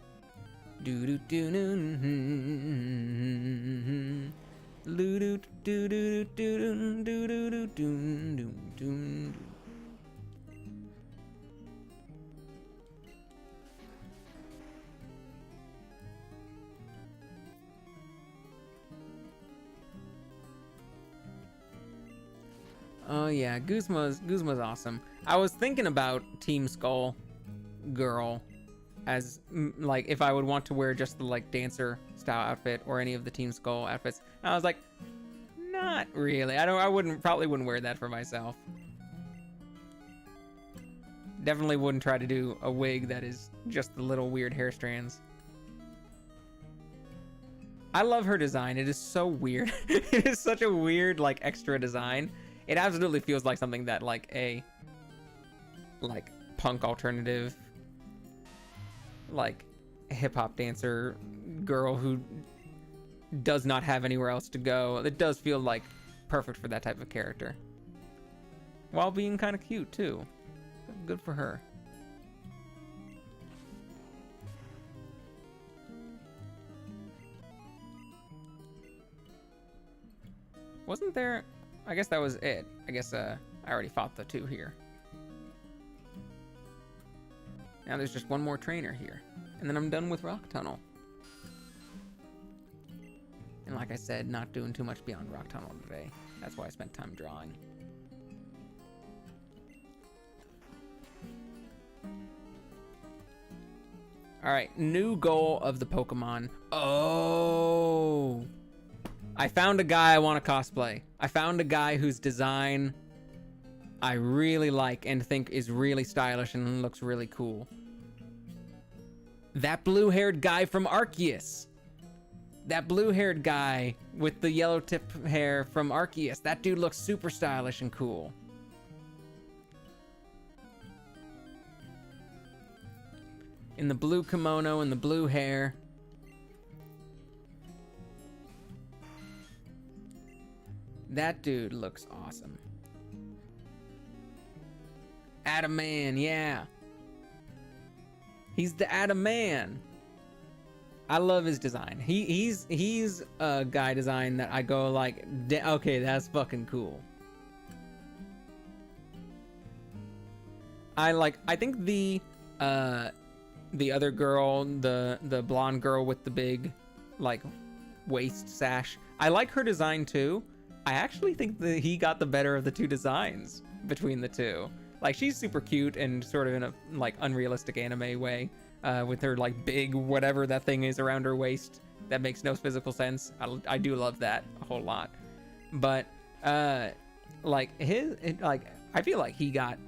[SPEAKER 1] Oh yeah, Guzma's awesome. I was thinking about Team Skull girl as like if I would want to wear just the like dancer style outfit or any of the Team Skull outfits. And I was like, not really. I probably wouldn't wear that for myself. Definitely wouldn't try to do a wig that is just the little weird hair strands. I love her design. It is so weird. It is such a weird like extra design. It absolutely feels like something that like a punk alternative like hip hop dancer girl who does not have anywhere else to go. It does feel like perfect for that type of character. While being kind of cute too. Good for her. Wasn't there... I guess that was it. I guess I already fought the two here. Now there's just one more trainer here. And then I'm done with Rock Tunnel. And like I said, not doing too much beyond Rock Tunnel today. That's why I spent time drawing. Alright, new goal of the Pokemon. Oh! I found a guy I want to cosplay. I found a guy whose design I really like and think is really stylish and looks really cool. That blue-haired guy from Arceus. That blue-haired guy with the yellow tip hair from Arceus. That dude looks super stylish and cool. in the blue kimono and the blue hair. That dude looks awesome. Adam Man, yeah. He's the Adam Man. I love his design. He's a guy design that I go like, okay, that's fucking cool. I think the other girl, the blonde girl with the big like waist sash, I like her design too. I actually think that he got the better of the two designs between the two. Like, she's super cute and sort of in a like unrealistic anime way, with her like big whatever that thing is around her waist that makes no physical sense. I do love that a whole lot. But like I feel like he got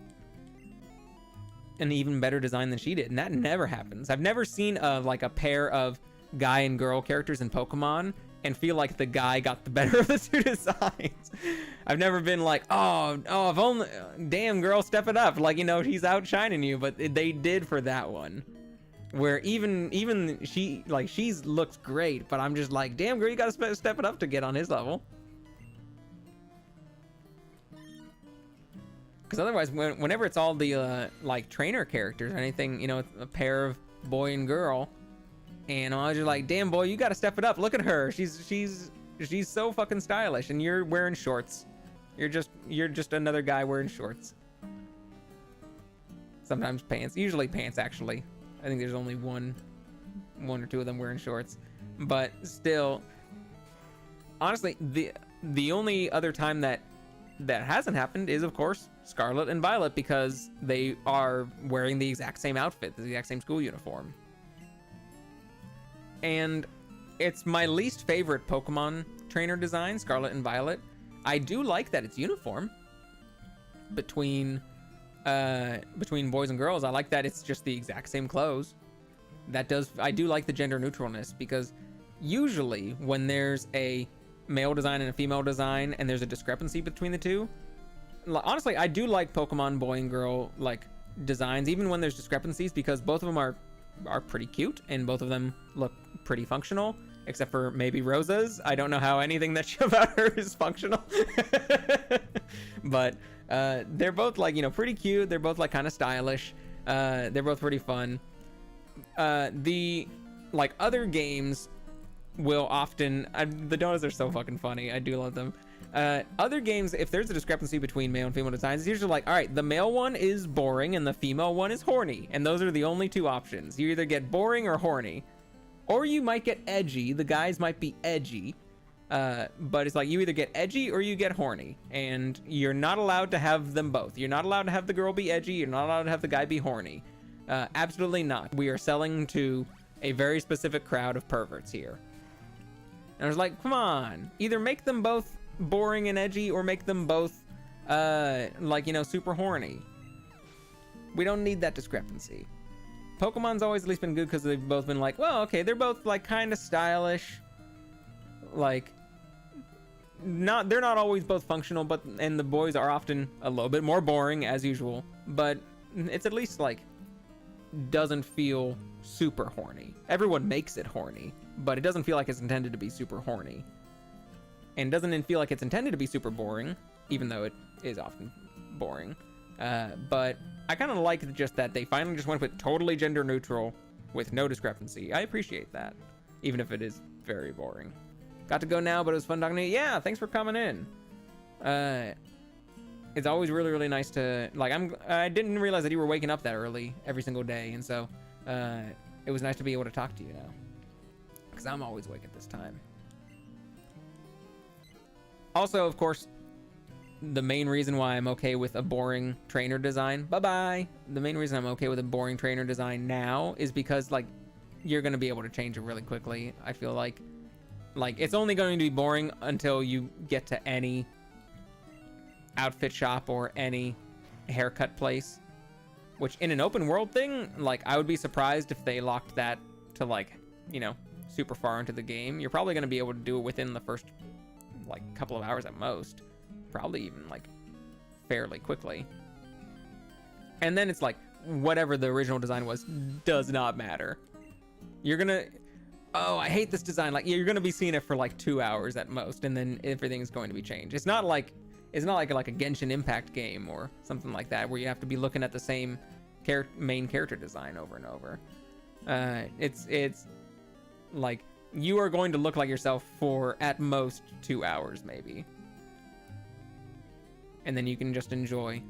[SPEAKER 1] an even better design than she did, and that never happens. I've never seen like a pair of guy and girl characters in Pokemon and feel like the guy got the better of the two designs. I've never been like, oh, if only, damn girl, step it up. Like, you know, he's outshining you, but they did for that one. Where even she, like, she's looks great, but I'm just like, damn girl, you gotta step it up to get on his level. Because otherwise, whenever it's all the, like, trainer characters or anything, you know, a pair of boy and girl, and I was just like, damn boy, you gotta step it up. Look at her. She's so fucking stylish, and you're wearing shorts. You're just another guy wearing shorts. Sometimes pants. Usually pants, actually. I think there's only one or two of them wearing shorts. But still, honestly, the only other time that hasn't happened is, of course, Scarlet and Violet, because they are wearing the exact same outfit, the exact same school uniform. And it's my least favorite Pokemon trainer design, Scarlet and Violet. I do like that it's uniform between boys and girls. I like that it's just the exact same clothes. I do like the gender neutralness, because usually when there's a male design and a female design and there's a discrepancy between the two, honestly, I do like Pokemon boy and girl like designs, even when there's discrepancies, because both of them are pretty cute and both of them look pretty functional, except for maybe Rosa's. I don't know how anything about her is functional. But they're both, like, you know, pretty cute. They're both like kind of stylish. They're both pretty fun. The like other games will often, the donuts are so fucking funny. I do love them. Other games, if there's a discrepancy between male and female designs, it's usually like, all right, the male one is boring and the female one is horny, and those are the only two options. You either get boring or horny, or you might get edgy. The guys might be edgy, but it's like you either get edgy or you get horny, and you're not allowed to have them both. You're not allowed to have the girl be edgy. You're not allowed to have the guy be horny. Absolutely not. We are selling to a very specific crowd of perverts here. And I was like, come on, either make them both boring and edgy or make them both like, you know, super horny. We don't need that discrepancy. Pokemon's always at least been good because they've both been like, well, okay, they're both like kind of stylish, like they're not always both functional, but and the boys are often a little bit more boring as usual, but it's at least like doesn't feel super horny. Everyone makes it horny, but it doesn't feel like it's intended to be super horny. And doesn't feel like it's intended to be super boring, even though it is often boring. But I kind of like just that they finally just went with totally gender neutral with no discrepancy. I appreciate that, even if it is very boring. Got to go now, but it was fun talking to you. Yeah, thanks for coming in. It's always really, really nice to, like, I didn't realize that you were waking up that early every single day, and so it was nice to be able to talk to you now, because I'm always awake at this time. Also, of course, the main reason why I'm okay with a boring trainer design, the main reason I'm okay with a boring trainer design now is because, like, you're going to be able to change it really quickly. I feel like it's only going to be boring until you get to any outfit shop or any haircut place, which in an open world thing, like, I would be surprised if they locked that to, like, you know, super far into the game. You're probably going to be able to do it within the first, like, couple of hours at most, probably even like fairly quickly. And then it's like whatever the original design was does not matter. You're gonna, oh, I hate this design. Like, you're gonna be seeing it for like 2 hours at most, and then everything's going to be changed. It's not like a Genshin Impact game or something like that, where you have to be looking at the same main character design over and over. It's like, you are going to look like yourself for at most 2 hours, maybe. And then you can just enjoy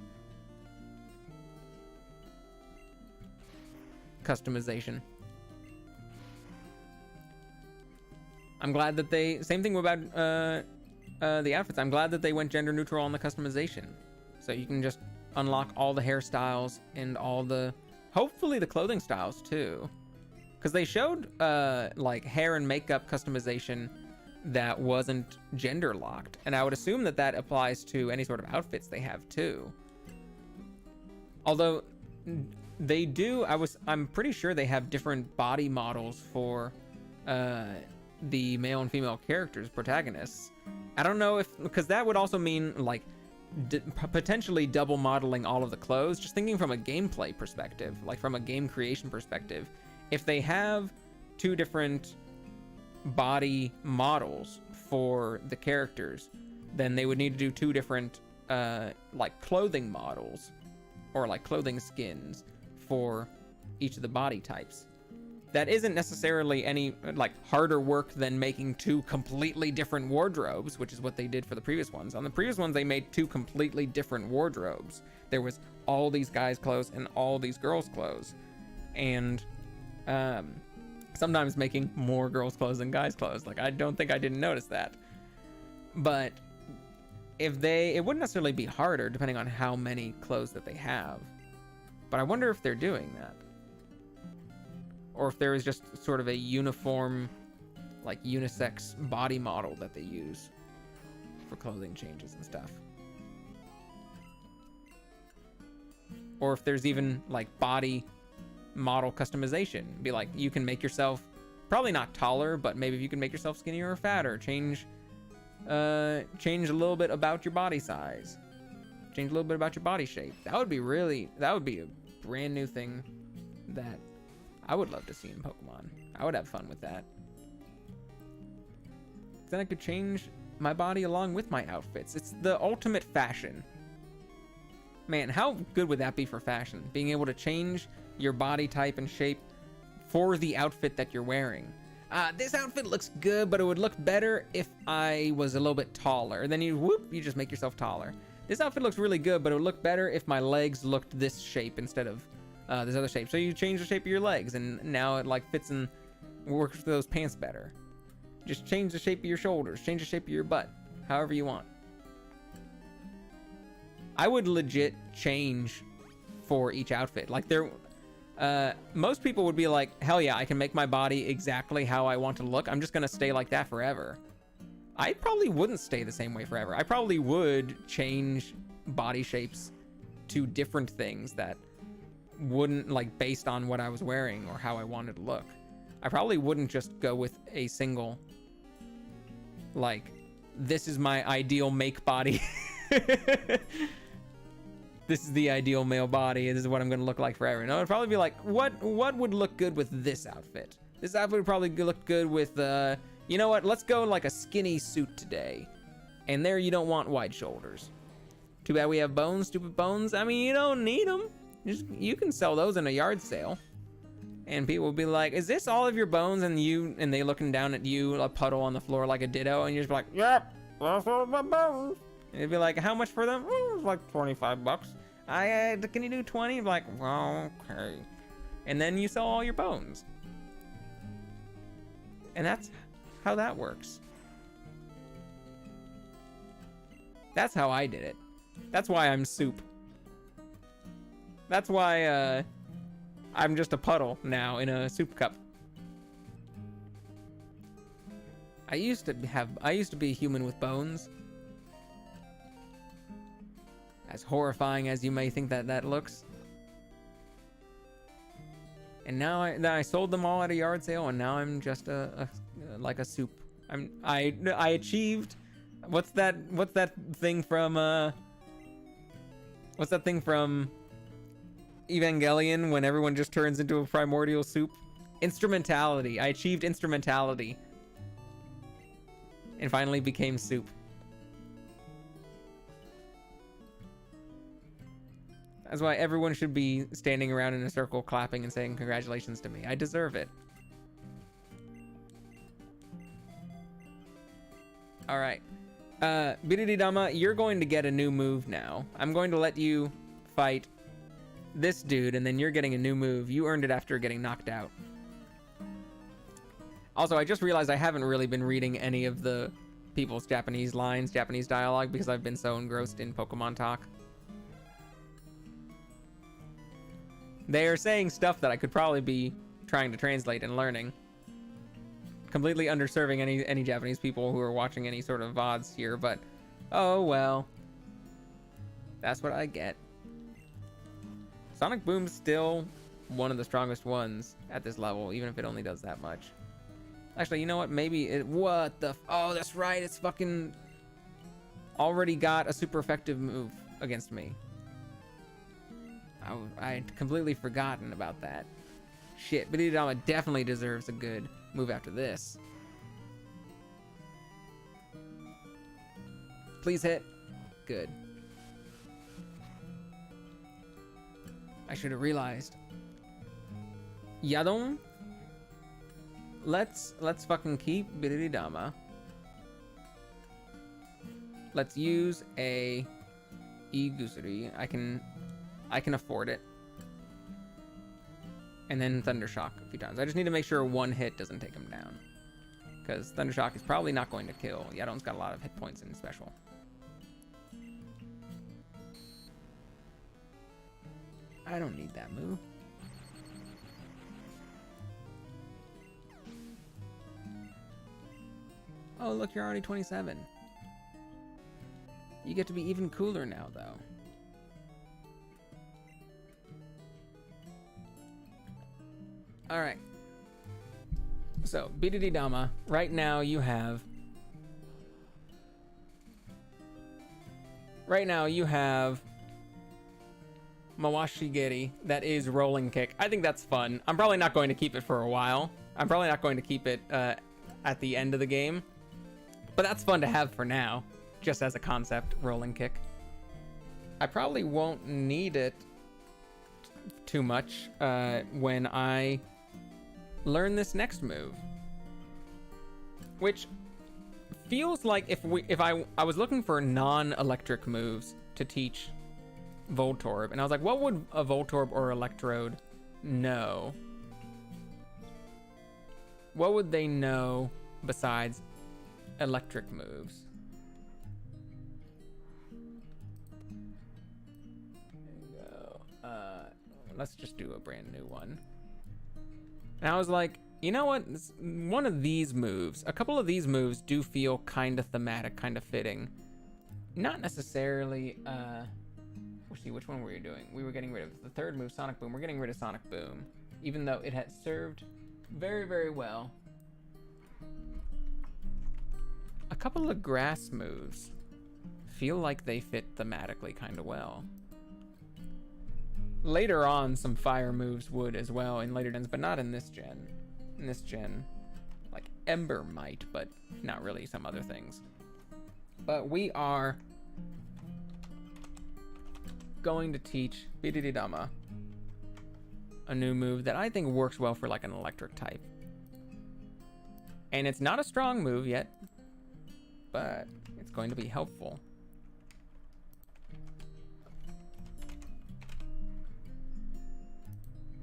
[SPEAKER 1] customization. I'm glad that same thing about the outfits. I'm glad that they went gender neutral on the customization. So you can just unlock all the hairstyles and hopefully the clothing styles too. Because they showed like hair and makeup customization that wasn't gender locked, and I would assume that applies to any sort of outfits they have too. Although they do, I'm pretty sure they have different body models for the male and female characters, protagonists. I don't know because that would also mean like potentially double modeling all of the clothes. Just thinking from a gameplay perspective, like from a game creation perspective, if they have 2 different body models for the characters, then they would need to do 2 different like clothing models or like clothing skins for each of the body types. That isn't necessarily any like harder work than making 2 completely different wardrobes, which is what they did for the previous ones. On the previous ones, they made 2 completely different wardrobes. There was all these guys' clothes and all these girls' clothes, and sometimes making more girls' clothes than guys' clothes. Like, I don't think I didn't notice that. But it wouldn't necessarily be harder depending on how many clothes that they have. But I wonder if they're doing that. Or if there is just sort of a uniform, like unisex body model that they use for clothing changes and stuff. Or if there's even like body model customization. Be like, you can make yourself probably not taller, but maybe if you can make yourself skinnier or fatter, change a little bit about your body size, change a little bit about your body shape. That would be a brand new thing that I would love to see in Pokemon. I would have fun with that. Then I could change my body along with my outfits. It's the ultimate fashion. Man, how good would that be for fashion? Being able to change your body type and shape for the outfit that you're wearing. This outfit looks good, but it would look better if I was a little bit taller. Then you just make yourself taller. This outfit looks really good, but it would look better if my legs looked this shape instead of this other shape. So you change the shape of your legs, and now it like fits and works with those pants better. Just change the shape of your shoulders, change the shape of your butt, however you want. I would legit change for each outfit. Like most people would be like, hell yeah, I can make my body exactly how I want to look. I'm just gonna stay like that forever. I probably wouldn't stay the same way forever. I probably would change body shapes to different things that wouldn't, like, based on what I was wearing or how I wanted to look. I probably wouldn't just go with a single, like, this is my ideal make body. This is the ideal male body. This is what I'm gonna look like forever. No, it'd probably be like, what would look good with this outfit? This outfit would probably look good with, you know what? Let's go like a skinny suit today. And there you don't want wide shoulders. Too bad we have bones, stupid bones. I mean, you don't need them. You can sell those in a yard sale. And people will be like, is this all of your bones? And they looking down at you, a puddle on the floor like a ditto. And you're just be like, yep, that's all my bones. And it'd be like, how much for them? Oh, it's like 25 bucks. Can you do 20? You'd be like, well, okay. And then you sell all your bones. And that's how that works. That's how I did it. That's why I'm soup. That's why I'm just a puddle now in a soup cup. I used to be a human with bones. As horrifying as you may think that looks. And now I sold them all at a yard sale, and now I'm just like a soup. I achieved. What's that thing from Evangelion when everyone just turns into a primordial soup? Instrumentality. I achieved instrumentality. And finally became soup. That's why everyone should be standing around in a circle clapping and saying congratulations to me. I deserve it. Alright. Birididama, you're going to get a new move now. I'm going to let you fight this dude, and then you're getting a new move. You earned it after getting knocked out. Also, I just realized I haven't really been reading any of the people's Japanese lines, Japanese dialogue, because I've been so engrossed in Pokemon talk. They are saying stuff that I could probably be trying to translate and learning. Completely underserving any Japanese people who are watching any sort of VODs here, but oh well. That's what I get. Sonic Boom's still one of the strongest ones at this level, even if it only does that much. Actually, you know what? Maybe it... What the... Oh, that's right. It's fucking... already got a super effective move against me. I'd completely forgotten about that. Shit, Birididama definitely deserves a good move after this. Please hit. Good. I should have realized. Yadon? Let's fucking keep Birididama. Let's use a Igusuri. I can afford it. And then Thundershock a few times. I just need to make sure one hit doesn't take him down. Because Thundershock is probably not going to kill. Yadon's got a lot of hit points in special. I don't need that move. Oh, look, you're already 27. You get to be even cooler now, though. Alright. So, Birididama, right now you have... Mawashigiri, that is rolling kick. I think that's fun. I'm probably not going to keep it for a while. I'm probably not going to keep it at the end of the game. But that's fun to have for now, just as a concept, rolling kick. I probably won't need it too much when I learn this next move. Which feels like if I was looking for non-electric moves to teach Voltorb, and I was like, what would a Voltorb or Electrode know? What would they know besides electric moves? There you go. Let's just do a brand new one. And I was like, you know what? One of these moves, a couple of these moves do feel kind of thematic, kind of fitting. Not necessarily, let's see, which one were you doing? We were getting rid of the third move, Sonic Boom. We're getting rid of Sonic Boom, even though it had served very, very well. A couple of grass moves feel like they fit thematically kind of well. Later on, some fire moves would as well in later gens, but not in this gen. In this gen, like Ember might, but not really some other things. But we are going to teach Birididama a new move that I think works well for like an electric type. And it's not a strong move yet, but it's going to be helpful.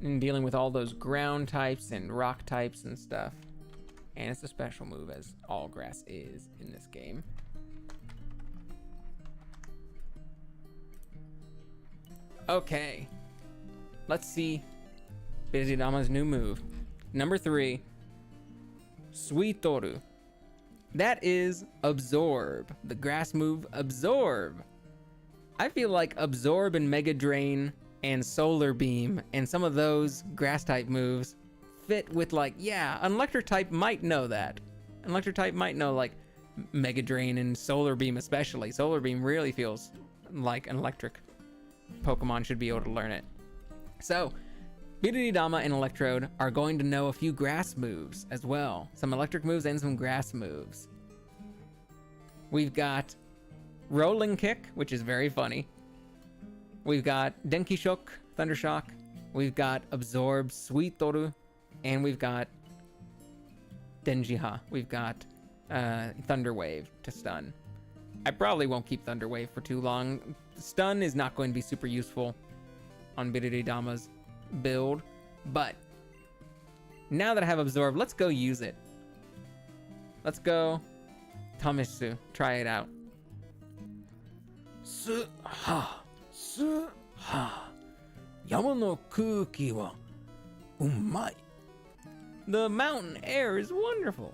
[SPEAKER 1] In dealing with all those ground types and rock types and stuff. And it's a special move, as all grass is in this game. Okay. Let's see Birididama's new move. Number 3. Suitoru. That is Absorb. The grass move Absorb. I feel like Absorb and Mega Drain and Solar Beam and some of those grass type moves fit with, like, yeah, an electric type might know that. An electric type might know, like, Mega Drain and Solar Beam especially. Solar Beam really feels like an electric Pokemon should be able to learn it. So, Bidididama and Electrode are going to know a few grass moves as well. Some electric moves and some grass moves. We've got Rolling Kick, which is very funny. We've got Denki Shock, Thunder Shock. We've got Absorb, Sweet Toru. And we've got Denjiha. We've got Thunder Wave to stun. I probably won't keep Thunder Wave for too long. Stun is not going to be super useful on Bidididama's build, but now that I have Absorb, let's go use it. Let's go Tamishu, try it out. Su-ha, su-ha, yama no kuki wa umai. The mountain air is wonderful.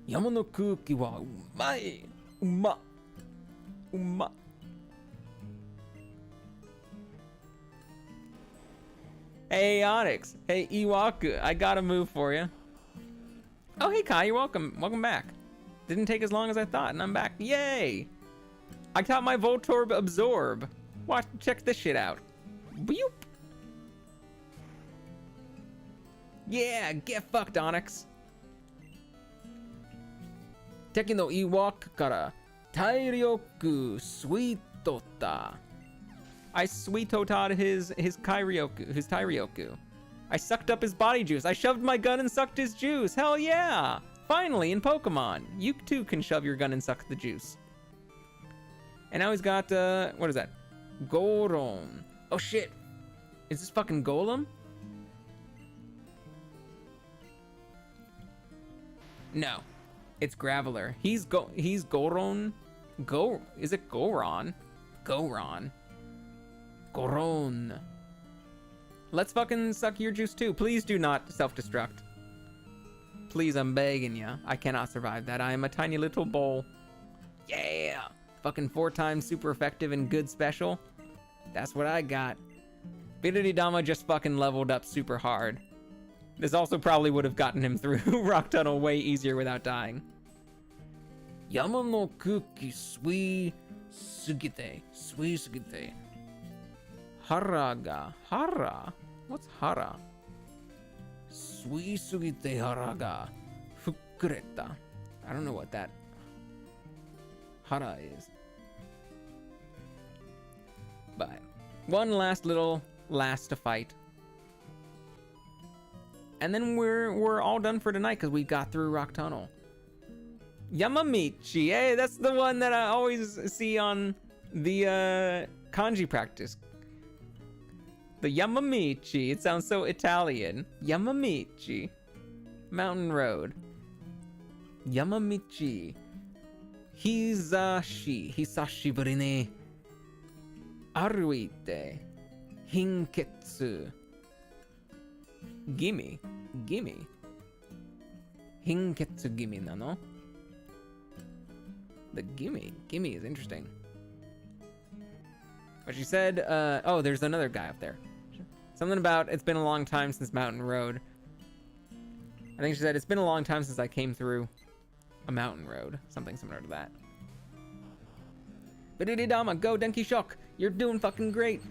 [SPEAKER 1] Yama no kuki wa umai. Uma. Uma. Hey, Onyx. Hey, Iwaku. I got a move for you. Oh, hey, Kai. You're welcome. Welcome back. Didn't take as long as I thought, and I'm back. Yay! I got my Voltorb Absorb. Watch, check this shit out. Boop. Yeah, get fucked, Onyx. Teki no Iwaku kara Tairyoku Suitota. I sweet-tota'd his Tairyoku. I sucked up his body juice. I shoved my gun and sucked his juice. Hell yeah! Finally, in Pokemon, you too can shove your gun and suck the juice. And now he's got, what is that? Goron. Oh shit. Is this fucking Golem? No. It's Graveler. He's Goron. Is it Goron? Goron. Goron. Let's fucking suck your juice too. Please do not self-destruct. Please, I'm begging ya. I cannot survive that. I am a tiny little bowl. Yeah! Fucking 4 times super effective and good special. That's what I got. Bidididama just fucking leveled up super hard. This also probably would have gotten him through Rock Tunnel way easier without dying. Yama no kuki sui sugite. Sui sugite. Hara ga. Hara? What's hara? Sui sugite hara ga fukureta. I don't know what that hara is. But one last to fight. And then we're all done for tonight because we got through Rock Tunnel. Yamamichi, hey, that's the one that I always see on the kanji practice. The Yamamichi, it sounds so Italian. Yamamichi. Mountain Road. Yamamichi. Hisashiburi ni aruite. Hinketsu. Gimme. Hinketsu gimme nano? The gimme is interesting. But she said, oh, there's another guy up there. Something about, it's been a long time since Mountain Road. I think she said, it's been a long time since I came through a mountain road. Something similar to that. Bidididama, go Denki Shock. You're doing fucking great.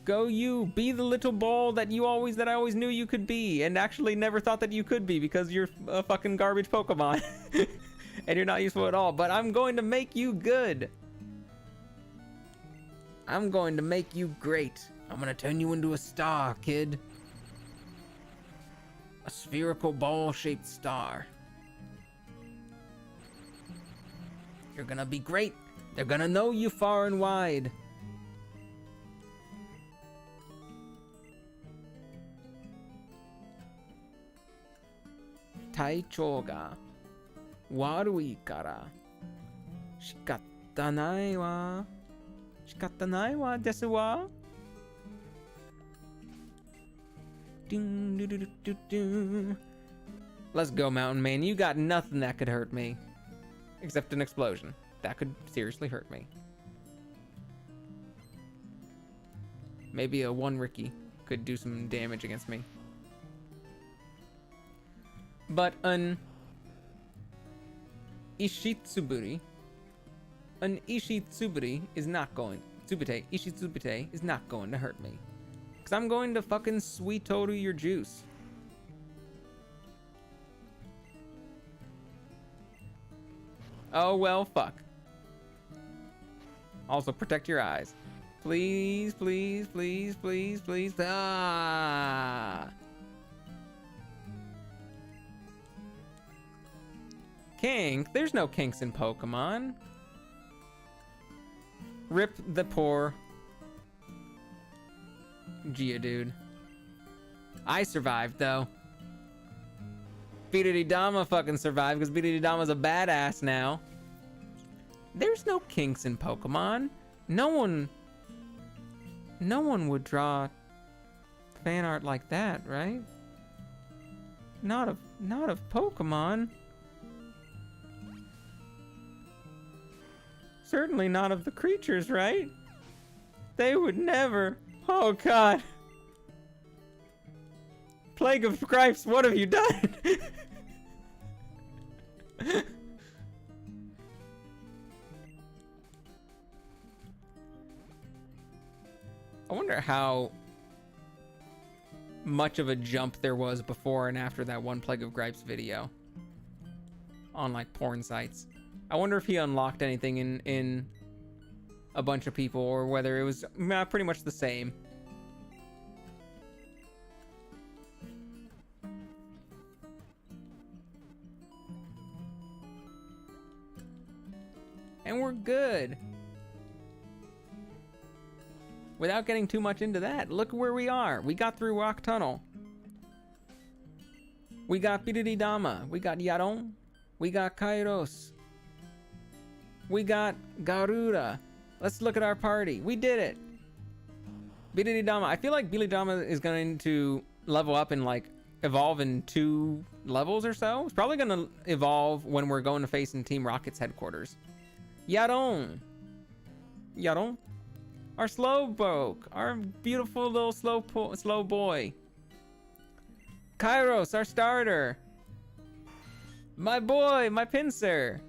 [SPEAKER 1] Go you, be the little ball that I always knew you could be, and actually never thought that you could be because you're a fucking garbage Pokemon. And you're not useful at all, but I'm going to make you good. I'm going to make you great. I'm gonna turn you into a star, kid. A spherical ball-shaped star. You're gonna be great. They're gonna know you far and wide. Taichou ga warui kara shikatta nai wa. Shikatta nai wa desu wa. Let's go, Mountain Man. You got nothing that could hurt me. Except an explosion. That could seriously hurt me. Maybe a 1 Ricky could do some damage against me. But an Ishitsuburi an Ishitsubite is not going... Ishitsubite is not going to hurt me. Because I'm going to fucking sweet total your juice. Oh, well, fuck. Also, protect your eyes. Please, please, please, please, please. Ah! Kink? There's no kinks in Pokemon. Rip the poor Geodude. I survived, though. Bidididama fucking survived because Bidididama's a badass now. There's no kinks in Pokemon. No one would draw fan art like that, right? Not of Pokemon. Certainly not of the creatures, right? They would never. Oh god. Plague of Gripes, what have you done? I wonder how much of a jump there was before and after that one Plague of Gripes video on like porn sites. I wonder if he unlocked anything in a bunch of people or whether it was pretty much the same. And we're good. Without getting too much into that, look where we are. We got through Rock Tunnel. We got Bidididama. We got Yaron. We got Kairos. We got Garuda. Let's look at our party. We did it. Bidididama. I feel like Bidididama is going to level up and like evolve in 2 levels or so. It's probably going to evolve when we're going to face in Team Rocket's headquarters. Yaron. Yaron. Our Slowpoke. Our beautiful little slow boy. Kairos, our starter. My boy, my Pinsir.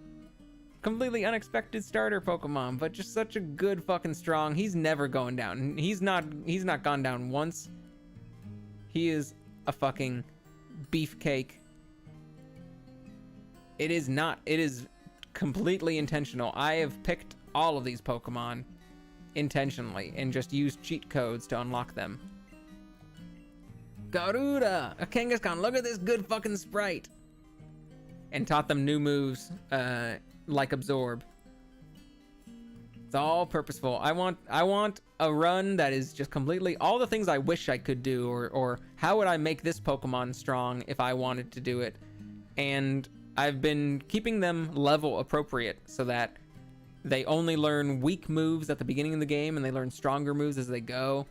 [SPEAKER 1] Completely unexpected starter Pokemon, but just such a good fucking strong. He's never going down. He's not gone down once. He is a fucking beefcake. It is completely intentional. I have picked all of these Pokemon intentionally and just used cheat codes to unlock them. Garuda! A Kangaskhan, look at this good fucking sprite! And taught them new moves, like Absorb. It's all purposeful. I want a run that is just completely all the things I wish I could do, or how would I make this Pokemon strong if I wanted to do it. And I've been keeping them level appropriate so that they only learn weak moves at the beginning of the game and they learn stronger moves as they go,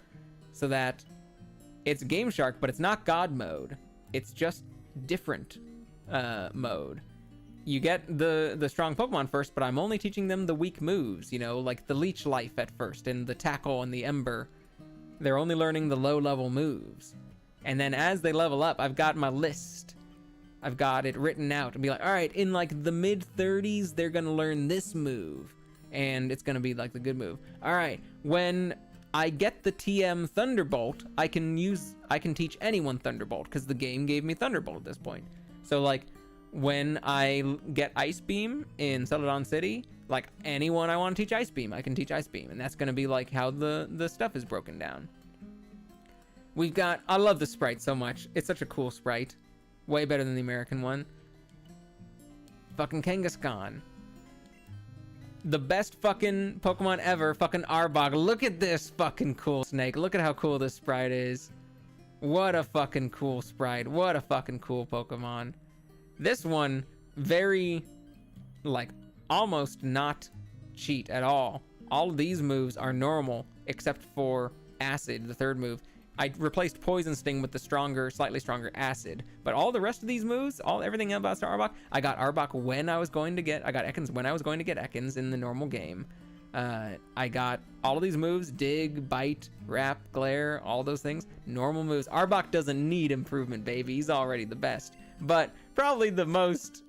[SPEAKER 1] so that it's Game Shark, but it's not God mode. It's just different mode. You get the strong Pokemon first, but I'm only teaching them the weak moves, you know, like the Leech Life at first and the Tackle and the Ember. They're only learning the low level moves. And then as they level up, I've got my list. I've got it written out and be like, all right, in like the mid 30s, they're going to learn this move. And it's going to be like the good move. All right, when I get the TM Thunderbolt, I can teach anyone Thunderbolt because the game gave me Thunderbolt at this point. So like when I get Ice Beam in Celadon City, like anyone I want to teach Ice Beam, I can teach Ice Beam. And that's going to be like how the stuff is broken down. We've got, I love the sprite so much. It's such a cool sprite. Way better than the American one. Fucking Kangaskhan. The best fucking Pokemon ever, fucking Arbok. Look at this fucking cool snake. Look at how cool this sprite is. What a fucking cool sprite. What a fucking cool Pokemon. This one, very, like, almost not cheat at all. All of these moves are normal, except for Acid, the third move. I replaced Poison Sting with the stronger, slightly stronger Acid. But all the rest of these moves, everything about Arbok, I got Arbok when I was going to get, I got Ekans when I was going to get Ekans in the normal game. I got all of these moves, Dig, Bite, Wrap, Glare, all those things, normal moves. Arbok doesn't need improvement, baby. He's already the best. But probably the most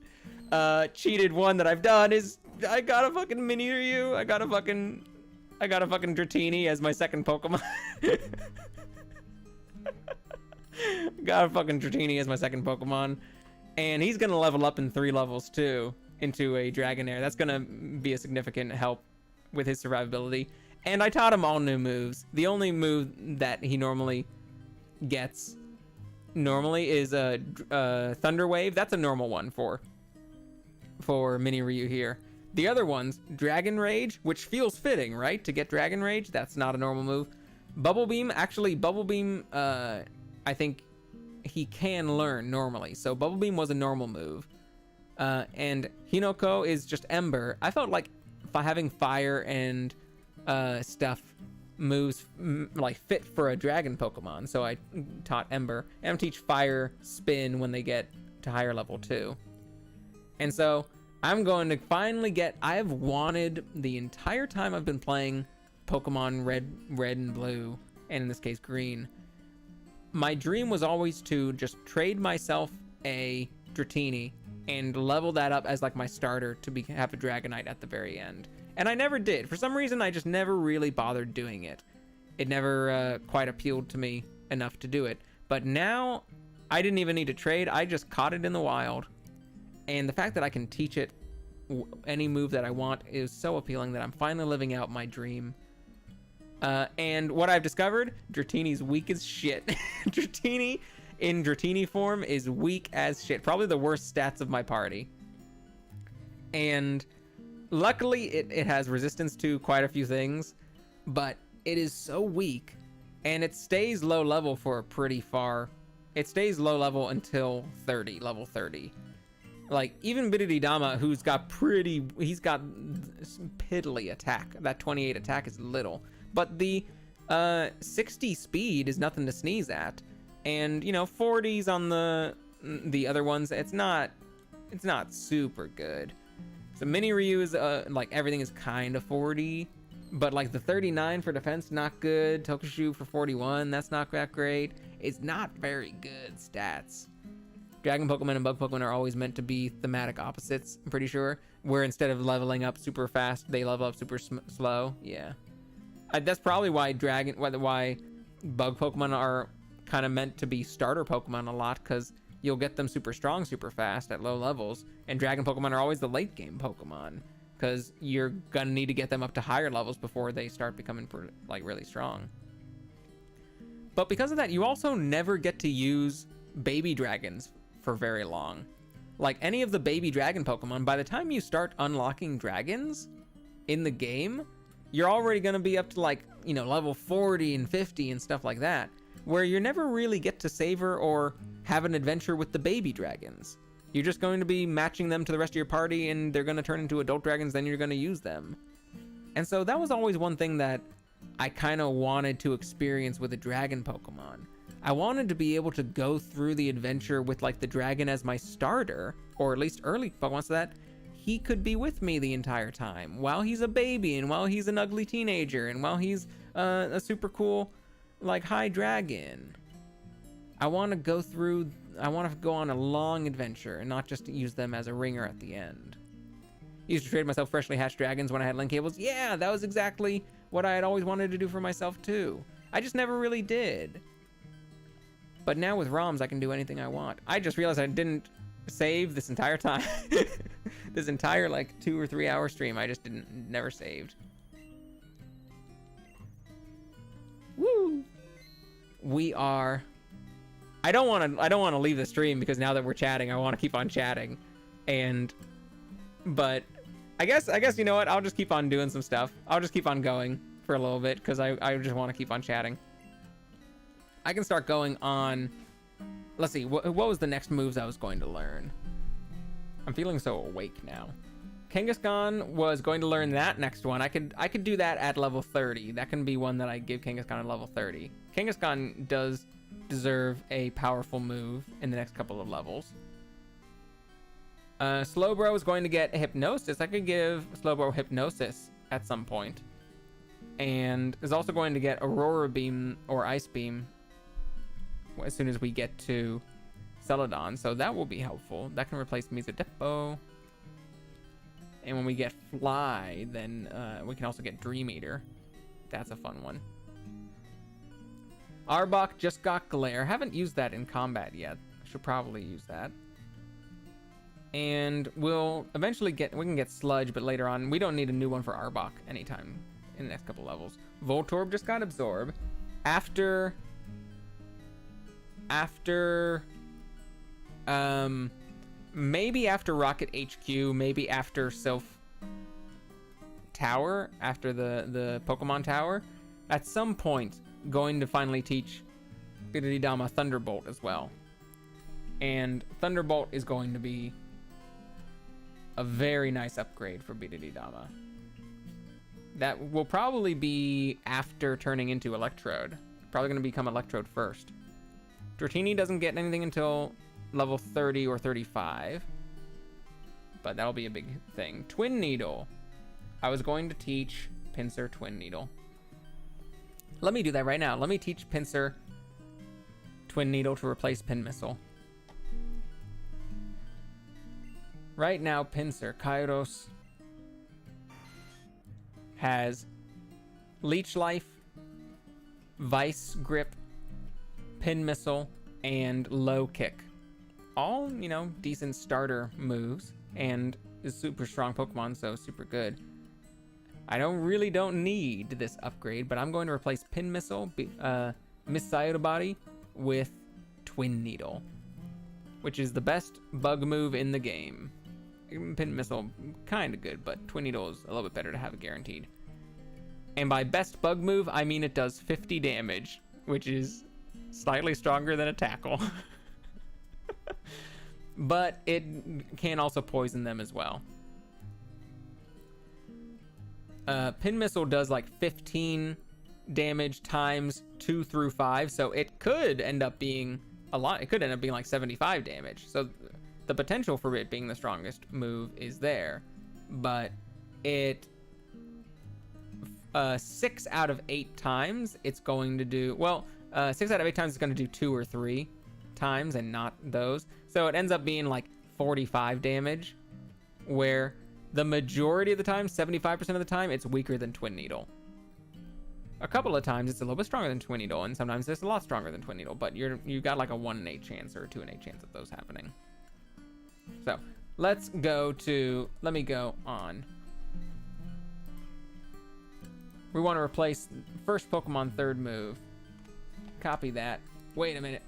[SPEAKER 1] cheated one that I've done is I got a fucking mini Ryu. I got a fucking Dratini as my second Pokemon. Got a fucking Dratini as my second Pokemon. And he's gonna level up in 3 levels too into a Dragonair. That's gonna be a significant help with his survivability. And I taught him all new moves. The only move that he normally gets is a Thunder Wave. That's a normal one for Mini Ryu here. The other ones, Dragon Rage, which feels fitting, right? To get Dragon Rage, that's not a normal move. Bubble Beam, actually, Bubble Beam, I think he can learn normally. So Bubble Beam was a normal move. And Hinoko is just Ember. I felt like having Fire and stuff moves like fit for a Dragon Pokemon. So I taught Ember. And I'm teach Fire Spin when they get to higher level too. And so I'm going to finally get, I've wanted the entire time I've been playing Pokemon red and blue, and in this case green. My dream was always to just trade myself a Dratini and level that up as like my starter to have a Dragonite at the very end. And I never did. For some reason, I just never really bothered doing it. It never quite appealed to me enough to do it. But now, I didn't even need to trade. I just caught it in the wild. And the fact that I can teach it any move that I want is so appealing that I'm finally living out my dream. And what I've discovered, Dratini's weak as shit. Dratini in Dratini form is weak as shit. Probably the worst stats of my party. And luckily it has resistance to quite a few things, but it is so weak and it stays low level for pretty far. It stays low level until level 30. Like, even Bidididama, he's got piddly attack. That 28 attack is little. But the 60 speed is nothing to sneeze at. And, 40s on the other ones, it's not super good. So Mini Ryu is, like, everything is kind of 40. But, like, the 39 for defense, not good. Tokushu for 41, that's not that great. It's not very good stats. Dragon Pokemon and Bug Pokemon are always meant to be thematic opposites, I'm pretty sure. Where instead of leveling up super fast, they level up super slow. Yeah. That's probably why Bug Pokemon are kind of meant to be starter Pokemon a lot, because you'll get them super strong super fast at low levels. And Dragon Pokemon are always the late game Pokemon, because you're gonna need to get them up to higher levels before they start becoming like really strong. But because of that, you also never get to use baby dragons for very long. Like, any of the baby dragon Pokemon, by the time you start unlocking dragons in the game, you're already going to be up to, like, level 40 and 50 and stuff like that, where you never really get to savor or have an adventure with the baby dragons. You're just going to be matching them to the rest of your party, and they're going to turn into adult dragons, then you're going to use them. And so that was always one thing that I kind of wanted to experience with a dragon Pokemon. I wanted to be able to go through the adventure with, like, the dragon as my starter, or at least early Pokemon, so that he could be with me the entire time while he's a baby and while he's an ugly teenager and while he's a super cool, like, high dragon. I want to go on a long adventure and not just use them as a ringer at the end. I used to trade myself freshly hatched dragons when I had link cables. Yeah, that was exactly what I had always wanted to do for myself too. I just never really did. But now with ROMs, I can do anything I want. I just realized I didn't save this entire time. This entire, like, 2 or 3 hour stream, I just never saved. Woo! We are... I don't want to leave the stream, because now that we're chatting, I want to keep on chatting. But I guess you know what? I'll just keep on doing some stuff. I'll just keep on going for a little bit, because I just want to keep on chatting. I can start going on. Let's see, what was the next moves I was going to learn? I'm feeling so awake now. Kangaskhan was going to learn that next one. I could do that at level 30. That can be one that I give Kangaskhan at level 30. Kangaskhan does deserve a powerful move in the next couple of levels. Slowbro is going to get Hypnosis. I could give Slowbro Hypnosis at some point. And is also going to get Aurora Beam or Ice Beam as soon as we get to Celadon, so that will be helpful. That can replace Mizo Depot. And when we get Fly, then we can also get Dream Eater. That's a fun one. Arbok just got Glare. Haven't used that in combat yet. Should probably use that. And we'll eventually we can get Sludge, but later on, we don't need a new one for Arbok anytime in the next couple levels. Voltorb just got Absorb. Maybe after Rocket HQ, maybe after Sylph Tower, after the Pokemon Tower, at some point, going to finally teach Bidididama Thunderbolt as well. And Thunderbolt is going to be a very nice upgrade for Bidididama. That will probably be after turning into Electrode. Probably going to become Electrode first. Dratini doesn't get anything until level 30 or 35. But that'll be a big thing. Twin Needle. I was going to teach Pinsir Twin Needle. Let me do that right now. Let me teach Pinsir Twin Needle to replace Pin Missile. Right now, Pinsir, Kairos, has Leech Life, Vice Grip, Pin Missile, and Low Kick. All, you know, decent starter moves, and is super strong Pokemon, so super good. I really don't need this upgrade, but I'm going to replace Pin Missile, Miss Sayada Body, with Twin Needle, which is the best bug move in the game. Pin Missile, kind of good, but Twin Needle is a little bit better to have it guaranteed. And by best bug move, I mean it does 50 damage, which is slightly stronger than a Tackle. But it can also poison them as well. Pin Missile does like 15 damage times 2 through 5, so it could end up being a lot. It could end up being like 75 damage. So the potential for it being the strongest move is there, but it 6 out of 8 times it's going to do, well, 6 out of 8 times it's going to do 2 or 3 times and not those. So it ends up being like 45 damage, where the majority of the time, 75% of the time, it's weaker than Twin Needle. A couple of times it's a little bit stronger than Twin Needle, and sometimes it's a lot stronger than Twin Needle, but you got like a 1 in 8 chance or a 2 in 8 chance of those happening. So let me go on. We want to replace first Pokemon third move. Copy that. Wait a minute.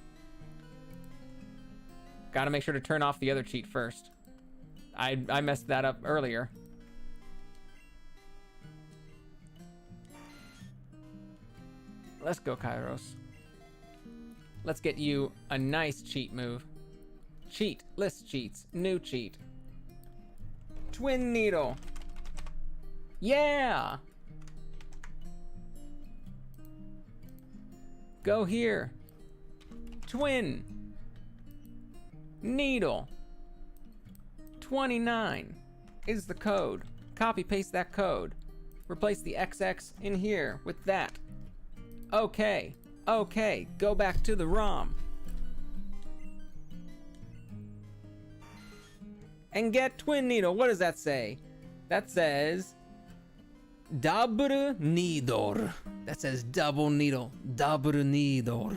[SPEAKER 1] Gotta make sure to turn off the other cheat first. I messed that up earlier. Let's go, Kairos. Let's get you a nice cheat move. Cheat. List cheats. New cheat. Twin Needle. Yeah! Go here. Twin Needle. 29 is the code. Copy paste that code. Replace the XX in here with that. Okay. Okay. Go back to the ROM. And get Twin Needle. What does that say? That says Double Needle. That says double needle. Double needle.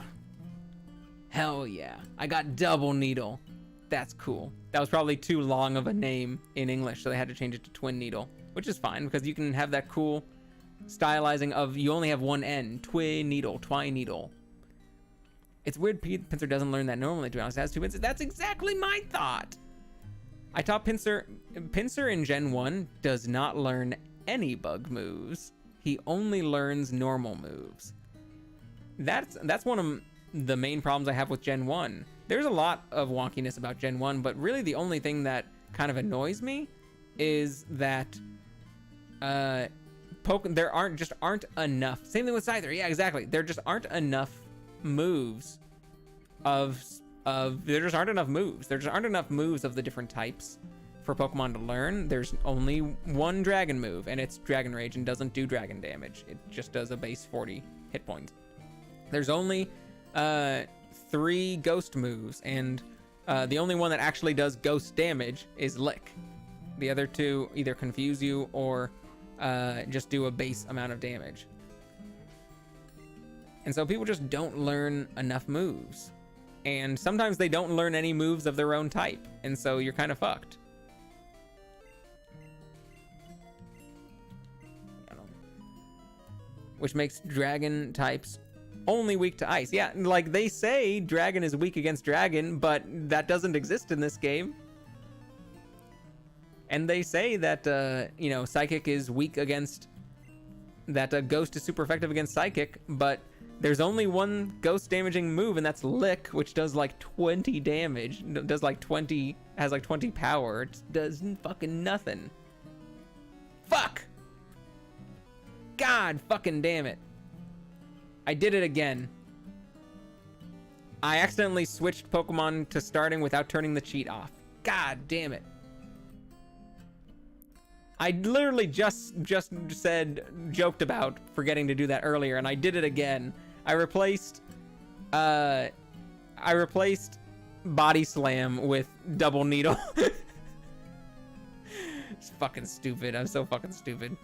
[SPEAKER 1] Hell yeah. I got Double Needle. That's cool. That was probably too long of a name in English, so they had to change it to Twin Needle, which is fine because you can have that cool stylizing of you only have one N. Twin Needle. Twine Needle. It's weird Pinsir doesn't learn that normally, to be honest. It has 2 Pinsir. That's exactly my thought. I taught Pinsir in Gen 1 does not learn any bug moves. He only learns normal moves. That's one of the main problems I have with Gen 1. There's a lot of wonkiness about Gen 1, but really the only thing that kind of annoys me is that there aren't enough. Same thing with Scyther. Yeah, exactly. There just aren't enough moves there just aren't enough moves. There just aren't enough moves of the different types for Pokemon to learn. There's only one dragon move, and it's Dragon Rage and doesn't do dragon damage. It just does a base 40 hit points. There's only 3 ghost moves, and the only one that actually does ghost damage is Lick. The other two either confuse you or just do a base amount of damage. And so people just don't learn enough moves. And sometimes they don't learn any moves of their own type. And so you're kind of fucked. Which makes dragon types only weak to ice. Yeah, like they say dragon is weak against dragon, but that doesn't exist in this game. And they say that, you know, psychic is weak against... That ghost is super effective against psychic, but there's only one ghost damaging move, and that's lick, which does like 20 damage. Does like 20... Has like 20 power. It does fucking nothing. Fuck! God fucking damn it. I did it again. I accidentally switched Pokemon to starting without turning the cheat off. God damn it. I literally just joked about forgetting to do that earlier, and I did it again. I replaced Body Slam with Double Needle. It's fucking stupid. I'm so fucking stupid.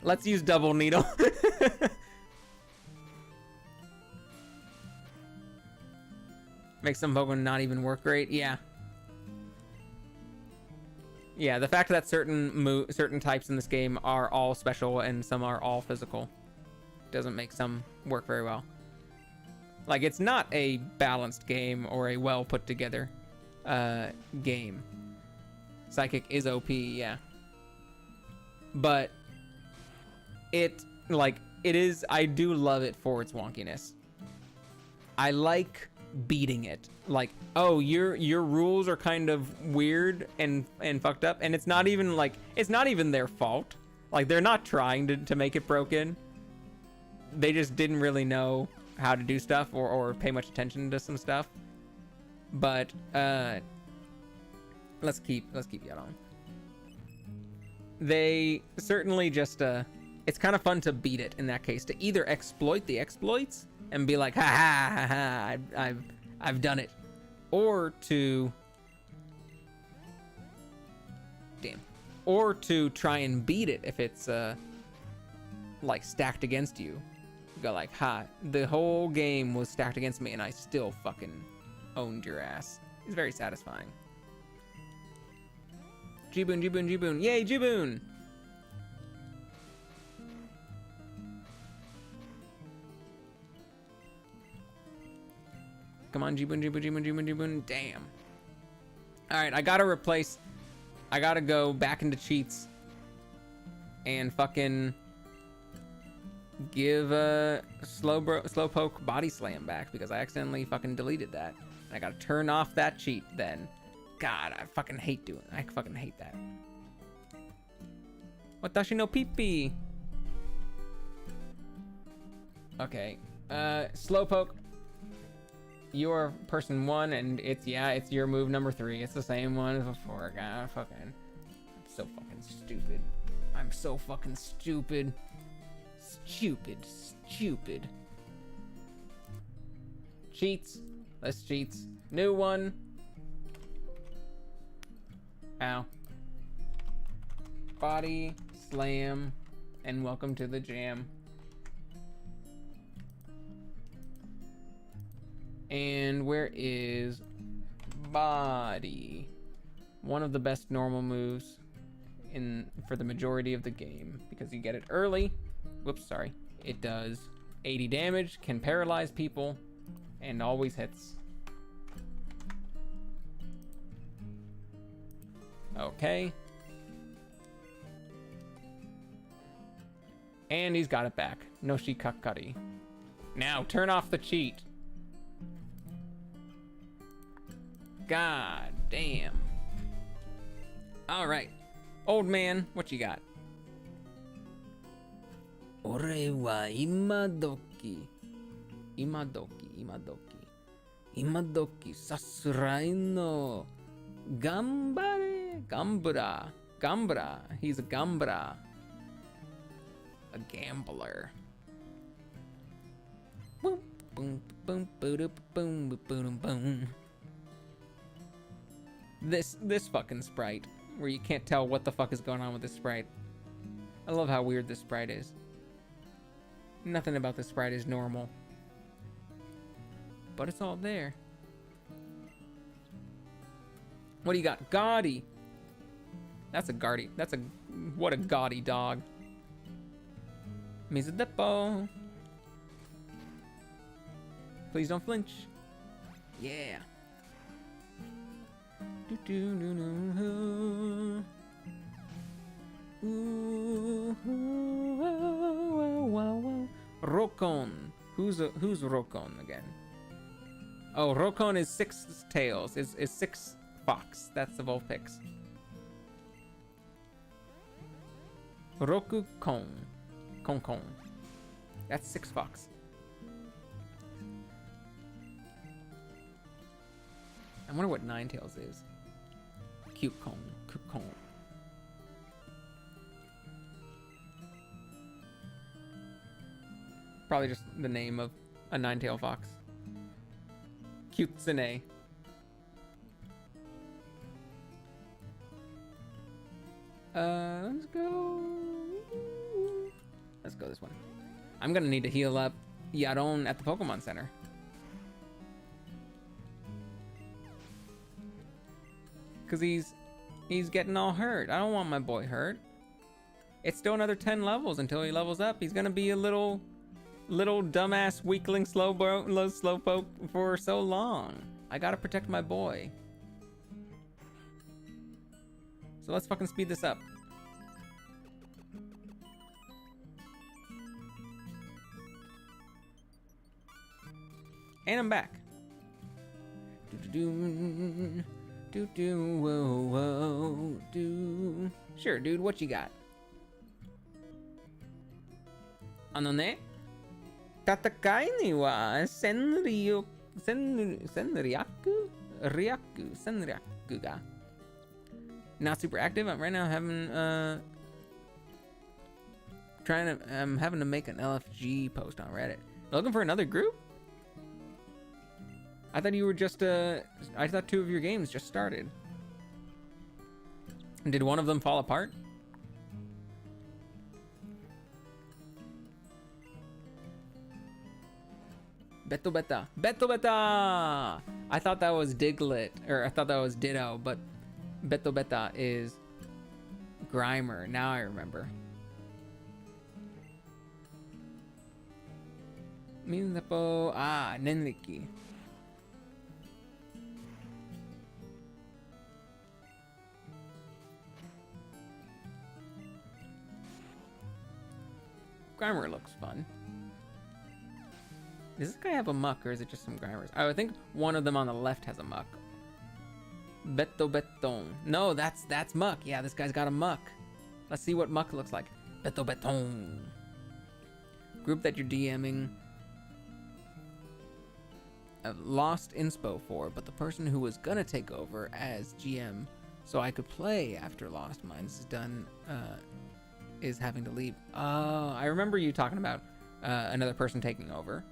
[SPEAKER 1] Let's use Double Needle. Make some Pokemon not even work great. Yeah. Yeah, the fact that certain types in this game are all special and some are all physical doesn't make some work very well. Like, it's not a balanced game or a well put together game. Psychic is OP, yeah. But it is, I do love it for its wonkiness. I like beating it. Like, oh, your rules are kind of weird and fucked up, and it's not even their fault. Like, they're not trying to make it broken. They just didn't really know how to do stuff or pay much attention to some stuff. But let's keep that on. They certainly just it's kind of fun to beat it in that case, to either exploit the exploits and be like, ha ha ha ha, I've done it, or to try and beat it if it's like stacked against you. Go like, ha, the whole game was stacked against me and I still fucking owned your ass. It's very satisfying. Jiboon, Jiboon, Jiboon. Yay, Jiboon! Come on, Jiboon, Jiboon, Jiboon, Jiboon, Jiboon. Damn. Alright, I gotta go back into cheats and fucking give a Slowpoke Body Slam back because I accidentally fucking deleted that. I gotta turn off that cheat then. God, I fucking hate doing it. I fucking hate that. Watashi no Pee-Pee. Okay. Slowpoke. You're person 1, and it's your move number 3. It's the same one as before. God, I'm so fucking stupid. I'm so fucking stupid. Stupid. Cheats. Let's cheats. New one. Ow. Body Slam, and welcome to the jam. And where is Body? One of the best normal moves for the majority of the game, because you get it early. Whoops, sorry. It does 80 damage, can paralyze people, and always hits. Okay. And he's got it back. Noshi Kakari. Now, turn off the cheat. God damn. Alright. Old man, what you got? Ore wa imadoki. Imadoki sasurai no gambare. Gambara. He's a Gambara. A gambler. Boom, boom, boom, boom, boom, boom, boom. This fucking sprite. where you can't tell what the fuck is going on with this sprite. I love how weird this sprite is. Nothing about this sprite is normal. But it's all there. What do you got? Gaudy. That's a gaudy. What a gaudy dog. Mizudepo. Please don't flinch. Yeah. Rokon. Who's Rokon again? Oh, Rokon is six tails. Is six fox. That's the Vulpix. Rokukon. Konkon. That's six fox. I wonder what Ninetales is. Kukon. Kukon. Probably just the name of a nine-tailed fox. Cutsune. Let's go. Let's go this one. I'm gonna need to heal up Yaron at the Pokemon Center. Cause he's getting all hurt. I don't want my boy hurt. It's still another 10 levels until he levels up. He's gonna be a little dumbass weakling slowpoke for so long. I gotta protect my boy. So let's fucking speed this up. And I'm back. Sure, dude, what you got? Anone? Tatakai ni wa senryaku ga. Not super active. I'm right now having I'm having to make an LFG post on Reddit. Looking for another group? I thought you were just I thought 2 of your games just started. Did one of them fall apart? Beto Beta. Beto Beta! I thought that was Diglett, or I thought that was Ditto, but Beto Beta is Grimer. Now I remember. Minzapo. Ah, Nenriki. Grimer looks fun. Does this guy have a muck, or is it just some Grimers? I think one of them on the left has a muck. Beto Beton. No, that's muck. Yeah, this guy's got a muck. Let's see what muck looks like. Beto Beton. Group that you're DMing. I've lost inspo for, but the person who was gonna take over as GM so I could play after Lost Mines is done, is having to leave. Oh, I remember you talking about another person taking over.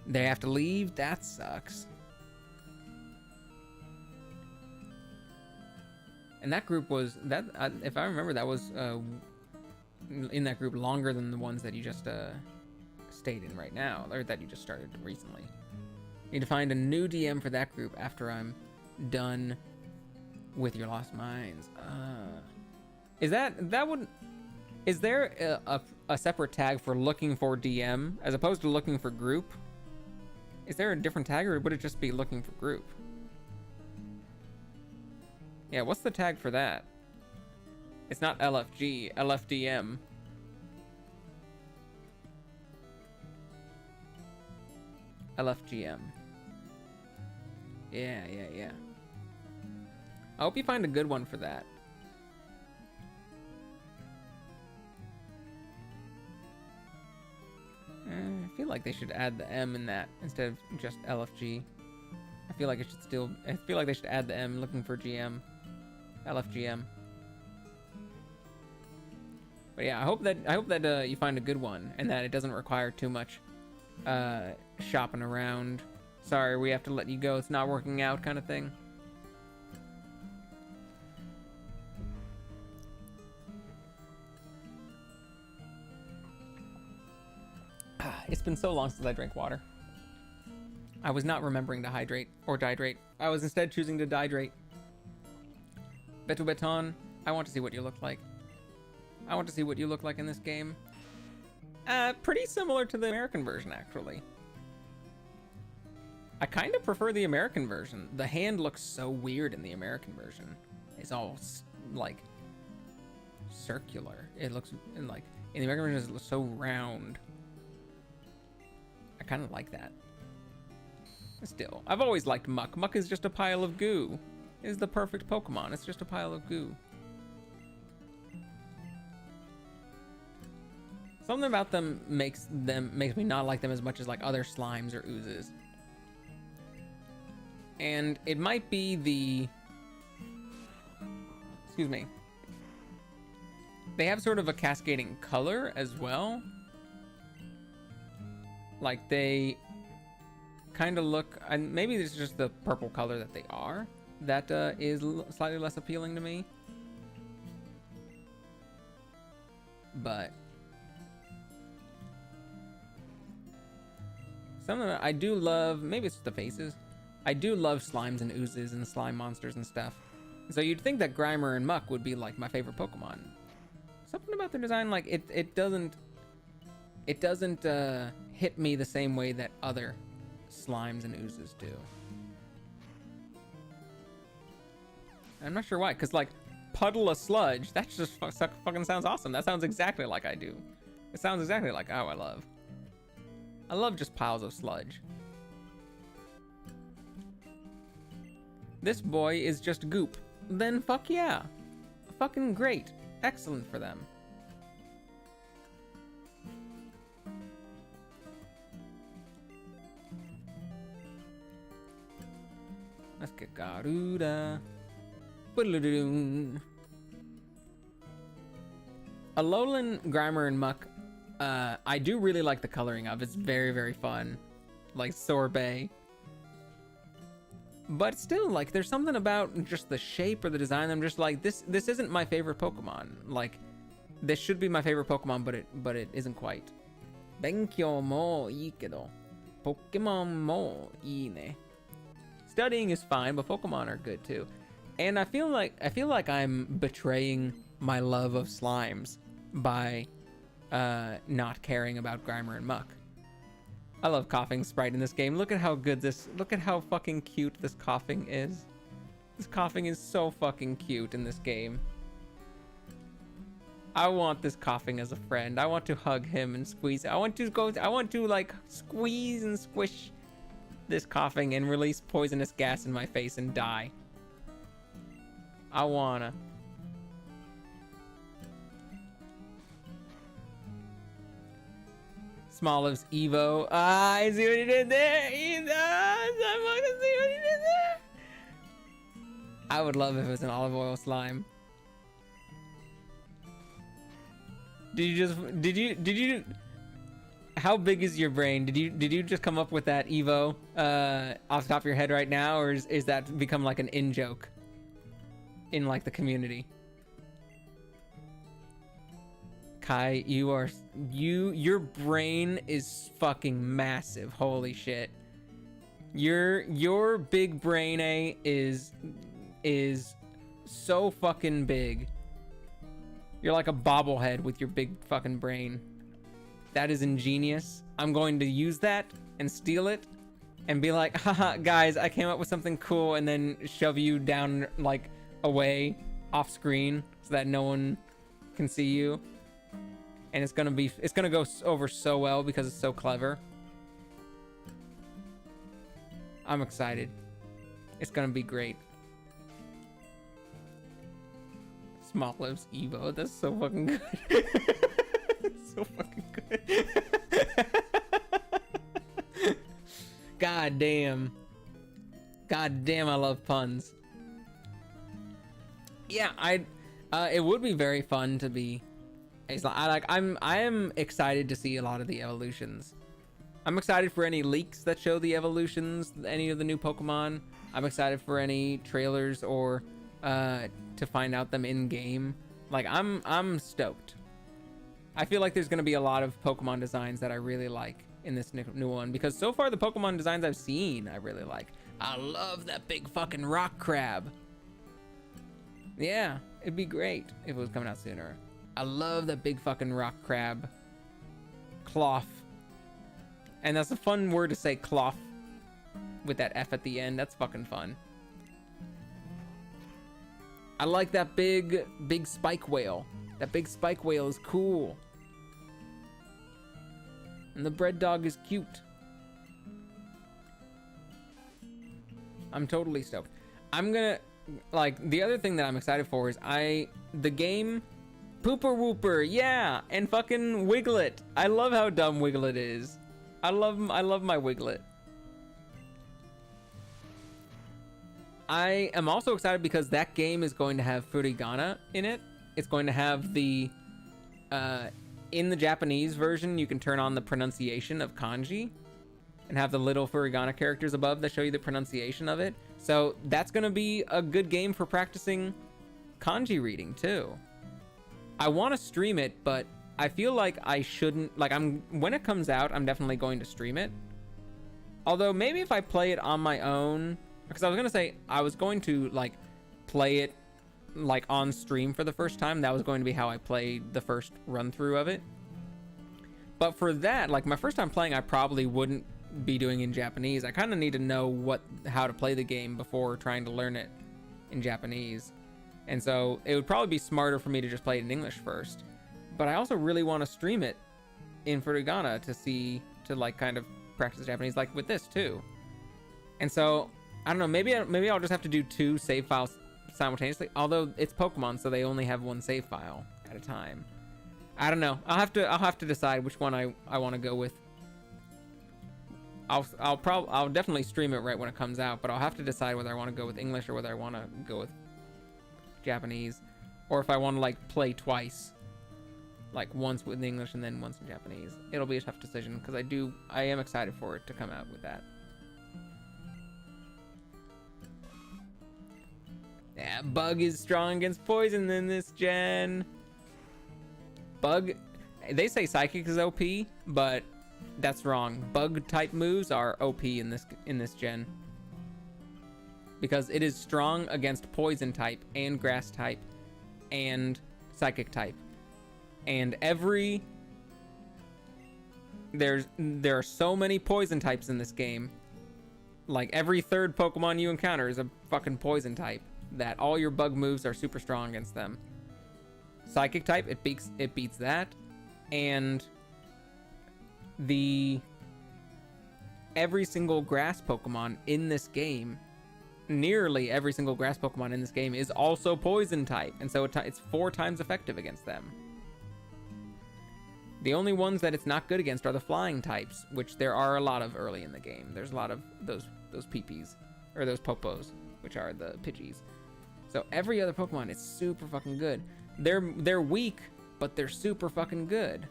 [SPEAKER 1] They have to leave? That sucks. And that group was, if I remember, that was in that group longer than the ones that you just stayed in right now, or that you just started recently. Need to find a new DM for that group after I'm done with your Lost Mines. Is there a separate tag for looking for DM as opposed to looking for group? Is there a different tag, or would it just be looking for group? Yeah, what's the tag for that? It's not LFG, LFDM. LFGM. Yeah. I hope you find a good one for that. I feel like they should add the M in that instead of just LFG. I feel like they should add the M looking for GM. LFGM. But yeah, I hope that you find a good one and that it doesn't require too much shopping around. Sorry, we have to let you go. It's not working out kind of thing. It's been so long since I drank water. I was not remembering to hydrate or dehydrate. I was instead choosing to dehydrate. Beton, I want to see what you look like. I want to see what you look like in this game. Pretty similar to the American version, actually. I kind of prefer the American version. The hand looks so weird in the American version. It's all like circular. It looks like in the American version it's so round. I kind of like that. Still, I've always liked Muck. Muck is just a pile of goo. It's the perfect Pokemon. It's just a pile of goo. Something about them makes me not like them as much as like other slimes or oozes. And it might be the, excuse me, they have sort of a cascading color as well. Like they kind of look, and maybe this is just the purple color that they are, that is slightly less appealing to me. But something that I do love, maybe it's just the faces. I do love slimes and oozes and slime monsters and stuff. So you'd think that Grimer and Muck would be like my favorite Pokemon. Something about their design, like it doesn't hit me the same way that other slimes and oozes do. I'm not sure why, because like puddle of sludge, that just fucking sounds awesome. That sounds exactly like I do. It sounds exactly like how I love. I love just piles of sludge. This boy is just goop. Then fuck yeah. Fucking great. Excellent for them. Let's get Garuda. Alolan, Grimer, and Muck, I do really like the coloring of. It's very, very fun. Like sorbet. But still, like, there's something about just the shape or the design. I'm just like, this isn't my favorite Pokemon. Like, this should be my favorite Pokemon, but it isn't quite. Benkyou mo ii kedo, Pokemon mo ii ne. Studying is fine, but Pokemon are good too. And I feel like I'm betraying my love of slimes by not caring about Grimer and Muck. I love Coughing Sprite in this game. Look at how good look at how fucking cute this Coughing is. This Coughing is so fucking cute in this game. I want this Coughing as a friend. I want to hug him and squeeze. I want to like squeeze and squish this Coughing and release poisonous gas in my face and die. I wanna. Smolive's Evo. I see what he did there. I fucking see what he did there. I would love if it was an olive oil slime. Did you how big is your brain? Did you just come up with that Evo off the top of your head right now, or is that become like an in-joke in like the community? Kai, your brain is fucking massive. Holy shit. Your big brain is so fucking big. You're like a bobblehead with your big fucking brain. That is ingenious. I'm going to use that and steal it and be like, haha, guys, I came up with something cool, and then shove you down like away off screen so that no one can see you. And it's gonna go over so well because it's so clever. I'm excited. It's gonna be great. Smolive's Evo. That's so fucking good. It's so fucking good. God damn. God damn, I love puns. Yeah, it would be very fun to be. I am excited to see a lot of the evolutions. I'm excited for any leaks that show the evolutions, any of the new Pokemon. I'm excited for any trailers or to find out them in game. Like I'm stoked. I feel like there's gonna be a lot of Pokemon designs that I really like in this new one, because so far the Pokemon designs I've seen I really like. I love that big fucking rock crab. Yeah, it'd be great if it was coming out sooner. I love that big fucking rock crab. Cloth. And that's a fun word to say, cloth, with that F at the end. That's fucking fun. I like that big spike whale. That big spike whale is cool. And the bread dog is cute. I'm totally stoked. I'm gonna, like, the other thing that I'm excited for is the game, Pooper Wooper, yeah, and fucking Wiglet. I love how dumb Wiglet is. I love my Wiglet. I am also excited because that game is going to have furigana in it. It's going to have the, in the Japanese version, you can turn on the pronunciation of kanji and have the little furigana characters above that show you the pronunciation of it. So that's going to be a good game for practicing kanji reading too. I want to stream it, but I feel like I shouldn't, like, when it comes out, I'm definitely going to stream it. Although maybe if I play it on my own, because I was going to say I was going to like play it like on stream for the first time. That was going to be how I played the first run through of it. But for that, like my first time playing, I probably wouldn't be doing in Japanese. I kind of need to know how to play the game before trying to learn it in Japanese. And so it would probably be smarter for me to just play it in English first. But I also really want to stream it in furigana to like kind of practice Japanese, like with this too. And so I don't know, maybe I'll just have to do 2 save files simultaneously, although it's Pokemon, so they only have 1 save file at a time. I don't know. I'll have to decide which one I want to go with. I'll definitely stream it right when it comes out, but I'll have to decide whether I want to go with English or whether I want to go with Japanese, or if I want to like play twice, like once with English and then once in Japanese. It'll be a tough decision because I am excited for it to come out with that. Yeah, Bug is strong against poison in this gen. Bug, they say Psychic is OP, but that's wrong. Bug type moves are OP in this gen, because it is strong against poison type and grass type and psychic type. And there are so many poison types in this game. Like every 3rd Pokemon you encounter is a fucking poison type, that all your bug moves are super strong against them. Psychic type, it beats that. And every single grass Pokemon in this game, nearly every single grass Pokemon in this game is also poison type, and so it's 4 times effective against them. The only ones that it's not good against are the flying types, which there are a lot of early in the game. There's a lot of those Peepees, or those Popos, which are the Pidgeys. So every other Pokemon is super fucking good. They're weak, but they're super fucking good.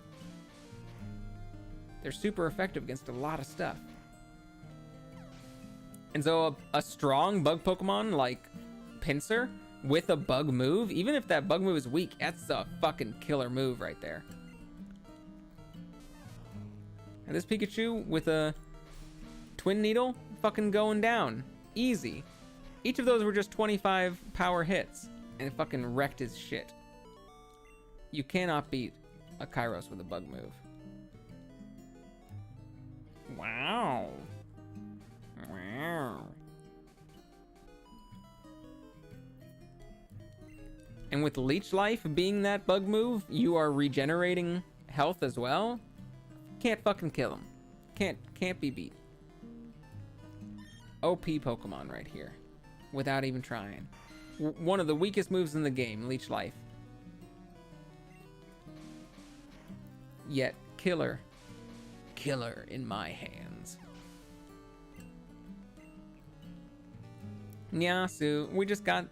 [SPEAKER 1] They're super effective against a lot of stuff. And so a strong bug Pokemon like Pinsir with a bug move, even if that bug move is weak, that's a fucking killer move right there. And this Pikachu with a Twin Needle, fucking going down. Easy. Each of those were just 25 power hits, and it fucking wrecked his shit. You cannot beat a Kairos with a bug move. Wow. Wow. And with Leech Life being that bug move, you are regenerating health as well. Can't fucking kill him. Can't be beat. OP Pokemon right here, without even trying. One of the weakest moves in the game, Leech Life. Yet killer in my hands. Nyasu, we just got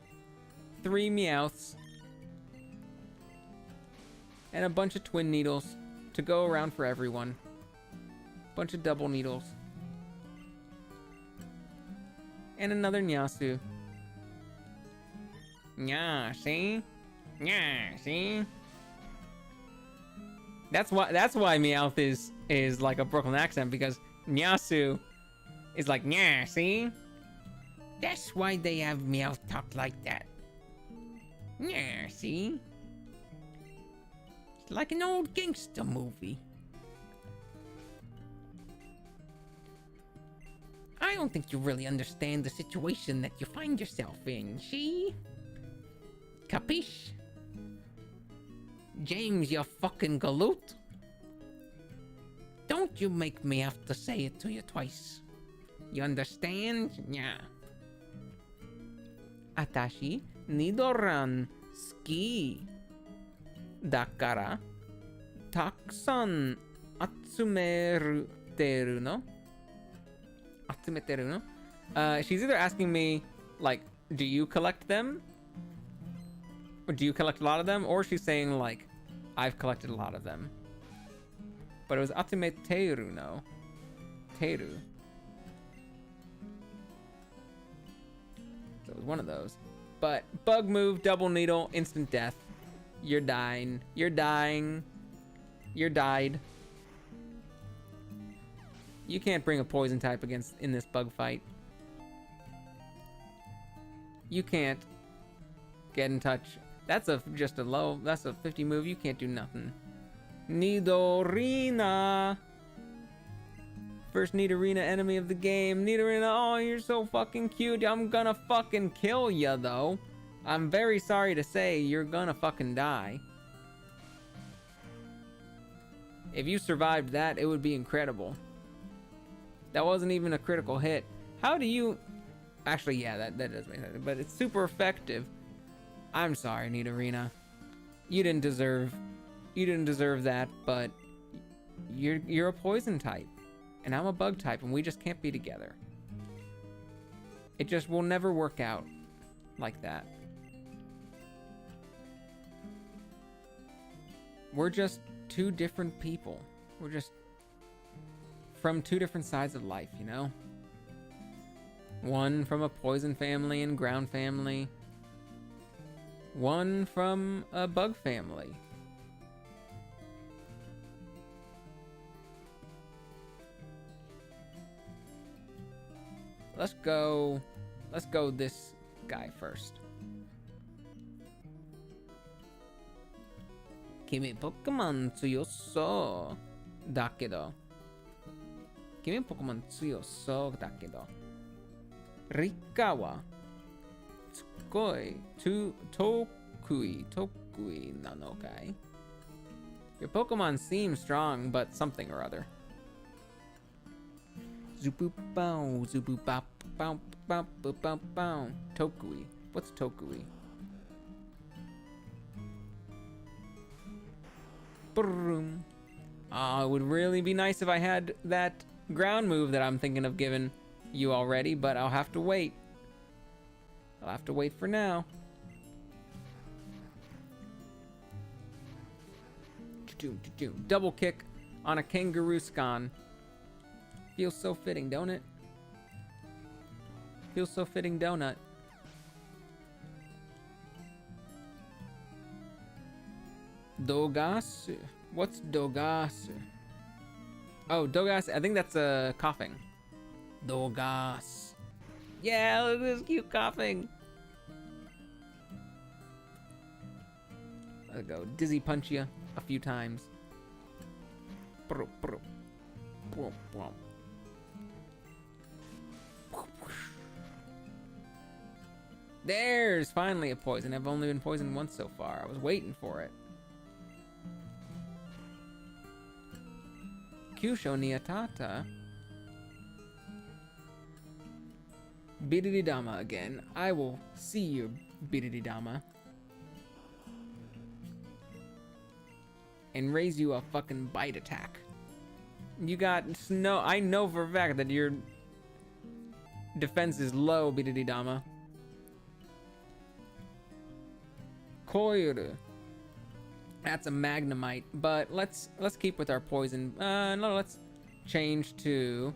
[SPEAKER 1] 3 Meowths and a bunch of Twin Needles to go around for everyone. Bunch of double needles. And another Nyasu. Nya, see? Nya, see? That's why Meowth is like a Brooklyn accent because Nyasu is like, yeah, see? That's why they have Meowth talk like that. Yeah, see? It's like an old gangster movie. I don't think you really understand the situation that you find yourself in, see? Capiche? James, you fucking galoot. Don't you make me have to say it to you twice. You understand? Yeah. Atashi, nidoran, ski. Dakara, takusan atsumeteru no? Atsumeteru no? She's either asking me, like, do you collect them? Or do you collect a lot of them? Or she's saying, like, I've collected a lot of them. But it was Atsumeteru no? Teru. So it was one of those. But bug move, double needle, instant death. You're dying. You're dying. You're died. You can't bring a poison type in this bug fight. You can't get in touch. That's just a low. That's a 50 move. You can't do nothing. Nidorina. First Nidorina enemy of the game. Nidorina, oh, you're so fucking cute. I'm gonna fucking kill ya, though. I'm very sorry to say you're gonna fucking die. If you survived that, it would be incredible. That wasn't even a critical hit. How do you... Actually, yeah, that does make sense. But it's super effective. I'm sorry, Nidorina. You didn't deserve that, but you're a poison type. And I'm a bug type, and we just can't be together. It just will never work out like that. We're just two different people. We're just from two different sides of life, you know? One from a poison family and ground family. One from a bug family. Let's go this guy first. Kimi Pokemon tsuyoso dakedo. Kimi Pokemon tsuyoso dakedo. Rika wa tsukoi tokui nano kai. Your Pokemon seem strong, but something or other. Zupu bow, zupu bop, bow, bow, bow, bow, bow. Tokui. What's Tokui? Boom. Oh, it would really be nice if I had that ground move that I'm thinking of giving you already, but I'll have to wait. I'll have to wait for now. Double kick on a kangaroo scan. Feels so fitting, don't it? Feels so fitting, donut. Dogasu. What's Dogasu? Oh, Dogasu. I think that's coughing. Dogas. Yeah, look at this cute coughing. Let's go. Dizzy punch you a few times. There's finally a poison. I've only been poisoned once so far. I was waiting for it. Kyusho Niatata. Bidididama again. I will see you, Bidididama. And raise you a fucking bite attack. You got snow. I know for a fact that your defense is low, Bidididama. Koiru. That's a Magnemite, but let's keep with our poison. No, let's change to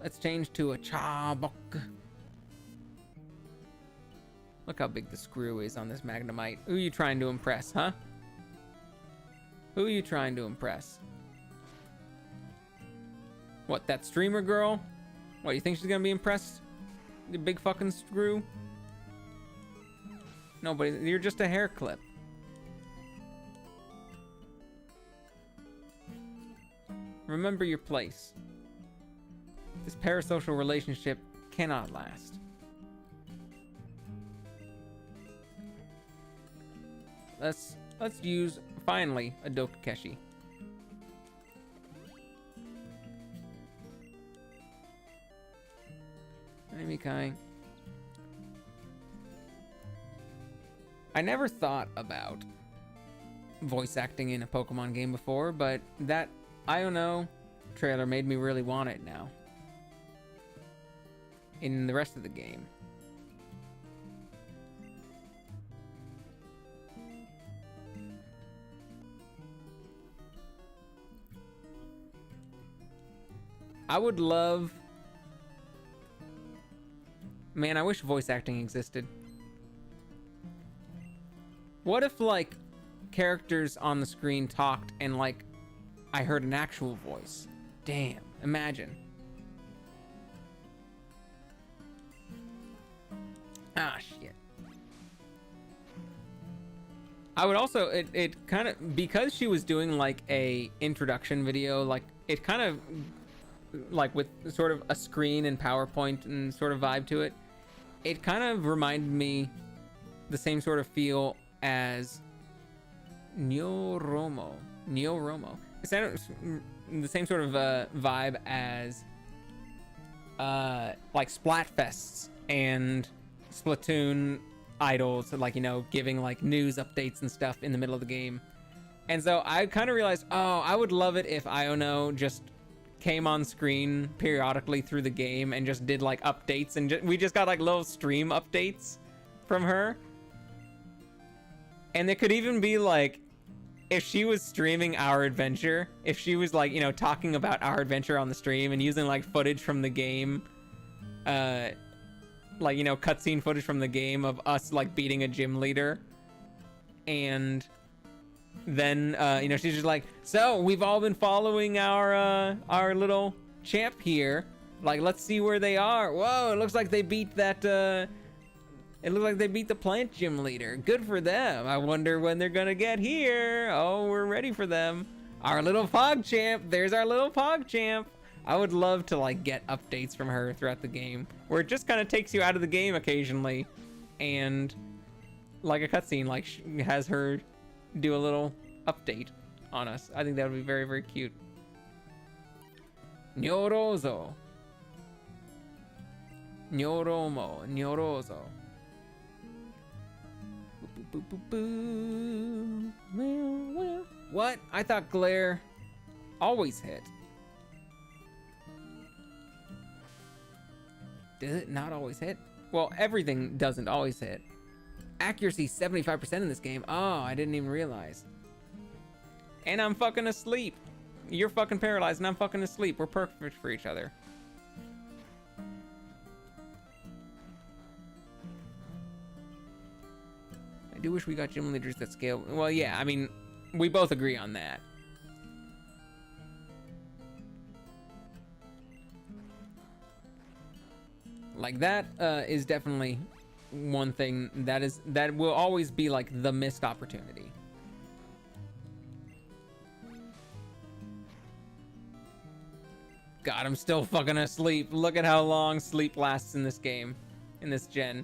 [SPEAKER 1] a Chabok. Look how big the screw is on this Magnemite. Who are you trying to impress, huh? Who are you trying to impress? What, that streamer girl? What, you think she's gonna be impressed? The big fucking screw? No, but you're just a hair clip. Remember your place. This parasocial relationship cannot last. Let's use, finally, a Dokukeshi. Hi, Mikai. I never thought about voice acting in a Pokemon game before, but that I don't know trailer made me really want it now. In the rest of the game. I would love... Man, I wish voice acting existed. What if, like, characters on the screen talked and, like, I heard an actual voice? Damn, imagine. Ah, shit. I would also, it kind of, because she was doing, like, a introduction video, like, it kind of, like, with sort of a screen and PowerPoint and sort of vibe to it, it kind of reminded me the same sort of feel as Neoromo. It's the same sort of vibe as like Splatfests and Splatoon idols, like, you know, giving like news updates and stuff in the middle of the game. And so I kind of realized, oh, I would love it if Iono just came on screen periodically through the game and just did like updates, and we just got like little stream updates from her. And it could even be like, if she was streaming our adventure, if she was like, you know, talking about our adventure on the stream and using like footage from the game, like, you know, cutscene footage from the game of us like beating a gym leader. And then, you know, she's just like, so we've all been following our little champ here. Like, let's see where they are. Whoa, it looks like they beat that, it looks like they beat the plant gym leader. Good for them. I wonder when they're gonna get here. Oh, we're ready for them. Our little PogChamp. There's our little PogChamp. I would love to like get updates from her throughout the game, where it just kind of takes you out of the game occasionally, and like a cutscene, like has her do a little update on us. I think that would be very, very cute. Nyorozo. Nyoromo. Nyorozo. What? I thought glare always hit. Does it not always hit? Well, everything doesn't always hit. Accuracy 75% in this game. Oh, I didn't even realize. And I'm fucking asleep. You're fucking paralyzed and I'm fucking asleep. We're perfect for each other. I do wish we got gym leaders that scale. Well, yeah, I mean, we both agree on that. Like, that is definitely one thing that will always be like the missed opportunity. God, I'm still fucking asleep. Look at how long sleep lasts in this game, in this gen.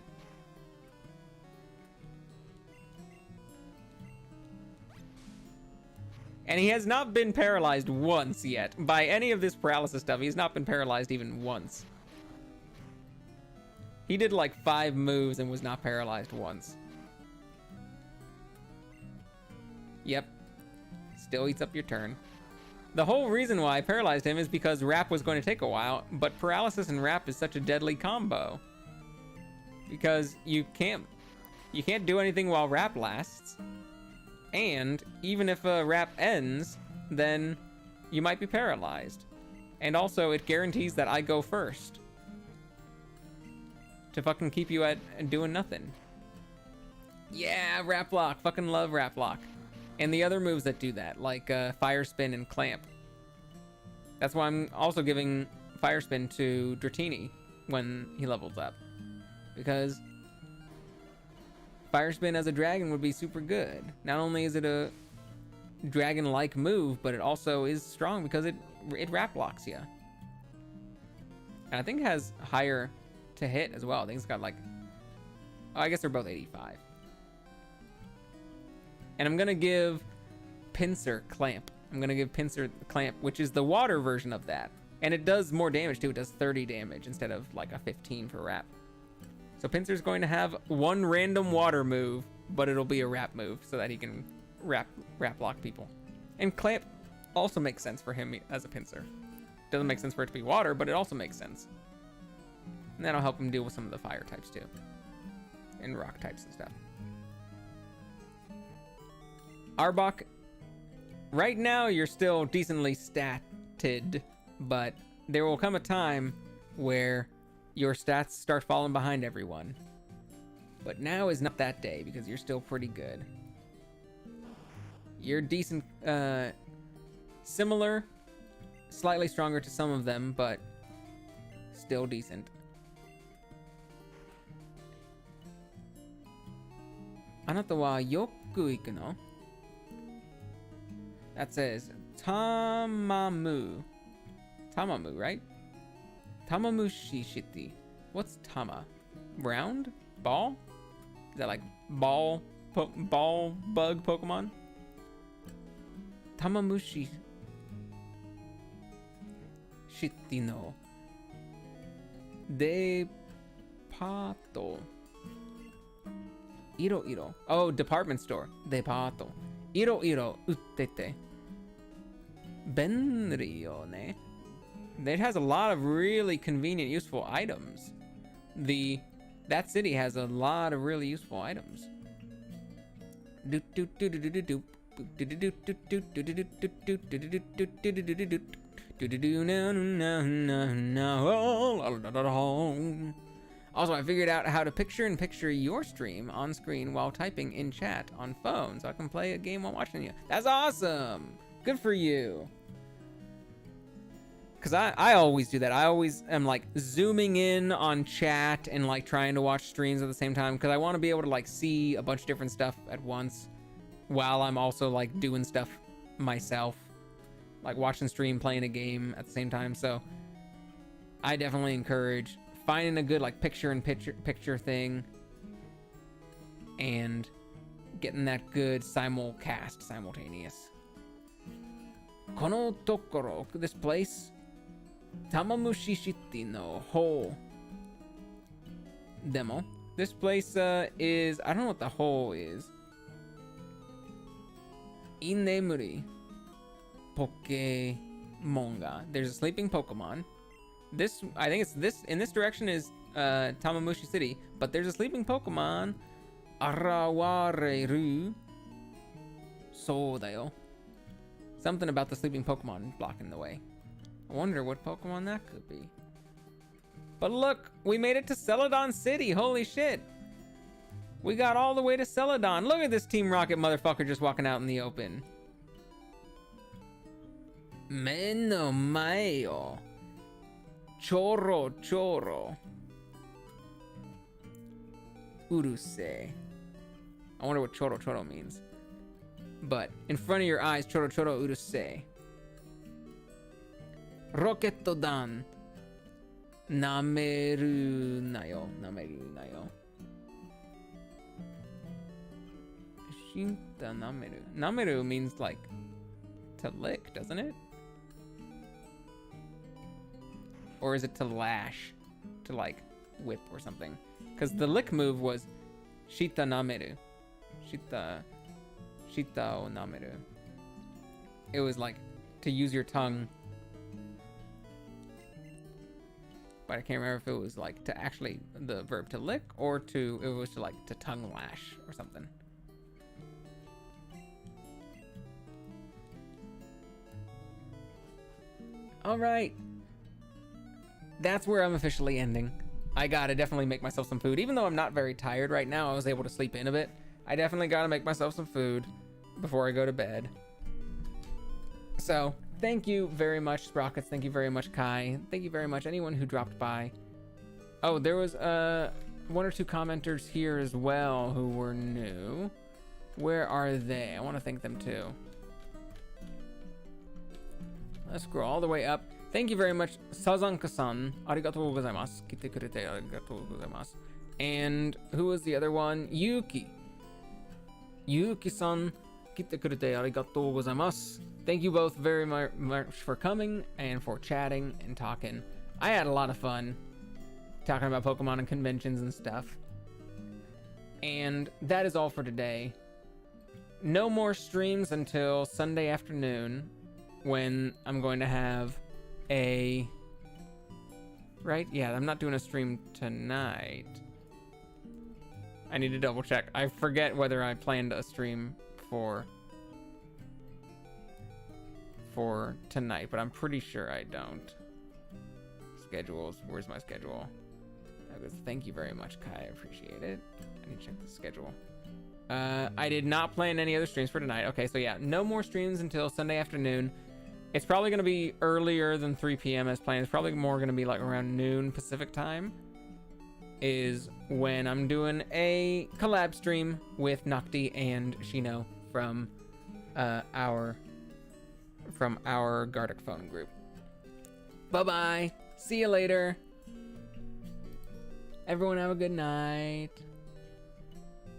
[SPEAKER 1] And he has not been paralyzed once yet. By any of this paralysis stuff, he's not been paralyzed even once. He did like 5 moves and was not paralyzed once. Yep. Still eats up your turn. The whole reason why I paralyzed him is because Wrap was going to take a while, but paralysis and Wrap is such a deadly combo. Because you can't do anything while Wrap lasts. And even if a Wrap ends, then you might be paralyzed. And also, it guarantees that I go first. To fucking keep you at doing nothing. Yeah, Wrap Lock. Fucking love Wrap Lock. And the other moves that do that, like Fire Spin and Clamp. That's why I'm also giving Fire Spin to Dratini when he levels up. Because Fire Spin as a dragon would be super good. Not only is it a dragon-like move, but it also is strong because it wrap locks you. And I think it has higher to hit as well. I think it's got like, oh, I guess they're both 85. And I'm gonna give Pinsir Clamp. I'm gonna give Pinsir Clamp, which is the water version of that. And it does more damage too. It does 30 damage instead of like a 15 for wrap. So Pinsir's going to have one random water move, but it'll be a wrap move so that he can wrap lock people. And Clamp also makes sense for him as a Pinsir. Doesn't make sense for it to be water, but it also makes sense. And that'll help him deal with some of the fire types too. And rock types and stuff. Arbok, right now you're still decently statted, but there will come a time where your stats start falling behind everyone. But now is not that day because you're still pretty good. You're decent, similar, slightly stronger to some of them, but still decent. Anata wa yoku iku no? That says Tamamu. Tamamu, right? Tamamushi shiti. What's Tama? Round? Ball? Is that like ball bug Pokemon? Tamamushi shiti no Depato. Iro iro. Oh, department store. Depato. Iro iro uttete. Benryo ne. It has a lot of really convenient, useful items. That city has a lot of really useful items. Also, I figured out how to picture your stream on screen while typing in chat on phone, so I can play a game while watching you. That's awesome! Good for you. Because I always do that. I always am like zooming in on chat and like trying to watch streams at the same time because I want to be able to like see a bunch of different stuff at once while I'm also like doing stuff myself, like watching stream, playing a game at the same time. So I definitely encourage finding a good like picture thing and getting that good simultaneous. Kono tokoro, this place. Tamamushi shiti no hole. Demo. This place is, I don't know what the hole is. Inemuri Pokemonga. There's a sleeping Pokemon. This, I think it's this, in this direction is Tamamushi City, but there's a sleeping Pokemon. Arawareru. So dayo. Something about the sleeping Pokemon blocking the way. I wonder what Pokemon that could be. But look, we made it to Celadon City. Holy shit. We got all the way to Celadon. Look at this Team Rocket motherfucker just walking out in the open. Meno mayo. Choro choro. Uruse. I wonder what choro choro means. But in front of your eyes, choro choro uruse. Roketto dan. Nameru nayo. Nameru nayo. Shinta nameru. Nameru means like to lick, doesn't it? Or is it to lash? To like whip or something? Because the lick move was Shita nameru. Shita o nameru. It was like to use your tongue. But I can't remember if it was like to actually the verb to lick or it was to like to tongue lash or something. All right. That's where I'm officially ending. I gotta definitely make myself some food. Even though I'm not very tired right now, I was able to sleep in a bit. I definitely gotta make myself some food before I go to bed. So thank you very much, Sprockets. Thank you very much, Kai. Thank you very much, anyone who dropped by. Oh, there was one or two commenters here as well who were new. Where are they? I want to thank them too. Let's scroll all the way up. Thank you very much, Sazanka-san. Arigatou gozaimasu. Kite kurete arigatou gozaimasu. And who was the other one? Yuki. Yuki-san. Kite kurete arigatou gozaimasu. Thank you both very much for coming and for chatting and talking. I had a lot of fun talking about Pokemon and conventions and stuff. And that is all for today. No more streams until Sunday afternoon, when I'm going to have a... Right? Yeah, I'm not doing a stream tonight. I need to double check. I forget whether I planned a stream for tonight, but I'm pretty sure I don't. Schedules. Where's my schedule? Thank you very much, Kai. I appreciate it. I need to check the schedule. I did not plan any other streams for tonight. Okay, so yeah, no more streams until Sunday afternoon. It's probably going to be earlier than 3 p.m. as planned. It's probably more going to be like around noon Pacific time is when I'm doing a collab stream with Nocti and Shino from our Gardic phone group. Bye-bye. See you later. Everyone have a good night.